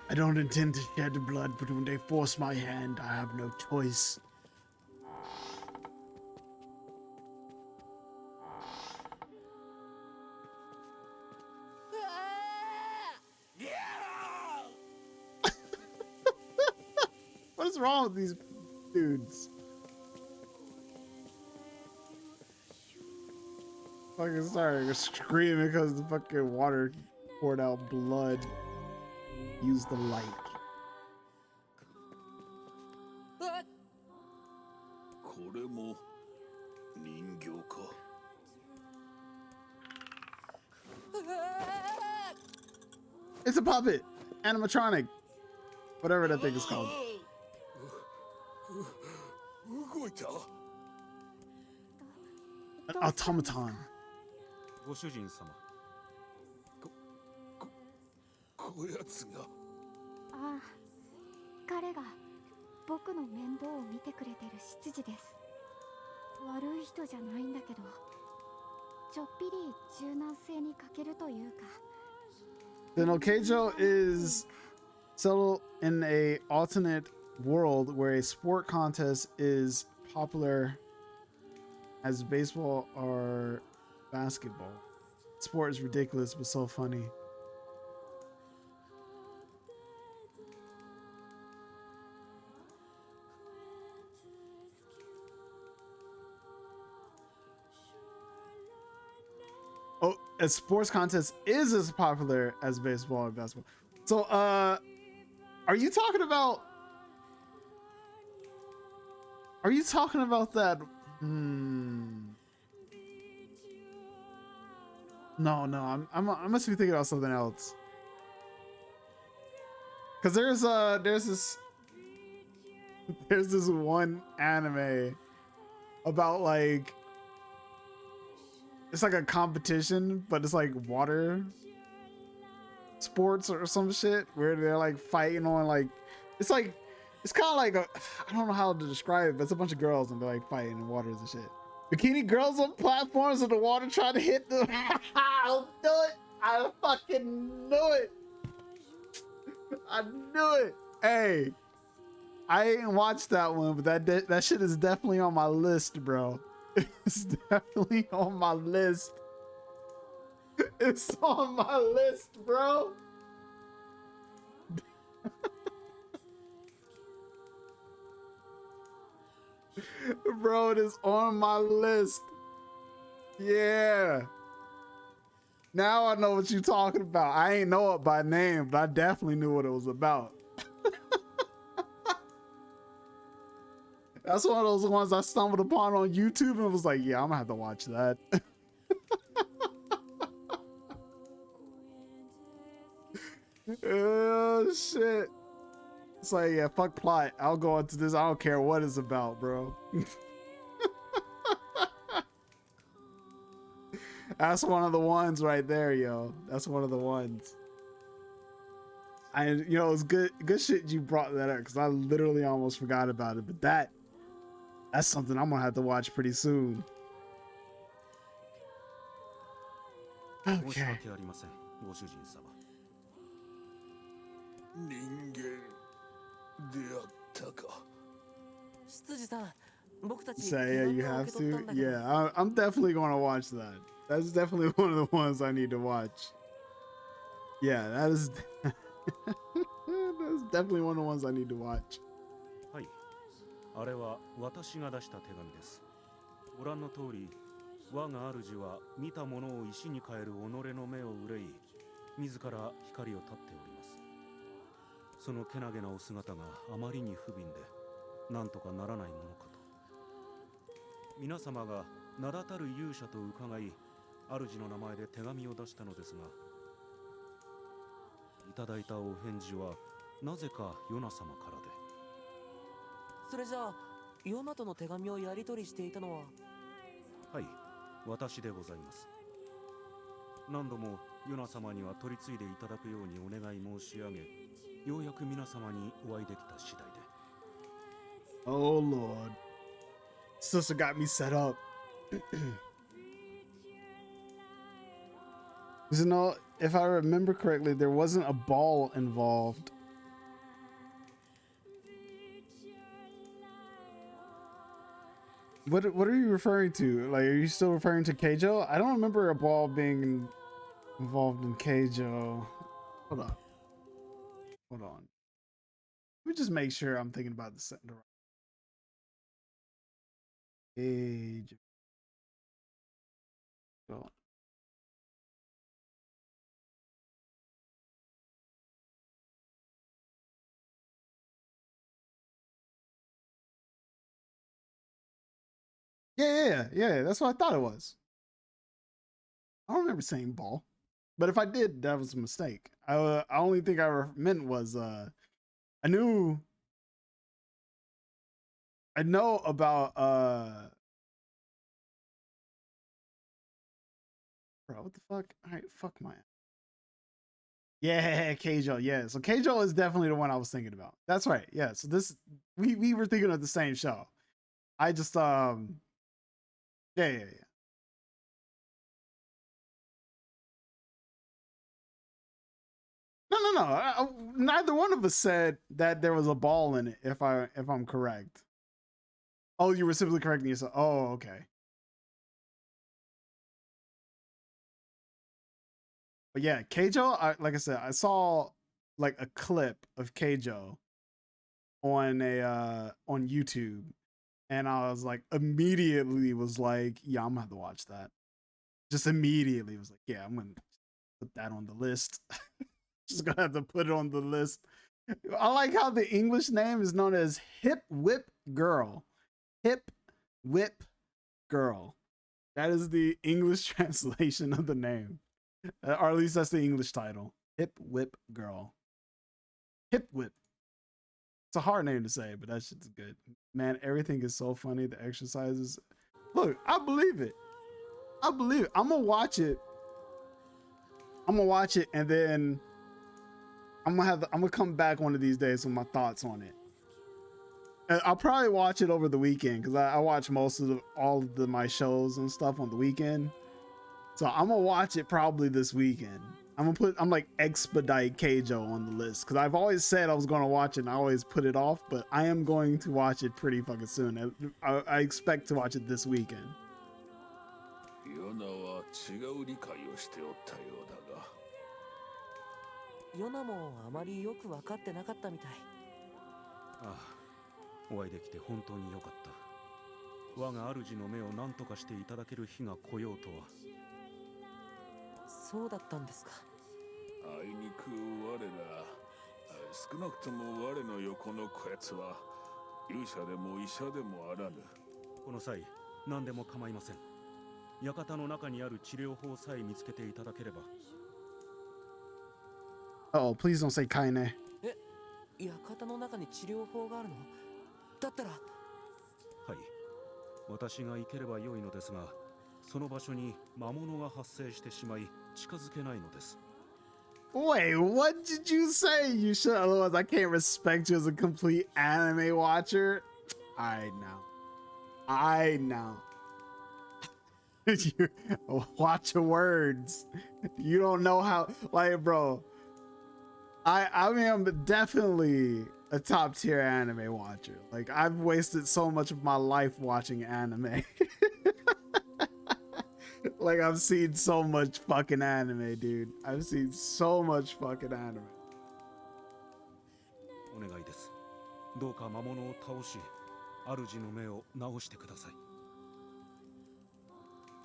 I don't intend to shed blood, but when they force my hand, I have no choice. What is wrong with these dudes? Fucking started screaming because the fucking water poured out blood. Use the light. It's a puppet, animatronic, whatever that thing is called. An automaton. ご主人様。こやつが。ああ、彼が僕の面倒を見てくれてる執事です。悪い人じゃないんだけど、ちょっぴり柔軟性に欠けるというか。The Keijo is settled in a alternate world where a sport contest is popular as baseball or basketball. Sport is ridiculous but so funny. Oh, a sports contest is as popular as baseball or basketball. So, are you talking about? Are you talking about that? No, I must be thinking about something else. Cause there's this one anime about like. It's like a competition, but it's like water sports or some shit where they're like fighting on like it's kind of like I don't know how to describe it, but it's a bunch of girls and they're like fighting in waters and shit. Bikini girls on platforms in the water trying to hit them. I'll do it. I fucking knew it. I knew it. Hey, I ain't watched that one, but that shit is definitely on my list, bro. It's definitely on my list. It's on my list, bro. Bro, it is on my list. Yeah. Now I know what you're talking about. I ain't know it by name, but I definitely knew what it was about. That's one of those ones I stumbled upon on YouTube and was like, yeah, I'm gonna have to watch that. Oh, shit. It's like, yeah, fuck plot. I'll go into this. I don't care what it's about, bro. That's one of the ones right there, yo. That's one of the ones. You know, it's good shit you brought that up because I literally almost forgot about it. But that's something I'm gonna have to watch pretty soon. Okay. 人間であったか。執事さん、僕たち So yeah, you have to. Yeah, I'm definitely gonna watch that. That's definitely one of the ones I need to watch. Yeah, that's definitely one of the ones I need to watch. はい。あれは私が出した手紙です。ご覧の通り、我が主は見たものを石に変える己の目を憂い、自ら光を絶っております。そのけなげなお姿があまりに不憫で、なんとかならないものかと。皆様が名だたる勇者と伺い、主の名前で手紙を出したのですが、いただいたお返事はなぜかヨナ様からで。それじゃあヨナとの手紙をやり取りしていたのは？はい、私でございます。何度もヨナ様には取り次いでいただくようにお願い申し上げ、ようやく皆様にお会いできた次第で。Oh Lord. Sister got me set up. You know, if I remember correctly, there wasn't a ball involved. What are you referring to? Like, are you still referring to Keijo? I don't remember a ball being involved in Keijo. Hold on. Hold on. Let me just make sure I'm thinking about the right. Keijo. Go. Yeah. That's what I thought it was. I don't remember saying ball, but if I did, that was a mistake. I only thing I meant was I know about bro, what the fuck? All right, fuck my. Yeah, Keijo. Yeah, so Keijo is definitely the one I was thinking about. That's right. Yeah, so this we were thinking of the same show. I just yeah. No. Neither one of us said that there was a ball in it. If I'm correct. Oh, you were simply correcting yourself. Oh, okay. But yeah, Keijo. Like I said, I saw like a clip of Keijo on YouTube, and I was like, immediately was like, yeah, I'm gonna have to watch that. Just immediately was like, yeah, I'm gonna put that on the list. Just gonna have to put it on the list. I like how the English name is known as Hip Whip Girl. Hip Whip Girl. That is the English translation of the name. Or at least that's the English title. Hip Whip Girl. Hip Whip. It's a hard name to say, but that shit's good. Man, everything is so funny. The exercises. Look, I believe it. I'm gonna watch it. And then I'm gonna come back one of these days with my thoughts on it. And I'll probably watch it over the weekend because I watch most of my shows and stuff on the weekend. So I'm gonna watch it probably this weekend. I'm like expedite Keijo on the list because I've always said I was gonna watch it and I always put it off, but I am going to watch it pretty fucking soon. I expect to watch it this weekend. ヨナは違う理解をしておったようだが。ヨナもあまりよく分かってなかったみたい。ああ、お会いできて本当に良かった。我が主の目を何とかしていただける日が来ようとは。そうだったんですか。あいにく我ら、少なくとも我の横のこやつは勇者でも医者でもあらぬ。この際、何でも構いません。館の中にある治療法さえ見つけていただければ。Oh, please don't say Kaine. 館の中に治療法があるの？だったら。はい、私が行ければ良いのですが、その場所に魔物が発生してしまい近づけないのです。Wait, what did you say? You should, otherwise I can't respect you as a complete anime watcher. I know. You watch your words. You don't know how, like, bro. I mean, I'm definitely a top tier anime watcher. Like, I've wasted so much of my life watching anime. Like, I've seen so much fucking anime, dude. I've seen so much fucking anime. お願いです。どうか魔物を倒し、主の目を直してください。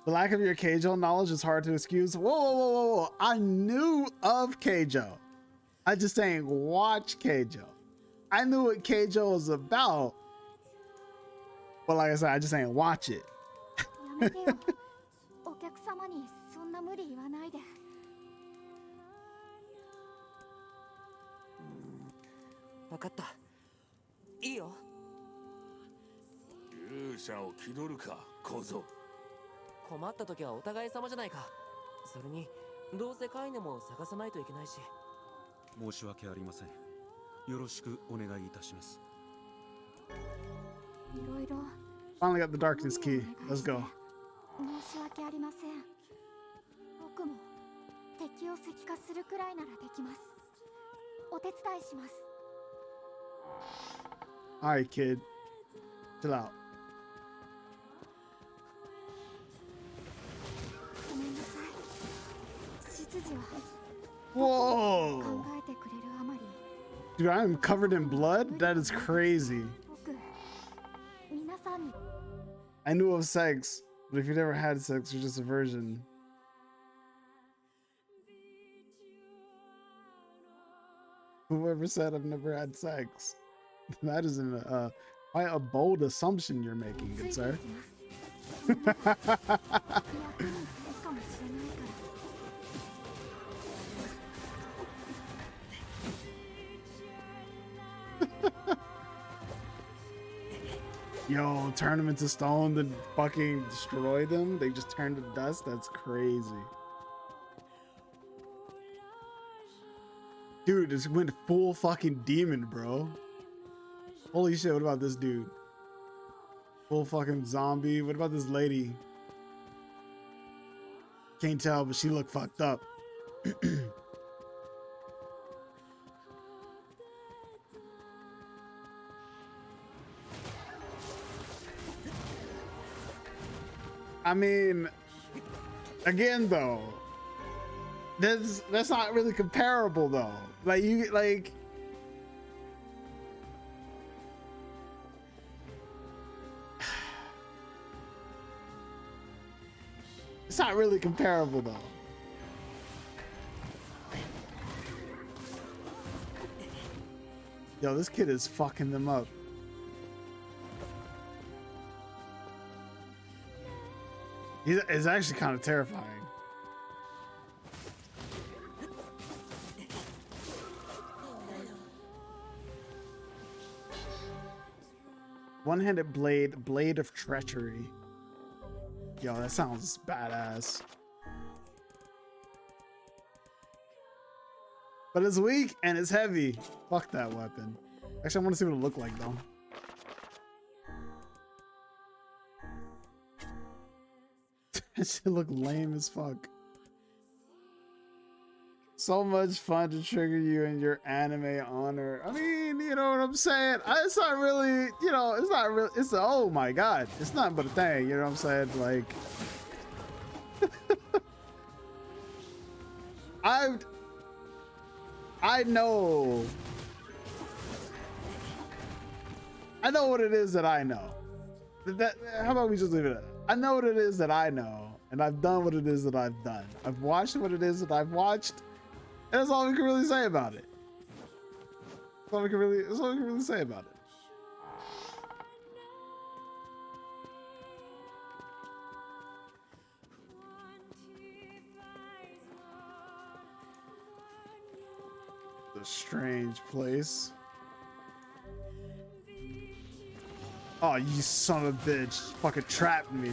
The lack of your Keijo knowledge is hard to excuse. Whoa. I knew of Keijo. I just saying watch Keijo. I knew what Keijo was about, but like I said, I just ain't watch it. やめてよ。お客様にそんな無理言わないで。分かった。いいよ。勇者を気取るか、小僧。困った時はお互い様じゃないか。それにどうせカイネも探さないといけないし。申し訳ありません。よろしくお願いいたします。いろいろ。 Finally got the darkness key. Let's go. 申し訳ありません。僕も敵を石化するくらいならできます。お手伝いします。 Alright, kid. Chill out. ごめんなさい。執事は Whoa! 考えてくれるあまり。 Dude, I am covered in blood? That is crazy. 僕、皆さんに I knew of sex, but if you never had sex, you're just a virgin. Whoever said I've never had sex? That is quite a bold assumption you're making, good sir. 役に立つかもしれないから。 Yo, turn them into stone, then fucking destroy them? They just turn to dust? That's crazy. Dude, this went full fucking demon, bro. Holy shit, what about this dude? Full fucking zombie. What about this lady? Can't tell, but she looked fucked up. I mean, again though, that's not really comparable though. Like you like it's not really comparable though. Yo, this kid is fucking them up. It's actually kind of terrifying. One-handed blade, blade of treachery. Yo, that sounds badass. But it's weak and it's heavy. Fuck that weapon. Actually, I want to see what it looked like though. That shit look lame as fuck. So much fun to trigger you in your anime honor. I mean, you know what I'm saying? It's not really, you know, it's not really, it's a, oh my god. It's nothing but a thing, you know what I'm saying? Like, I know what it is that I know. How about we just leave it at that? I know what it is that I know, and I've done what it is that I've done. I've watched what it is that I've watched, and that's all we can really say about it. That's all we can really say about it. The strange place. Oh, you son of a bitch. Fucking trapped me.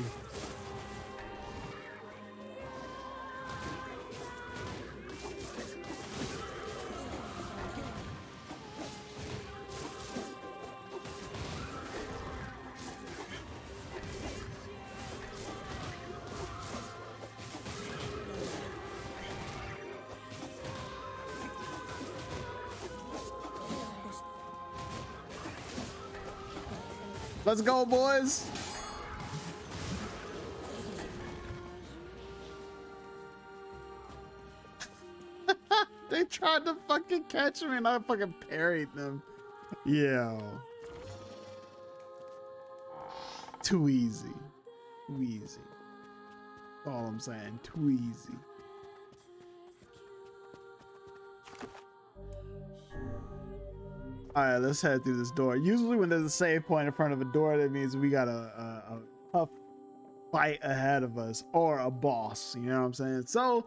Let's go, boys. They tried to fucking catch me and I fucking parried them. Yo. Too easy. Too easy. That's all I'm saying. Too easy. All right, let's head through this door. Usually when there's a save point in front of a door, that means we got a tough fight ahead of us or a boss. You know what I'm saying? So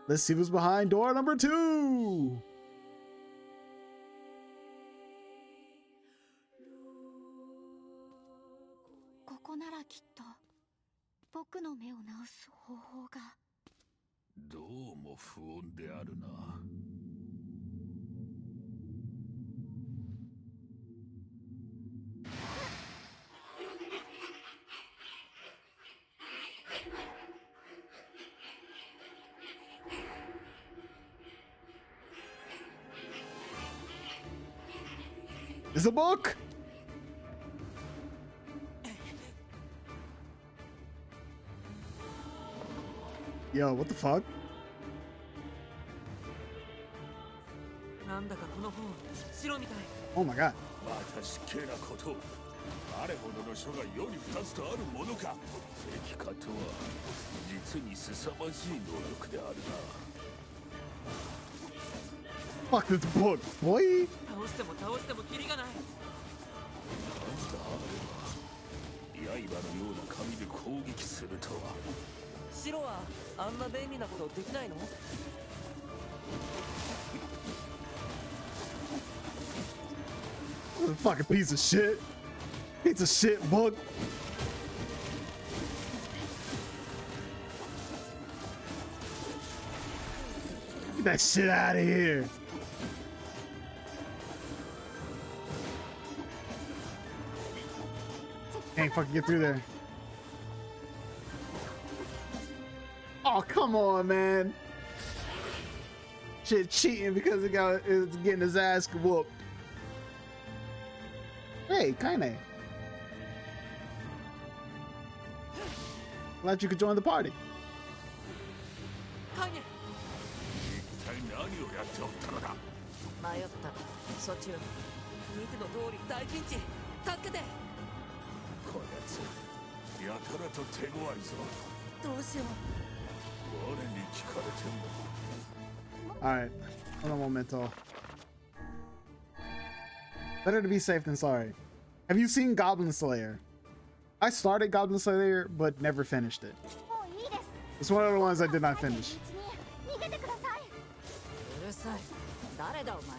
let's see what's behind door number 2.どうも不穏であるな。It's a book. Yo, what the fuck? なんだかこの本白みたい。 Oh my god. また失敬なことを。あれほどの書が世に二つとあるものか。石化とは実に凄まじい能力であるな。 Fuck this book, boy. 倒しても倒してもキリがない。なんだあれは。刃のような紙で攻撃するとは。白はあんな便利なことできないのWhat a fucking piece of shit. Piece of shit book. Get that shit out of here. Can't fucking get through there. Oh, come on, man. Shit cheating because it's getting his ass whooped. Hey, kinda. Glad you could join the party. カイネ。一体何をやっておったのだ。迷ったそっちを見ての通り大ピンチ。助けて。こやつやたらと手強いぞ。どうしよう。我に聞かれても。 Alright, hold on a momento. Better to be safe than sorry. Have you seen Goblin Slayer? I started Goblin Slayer, but never finished it. It's one of the ones I did not finish. うるさい誰だお前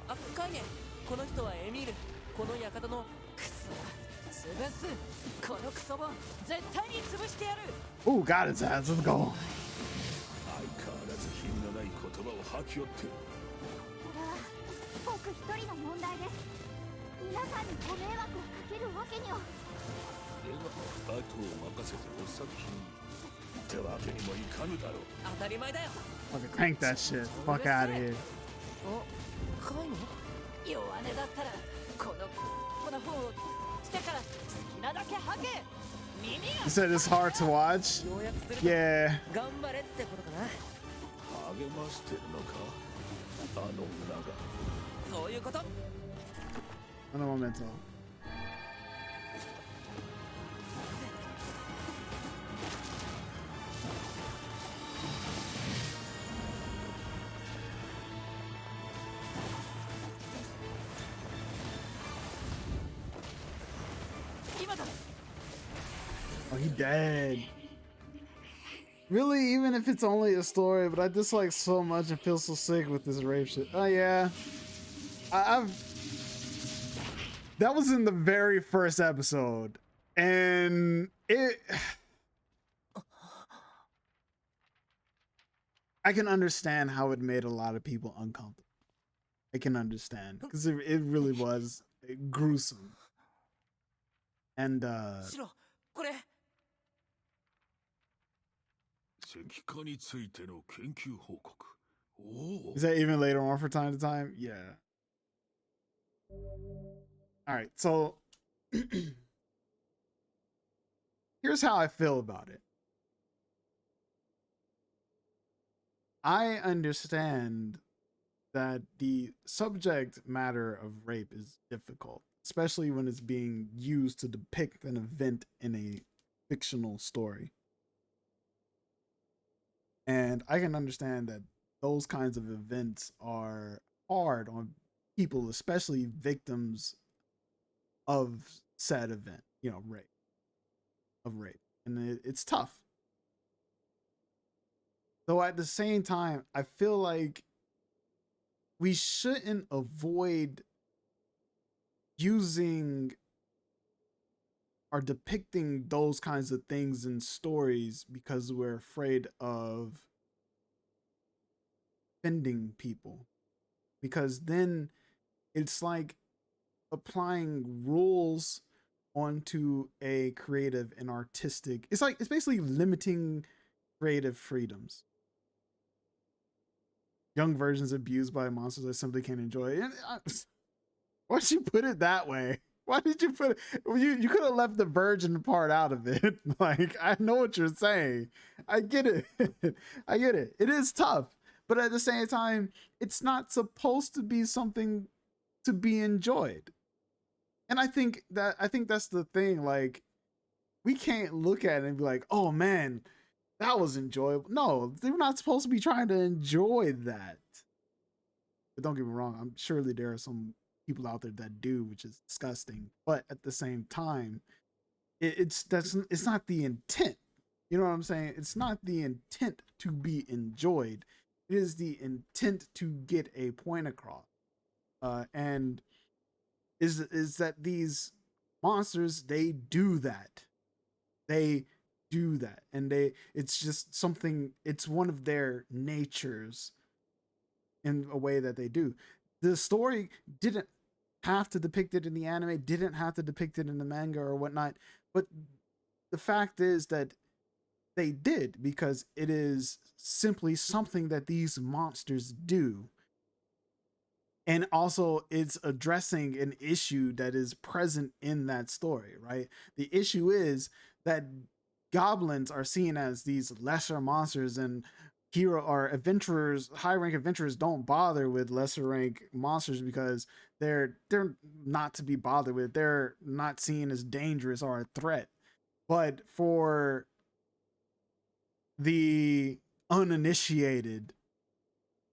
あ、カイネ。この人はエミール。この館の。くそ潰すこのクソボン絶対に潰してやる Ooh, got his ass. Let's go. 相変わらず品のない言葉を吐き寄っている。これは僕一人の問題です。皆さんにご迷惑をかけるわけには。では後を任せてお先に。ってわけにもいかぬだろう。当たり前だよ。 Fucking crank that shit. Fuck out of here. お、カイネ。弱音だったらこの本をしてから好きなだけ吐け耳 You said it's hard to watch? 要約すると Yeah. 頑張れってことかな。励ましてるのかあの女が。そういうこと。 On a momento. Oh, he dead. Really, even if it's only a story, but I dislike so much and feel so sick with this rape shit. Oh yeah. I've that was in the very first episode, and I can understand how it made a lot of people uncomfortable. I can understand because it really was gruesome. And 白、これ。石化についての研究報告。おお。 is that even later on for time to time? Yeah. All right, so here's how I feel about it. I understand that the subject matter of rape is difficult, especially when it's being used to depict an event in a fictional story. And I can understand that those kinds of events are hard on people, especially victims of said event, you know, rape. And it's tough. Though at the same time, I feel like we shouldn't avoid using or depicting those kinds of things in stories because we're afraid of offending people. Because then it's like applying rules onto a creative and artistic. It's basically limiting creative freedoms. Young versions abused by monsters I simply can't enjoy. Why'd you put it that way? Why did you put it? You could have left the virgin part out of it. Like, I know what you're saying. I get it. I get it. It is tough. But at the same time, it's not supposed to be something to be enjoyed. And I think that's the thing. Like, we can't look at it and be like, oh man, that was enjoyable. No, they're not supposed to be trying to enjoy that. But don't get me wrong, I'm surely there are some people out there that do, which is disgusting. But at the same time, it's not the intent. You know what I'm saying? It's not the intent to be enjoyed. It is the intent to get a point across. And is that these monsters, they do that. They do that. And it's just something, it's one of their natures in a way that they do. The story didn't have to depict it in the anime, didn't have to depict it in the manga or whatnot, but the fact is that they did, because it is simply something that these monsters do. And also it's addressing an issue that is present in that story, right? The issue is that goblins are seen as these lesser monsters, and hero or adventurers, high rank adventurers don't bother with lesser rank monsters because they're not to be bothered with. They're not seen as dangerous or a threat. But for the uninitiated,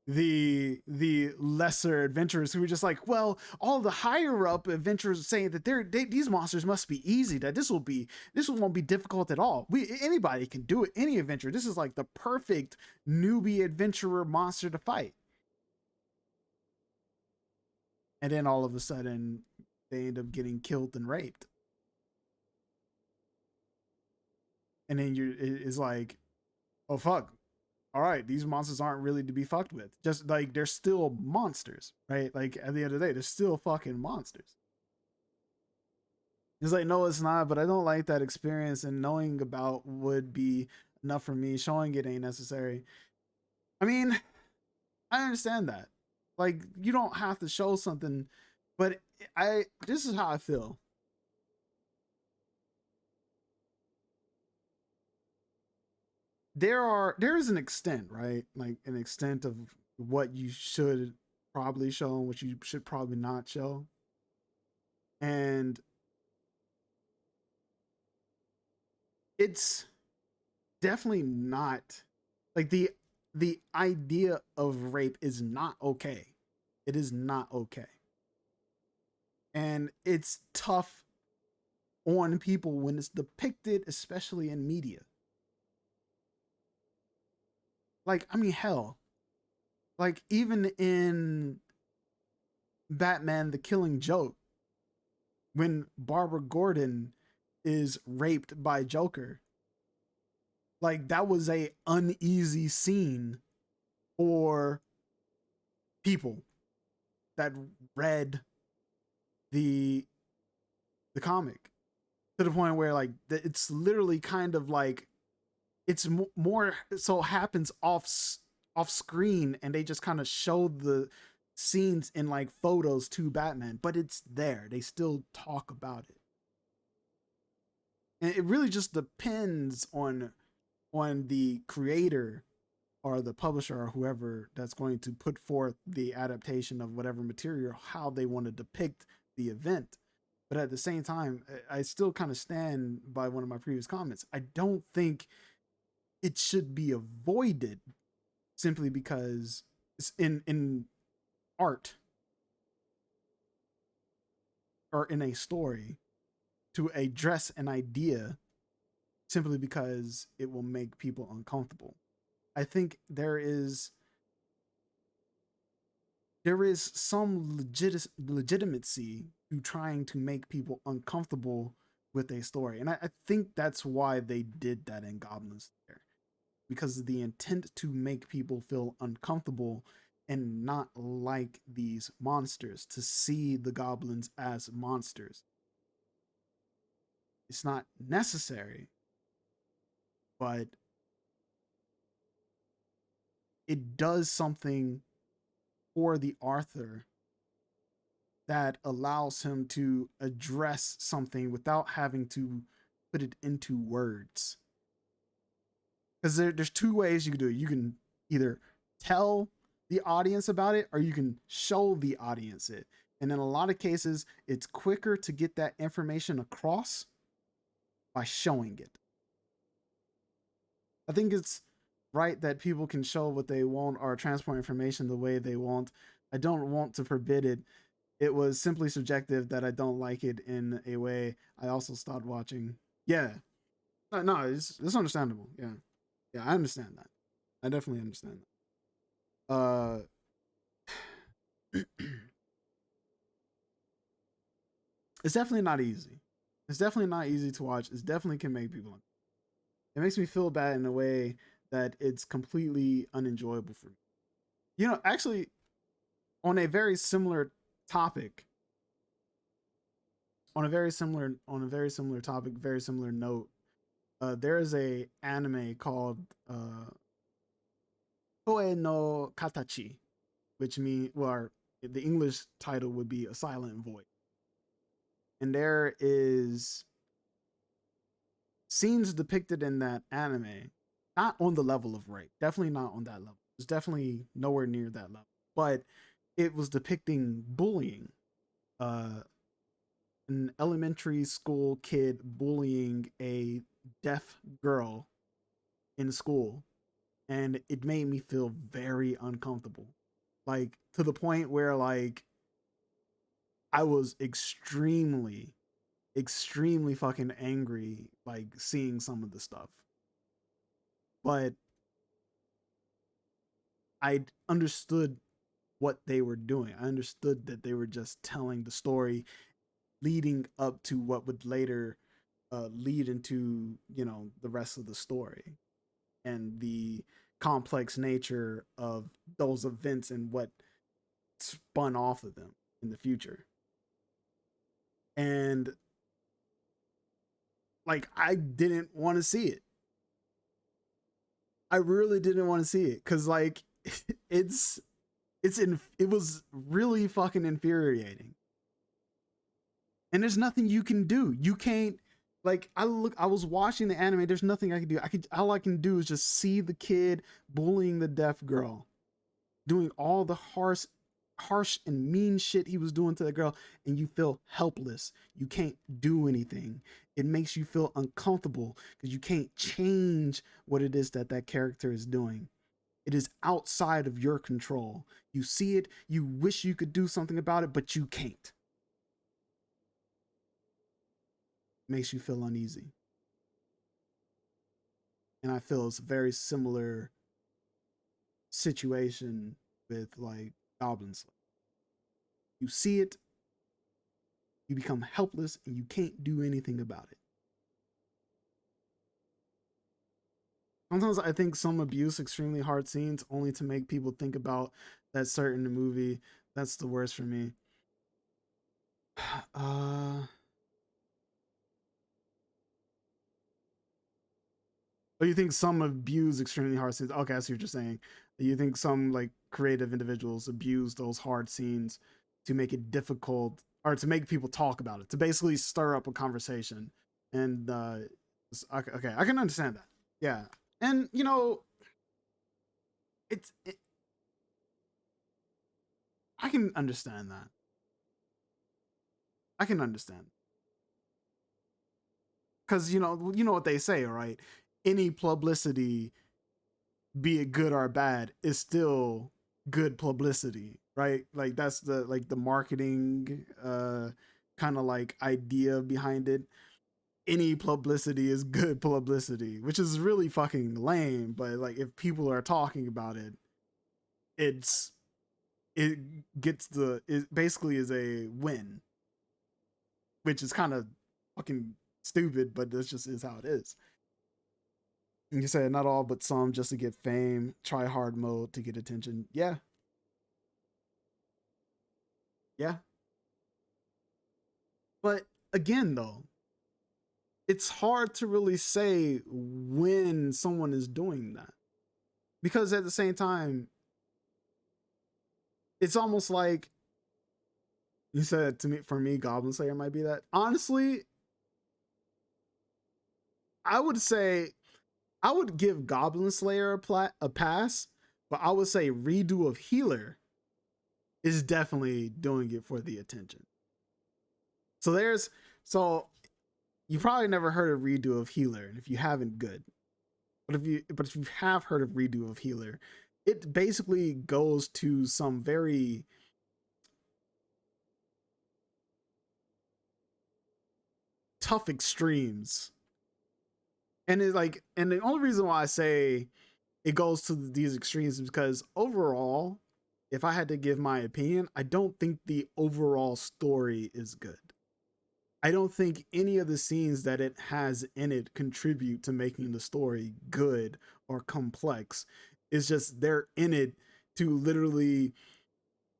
the lesser adventurers who are just like, well, all the higher up adventurers are saying that these monsters must be easy, that this won't be difficult at all. Anybody can do it, any adventure. This is like the perfect newbie adventurer monster to fight. And then all of a sudden they end up getting killed and raped. And then it's like, oh fuck, all right, these monsters aren't really to be fucked with. Just like, they're still monsters, right? Like, at the end of the day, they're still fucking monsters. It's like, no, it's not, but I don't like that experience, and knowing about would be enough for me. Showing it ain't necessary. I mean, I understand that. Like, you don't have to show something, but this is how I feel. There is an extent, right? Like, an extent of what you should probably show and what you should probably not show. And it's definitely not like the idea of rape is not okay. It is not okay. And it's tough on people when it's depicted, especially in media. Like, I mean, hell, like, even in Batman the Killing Joke, when Barbara Gordon is raped by Joker, like, that was a uneasy scene for people that read the comic, to the point where, like, it's literally kind of like, it's more so happens off screen, and they just kind of show the scenes in like photos to Batman, but it's there. They still talk about it. And it really just depends on the creator or the publisher or whoever that's going to put forth the adaptation of whatever material, how they want to depict the event. But at the same time, I still kind of stand by one of my previous comments. I don't think it should be avoided simply because it's in art. or in a story to address an idea simply because it will make people uncomfortable. I think there is some legitimacy to trying to make people uncomfortable with a story. And I think that's why they did that in Goblin Slayer. Because of the intent to make people feel uncomfortable and not like these monsters, to see the goblins as monsters. It's not necessary, but it does something for the author that allows him to address something without having to put it into words. Because there's two ways you can do it. You can either tell the audience about it or you can show the audience it. And in a lot of cases, it's quicker to get that information across by showing it. I think it's right that people can show what they want or transport information the way they want. I don't want to forbid it. It was simply subjective that I don't like it in a way. I also stopped watching. Yeah. No, it's understandable. Yeah. Yeah, I understand that. I definitely understand that. It's definitely not easy. It's definitely not easy to watch. It definitely can make people. It makes me feel bad in a way that it's completely unenjoyable for me. You know, actually, on a very similar topic, on a very similar topic, very similar note, there is a anime called Koe no Katachi, which means, well, the English title would be A Silent Void. And there is scenes depicted in that anime, not on the level of rape, definitely not on that level. It's definitely nowhere near that level, but it was depicting bullying. An elementary school kid bullying a deaf girl in school, and it made me feel very uncomfortable, like to the point where like I was extremely fucking angry, like seeing some of the stuff. But I understood what they were doing. I understood that they were just telling the story leading up to what would later lead into, you know, the rest of the story and the complex nature of those events and what spun off of them in the future. And like I didn't want to see it. I really didn't want to see it cuz like it was really fucking infuriating. And there's nothing you can do. You can't, like, I was watching the anime, there's nothing I can do. All I can do is just see the kid bullying the deaf girl, doing all the harsh and mean shit he was doing to the girl, and you feel helpless. You can't do anything. It makes you feel uncomfortable because you can't change what it is that character is doing. It is outside of your control. You see it, you wish you could do something about it, but you can't. Makes you feel uneasy. And I feel it's a very similar situation with like Goblin Slayer. You see it, you become helpless, and you can't do anything about it. Sometimes I think some abuse extremely hard scenes only to make people think about that certain movie. That's the worst for me. But you think some abuse extremely hard scenes? Okay, I see what you're saying. You think some like creative individuals abuse those hard scenes to make it difficult or to make people talk about it, to basically stir up a conversation. And okay, I can understand that. Yeah, and you know, I can understand that. I can understand because you know what they say, right? Any publicity, be it good or bad, is still good publicity, right? Like that's the marketing kind of like idea behind it. Any publicity is good publicity, which is really fucking lame. But like, if people are talking about it, it's it it basically is a win, which is kind of fucking stupid, but this just is how it is. And you said not all, but some just to get fame, try hard mode to get attention. Yeah. Yeah. But again, though, it's hard to really say when someone is doing that. Because at the same time, it's almost like you said to me, for me, Goblin Slayer might be that. Honestly, I would say I would give Goblin Slayer a pass, but I would say redo of Healer is definitely doing it for the attention. So you probably never heard of redo of Healer, and if you haven't, good. But if you have heard of redo of Healer, it basically goes to some very tough extremes. And the only reason why I say it goes to these extremes is because overall, if I had to give my opinion, I don't think the overall story is good. I don't think any of the scenes that it has in it contribute to making the story good or complex. It's just they're in it to literally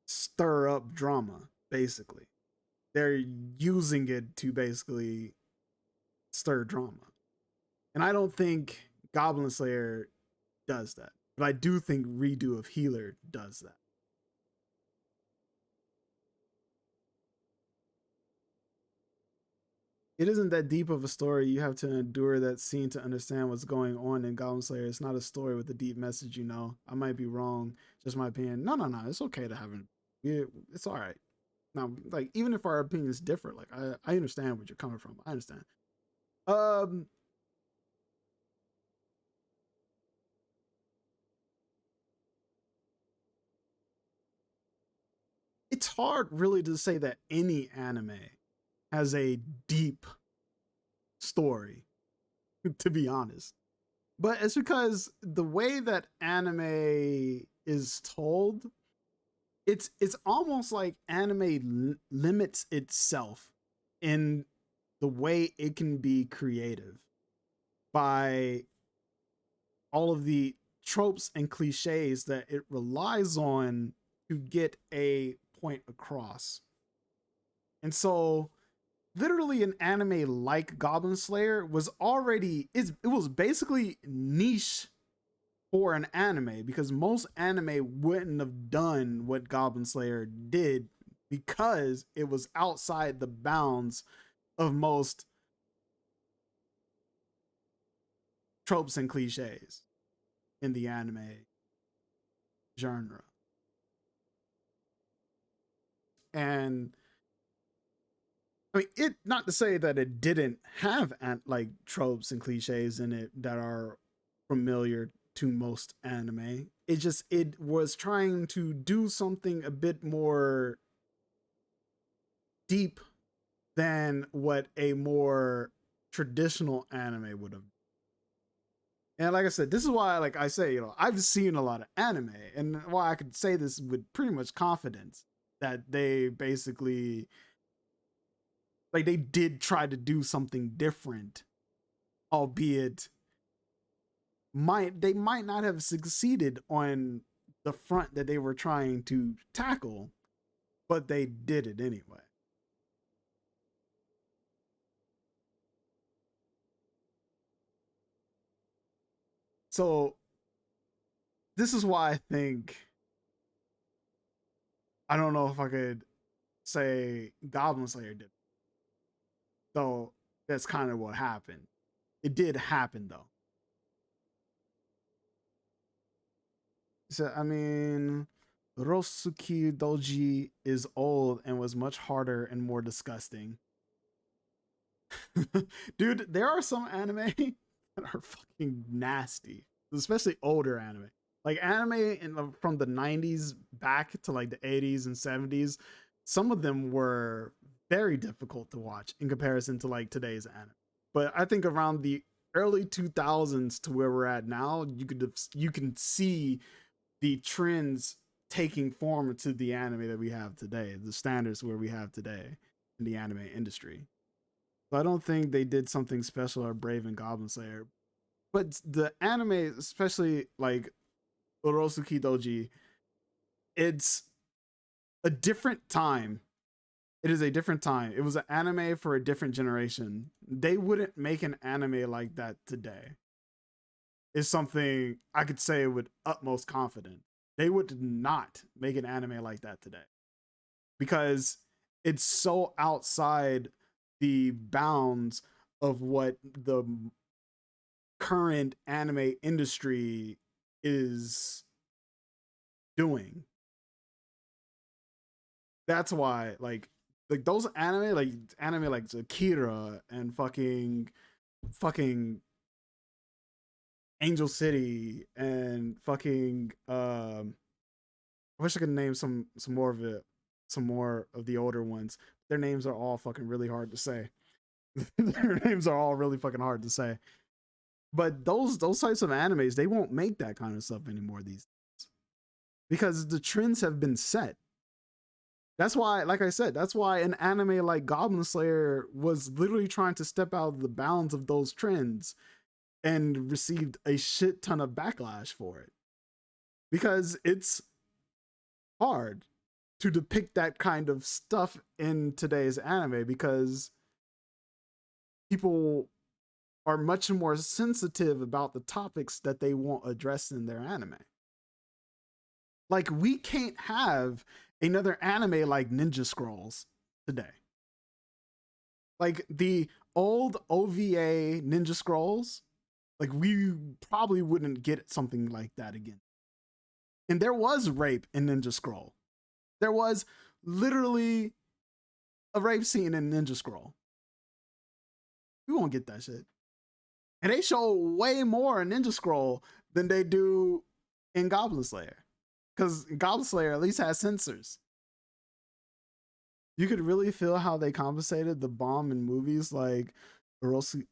stir up drama, basically. They're using it to basically stir drama. And I don't think Goblin Slayer does that. But I do think redo of Healer does that. It isn't that deep of a story. You have to endure that scene to understand what's going on in Goblin Slayer. It's not a story with a deep message, you know. I might be wrong. Just my opinion. No. It's okay to have it. It's all right. Now, like, even if our opinions differ, like, I understand where you're coming from. I understand. It's hard really to say that any anime has a deep story, to be honest. But it's because the way that anime is told, it's almost like anime limits itself in the way it can be creative by all of the tropes and cliches that it relies on to get a point across. And so literally an anime like Goblin Slayer was already it was basically niche for an anime because most anime wouldn't have done what Goblin Slayer did because it was outside the bounds of most tropes and cliches in the anime genre. And I mean, it not to say that it didn't have like tropes and cliches in it that are familiar to most anime. It was trying to do something a bit more deep than what a more traditional anime would have. And like I said, this is why, like I say, you know, I've seen a lot of anime, and why I could say this with pretty much confidence that they basically, like, they did try to do something different, albeit they might not have succeeded on the front that they were trying to tackle, but they did it anyway. So this is why I think I don't know if I could say Goblin Slayer did. So that's kind of what happened. It did happen though. So I mean, Rosuki Doji is old and was much harder and more disgusting. Dude, there are some anime that are fucking nasty, especially older anime. Like anime from the 90s back to like the 80s and 70s, some of them were very difficult to watch in comparison to like today's anime. But I think around the early 2000s to where we're at now, you can see the trends taking form to the anime that we have today, the standards where we have today in the anime industry. So I don't think they did something special or Brave and Goblin Slayer, but the anime, especially like Urosuki Doji, it's a different time. It is a different time. It was an anime for a different generation. They wouldn't make an anime like that today. Is something I could say with utmost confidence. They would not make an anime like that today because it's so outside the bounds of what the current anime industry is doing. That's why like those anime like Akira and fucking Angel City and fucking I wish I could name some more of it, some more of the older ones. Their names are all fucking really hard to say. Their names are all really fucking hard to say. But those types of animes, they won't make that kind of stuff anymore these days. Because the trends have been set. That's why, like I said, that's why an anime like Goblin Slayer was literally trying to step out of the bounds of those trends and received a shit ton of backlash for it. Because it's hard to depict that kind of stuff in today's anime because people are much more sensitive about the topics that they want addressed in their anime. Like, we can't have another anime like Ninja Scrolls today. Like, the old OVA Ninja Scrolls, like, we probably wouldn't get something like that again. And there was rape in Ninja Scroll. There was literally a rape scene in Ninja Scroll. We won't get that shit. And they show way more in Ninja Scroll than they do in Goblin Slayer. Because Goblin Slayer at least has censors. You could really feel how they compensated the bomb in movies like Urosuki.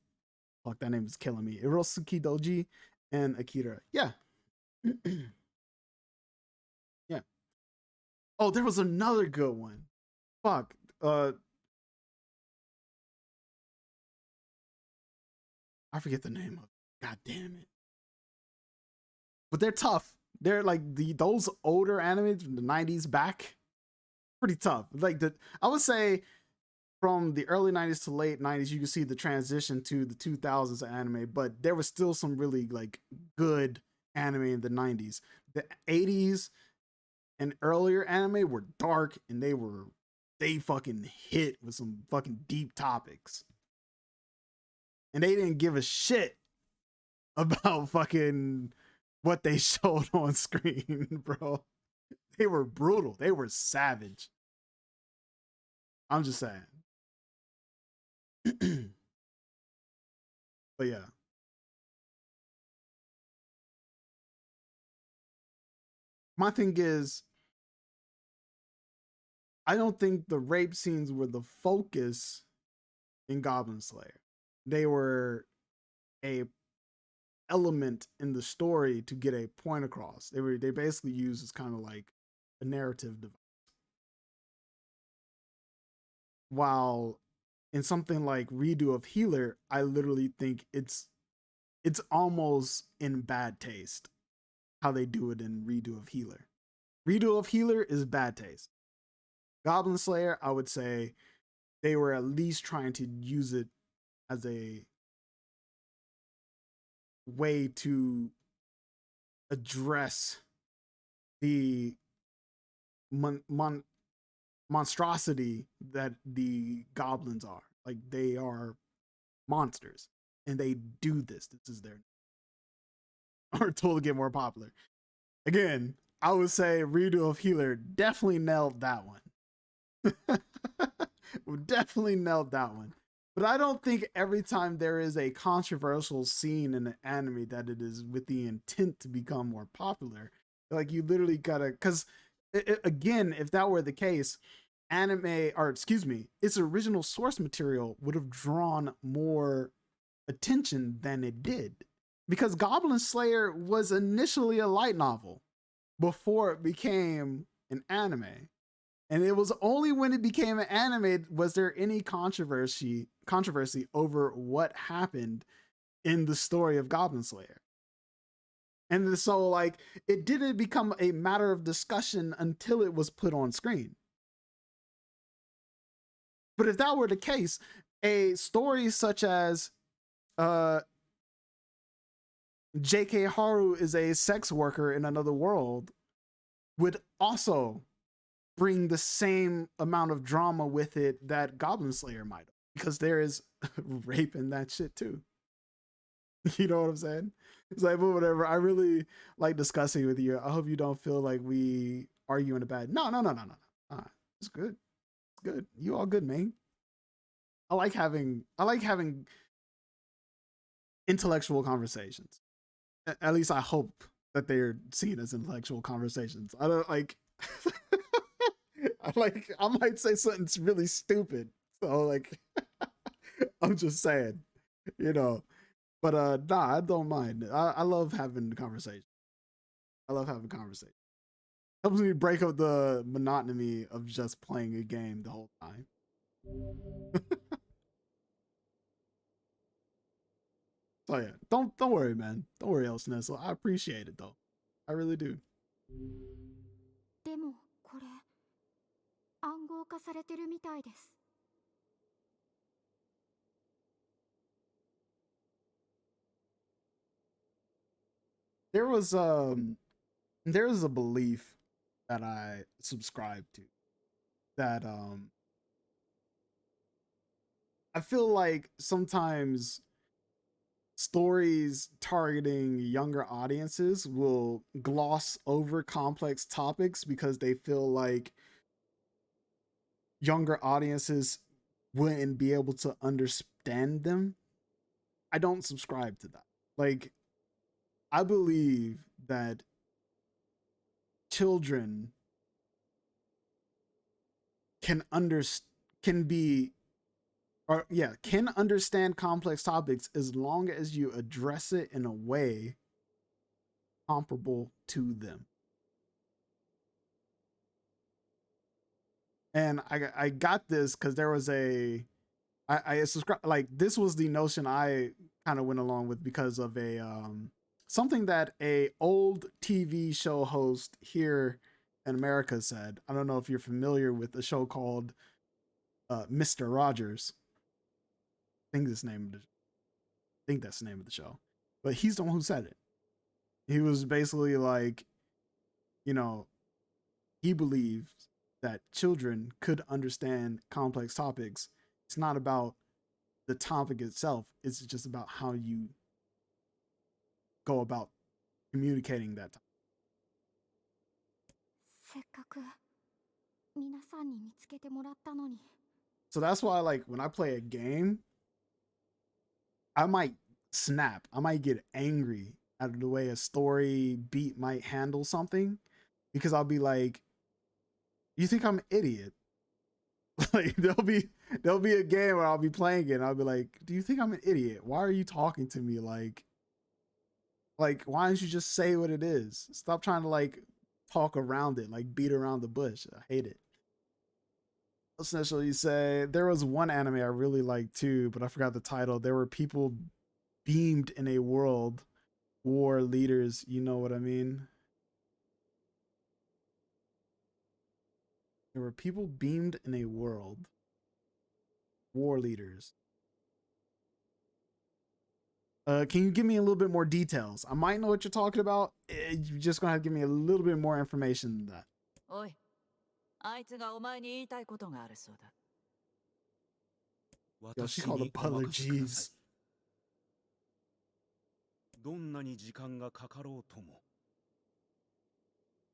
Fuck, that name is killing me. Urosuki Doji and Akira. Yeah. Yeah. Oh, there was another good one. Fuck. I forget the name of it. God damn it. But they're tough. They're like those older animes from the 90s back. Pretty tough. Like I would say from the early 90s to late 90s, you can see the transition to the 2000s anime, but there was still some really like good anime in the 90s. The 80s and earlier anime were dark and they fucking hit with some fucking deep topics. And they didn't give a shit about fucking what they showed on screen, bro. They were brutal. They were savage. I'm just saying. But yeah. My thing is, I don't think the rape scenes were the focus in Goblin Slayer. They were a element in the story to get a point across. They basically used as kind of like a narrative device. While in something like Redo of Healer, I literally think it's almost in bad taste how they do it in Redo of Healer. Redo of Healer is bad taste. Goblin Slayer, I would say they were at least trying to use it as a way to address the monstrosity that the goblins are. Like, they are monsters and they do this. This is their or tool to get more popular. Again, I would say Redo of Healer definitely nailed that one. Definitely nailed that one. But I don't think every time there is a controversial scene in an anime that it is with the intent to become more popular. Like, you literally gotta, because again, if that were the case, anime, or excuse me, its original source material would have drawn more attention than it did. Because Goblin Slayer was initially a light novel before it became an anime. And it was only when it became an anime was there any controversy over what happened in the story of Goblin Slayer. And so like it didn't become a matter of discussion until it was put on screen. But if that were the case, a story such as J.K. Haru is a sex worker in another world would also bring the same amount of drama with it that Goblin Slayer might have, because there is rape in that shit too. You know what I'm saying? It's like, but whatever. I really like discussing with you. I hope you don't feel like we argue in a bad. No. It's good. It's good. You all good, man. I like having intellectual conversations. At least I hope that they're seen as intellectual conversations. I don't like I might say something really stupid. So like I'm just saying, you know. But nah, I don't mind. I love having the conversation. I love having conversation. Helps me break up the monotony of just playing a game the whole time. So yeah, don't worry, man. Don't worry, El Sneasel. I appreciate it though. I really do. でもこれ暗号化されてるみたいです。There was a belief that I subscribe to that I feel like sometimes stories targeting younger audiences will gloss over complex topics because they feel like younger audiences wouldn't be able to understand them. I don't subscribe to that. Like, I believe that children can be or yeah, can understand complex topics as long as you address it in a way comparable to them. And I got this because there was I subscribe, like this was the notion I kind of went along with because of a something that a old TV show host here in America said. I don't know if you're familiar with a show called Mr. Rogers. I think that's the name of the show. But he's the one who said it. He was basically like, you know, he believed that children could understand complex topics. It's not about the topic itself, it's just about how you go about communicating that topic. せっかく皆さんに見つけてもらったのに。 So that's why, like, when I play a game, I might snap. I might get angry at the way a story beat might handle something because I'll be like, you think I'm an idiot? Like there'll be a game where I'll be playing it and I'll be like, do you think I'm an idiot? Why are you talking to me like why don't you just say what it is? Stop trying to like talk around it, like beat around the bush. I hate it. Essentially, you say there was one anime I really liked too, but I forgot the title. There were people beamed in a world, war leaders. You know what I mean? There were people beamed in a world, war leaders. Can you give me a little bit more details? I might know what you're talking about. You're just gonna have to give me a little bit more information than that. おい、あいつがお前に言いたいことがあるそうだ。 Yo, she called the butler Jeeves. どんなに時間がかかろうとも、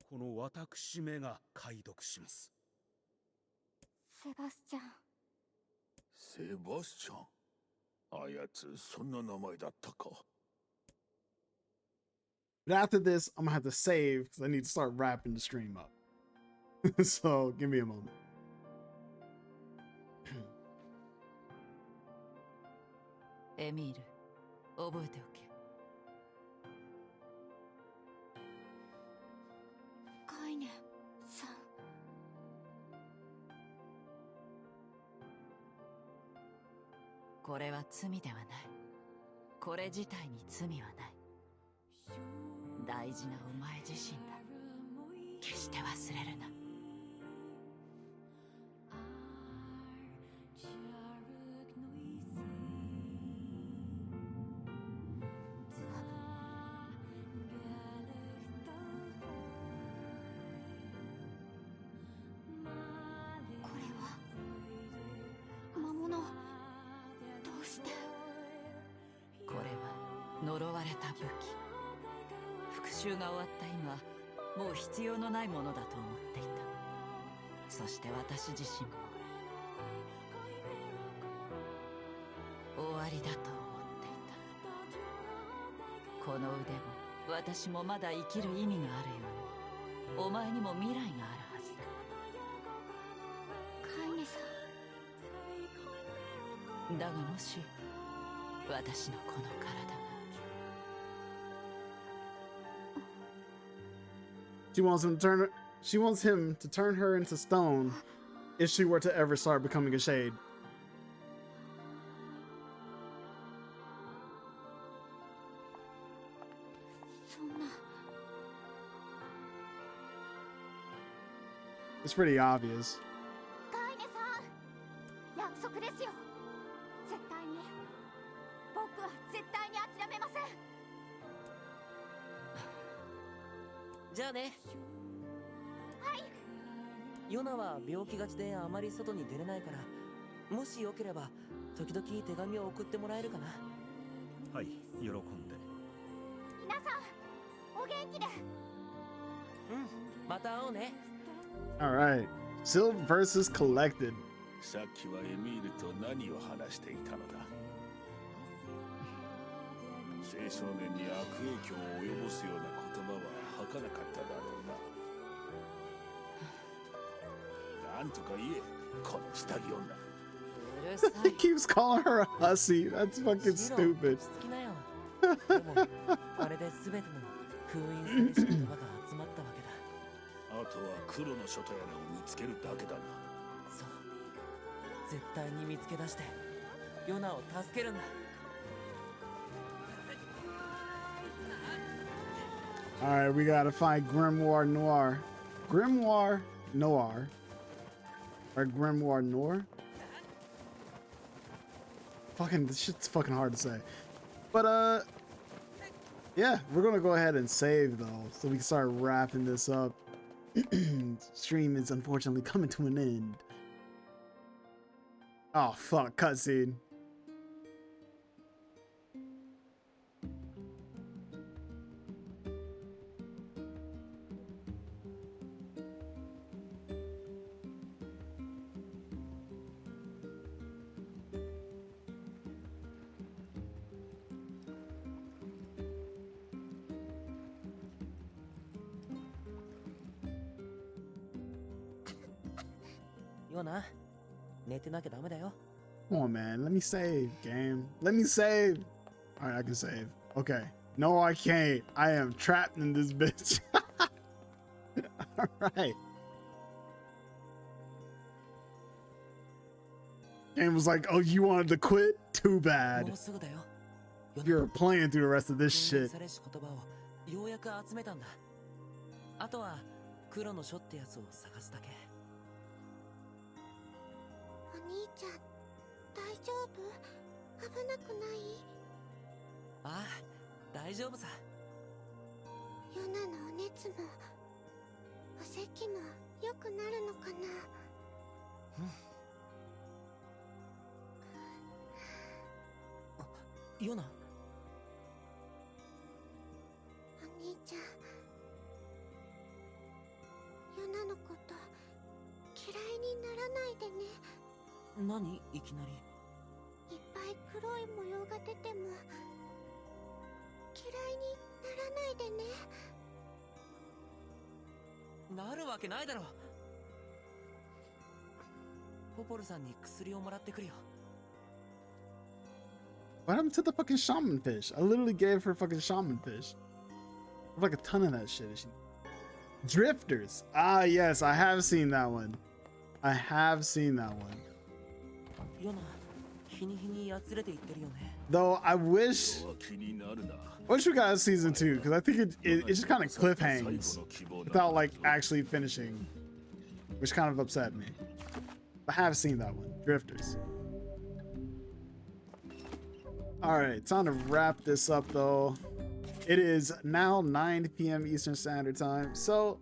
この私めが解読します。セバスチャン。セバスチャン。あやつ、そんな名前だったか。But after this, I'm gonna have to save because I need to start wrapping the stream up. So give me a moment. エミール、覚えておけ。カイネさん。これは罪ではない。これ自体に罪はない。大事なお前自身だ。決して忘れるな。これは魔物。どうして。これは呪われた武器。復讐が終わった今、もう必要のないものだと思っていた。そして私自身も終わりだと思っていた。この腕も私もまだ生きる意味があるように、お前にも未来があるはずだ。カイネさん。だがもし私のこの体がShe wants him to turn her into stone if she were to ever start becoming a shade. そんな。 It's pretty obvious. カイネさん、約束ですよ。絶対に。僕は絶対に諦めません。じゃあね。はい。ヨナは病気がちであまり外に出れないから、もしよければ時々手紙を送ってもらえるかな。はい、喜んで。皆さん、お元気で。うん、また会おうね。All right. Sealed versus collected. さっきはエミールと何を話していたのだ。青少年に悪影響を及ぼすような言葉は吐かなかっただろうな。なんとか言え、この下着女。うるさい。He keeps calling her a hussy. That's fucking stupid. 落ち着きなよ。でもあれで全ての封印されし言葉が集まったわけだ。あとは黒の書とやらを見つけるだけだな。そう。絶対に見つけ出してヨナを助けるんだ。All right, we gotta find Grimoire Noir. Grimoire Noir. Or Grimoire Noir? Fucking, this shit's fucking hard to say. But, yeah, we're gonna go ahead and save, though, so we can start wrapping this up. Stream is unfortunately coming to an end. Oh, fuck, cutscene. Yona, 寝てなきゃダメだよ。 Come on, man. Let me save, game. Let me save. All right, I can save. Okay. No, I can't. I am trapped in this bitch. All right. Game was like, oh, you wanted to quit? Too bad. もうすぐだよ。 You're playing through the rest of this 封印 shit. されし言葉をようやく集めたんだ。あとは黒の書ってやつを探すだけ。お兄ちゃん、大丈夫？危なくない？ああ、大丈夫さ。ヨナのお熱もお咳も良くなるのかな？ヨナ、お兄ちゃん、ヨナのこと嫌いにならないでね。何いきなり。いっぱい黒い模様が出ても嫌いにならないでね。なるわけないだろ。ポポルさんに薬をもらってくるよ。What happened to the fucking shaman fish? I literally gave her fucking shaman fish. I have like a ton of that shit. Drifters. Ah, yes, I have seen that one. I have seen that one. Though I wish we got a season 2, because I think it just kind of cliffhangs without like actually finishing, which kind of upset me. I have seen that one. Drifters. All right, time to wrap this up though. It is now 9 p.m. Eastern Standard Time. So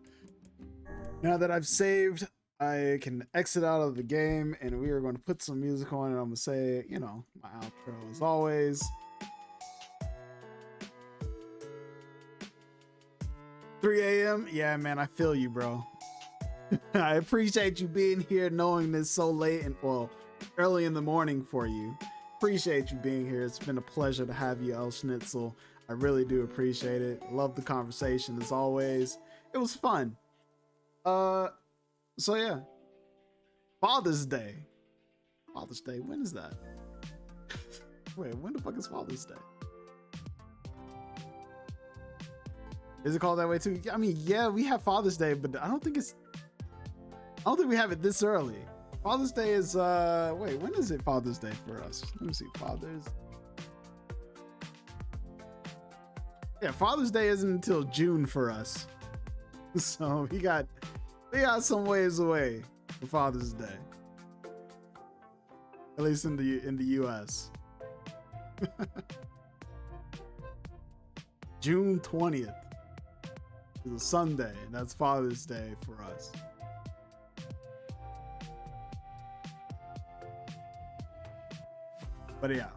now that I've saved, I can exit out of the game and we are going to put some music on and I'm going to say, you know, my outro as always. 3 a.m. Yeah, man, I feel you, bro. I appreciate you being here knowing this so late and, well, early in the morning for you. Appreciate you being here. It's been a pleasure to have you, El Schnitzel. I really do appreciate it. Love the conversation as always. It was fun. So yeah. Father's Day. Father's Day, when is that? Wait, when the fuck is Father's Day? Is it called that way too? I mean, yeah, we have Father's Day, but I don't think we have it this early. Father's Day is wait, when is it Father's Day for us? Let me see. Father's Day isn't until June for us. So we got some ways away for Father's Day. At least in the US. June 20th is a Sunday, and that's Father's Day for us. But yeah.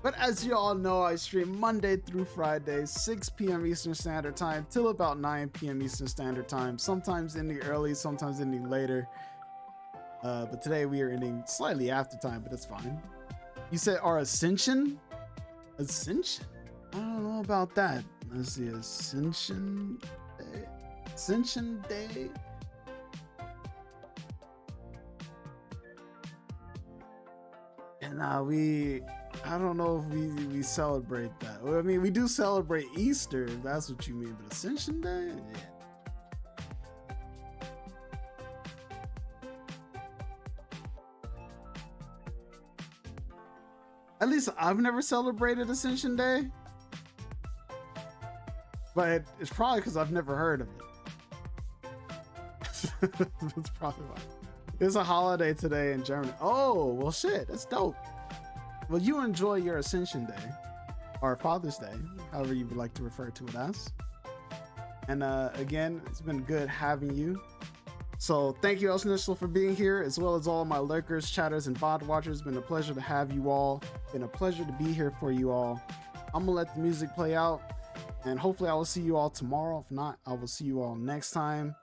But as you all know, I stream Monday through Friday, 6 p.m. Eastern Standard Time till about 9 p.m. Eastern Standard Time. Sometimes ending early, sometimes ending later. But today we are ending slightly after time, but it's fine. You said our Ascension? Ascension? I don't know about that. Let's see, Ascension Day. Ascension Day. And I don't know if we celebrate that. Well, I mean, we do celebrate Easter, if that's what you mean, but Ascension Day? Yeah. At least I've never celebrated Ascension Day. But it's probably because I've never heard of it. That's probably why. It's a holiday today in Germany. Oh, well shit, that's dope. Well, you enjoy your Ascension Day, or Father's Day, however you would like to refer to it as. And again, it's been good having you. So thank you, El Schnitzel, for being here, as well as all my lurkers, chatters, and VOD watchers. It's been a pleasure to have you all. Been a pleasure to be here for you all. I'm gonna let the music play out, and hopefully I will see you all tomorrow. If not, I will see you all next time.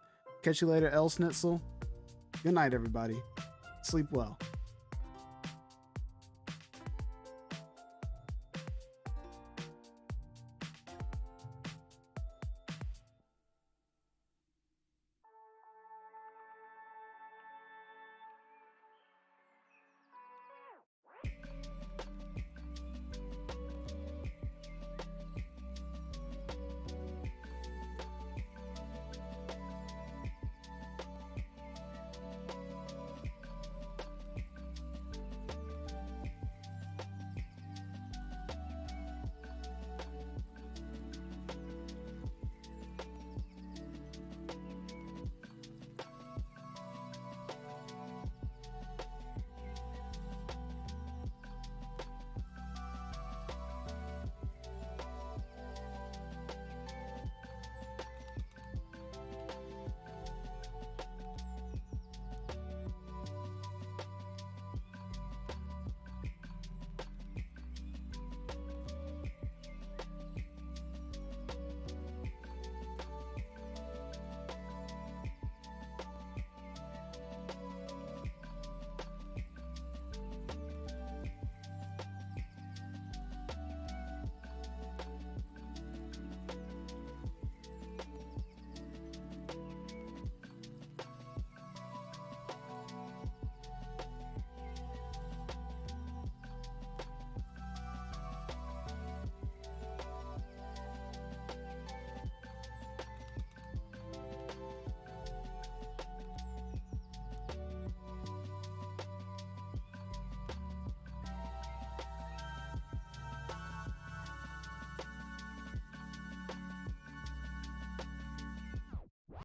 Catch you later, El Schnitzel. Good night, everybody. Sleep well.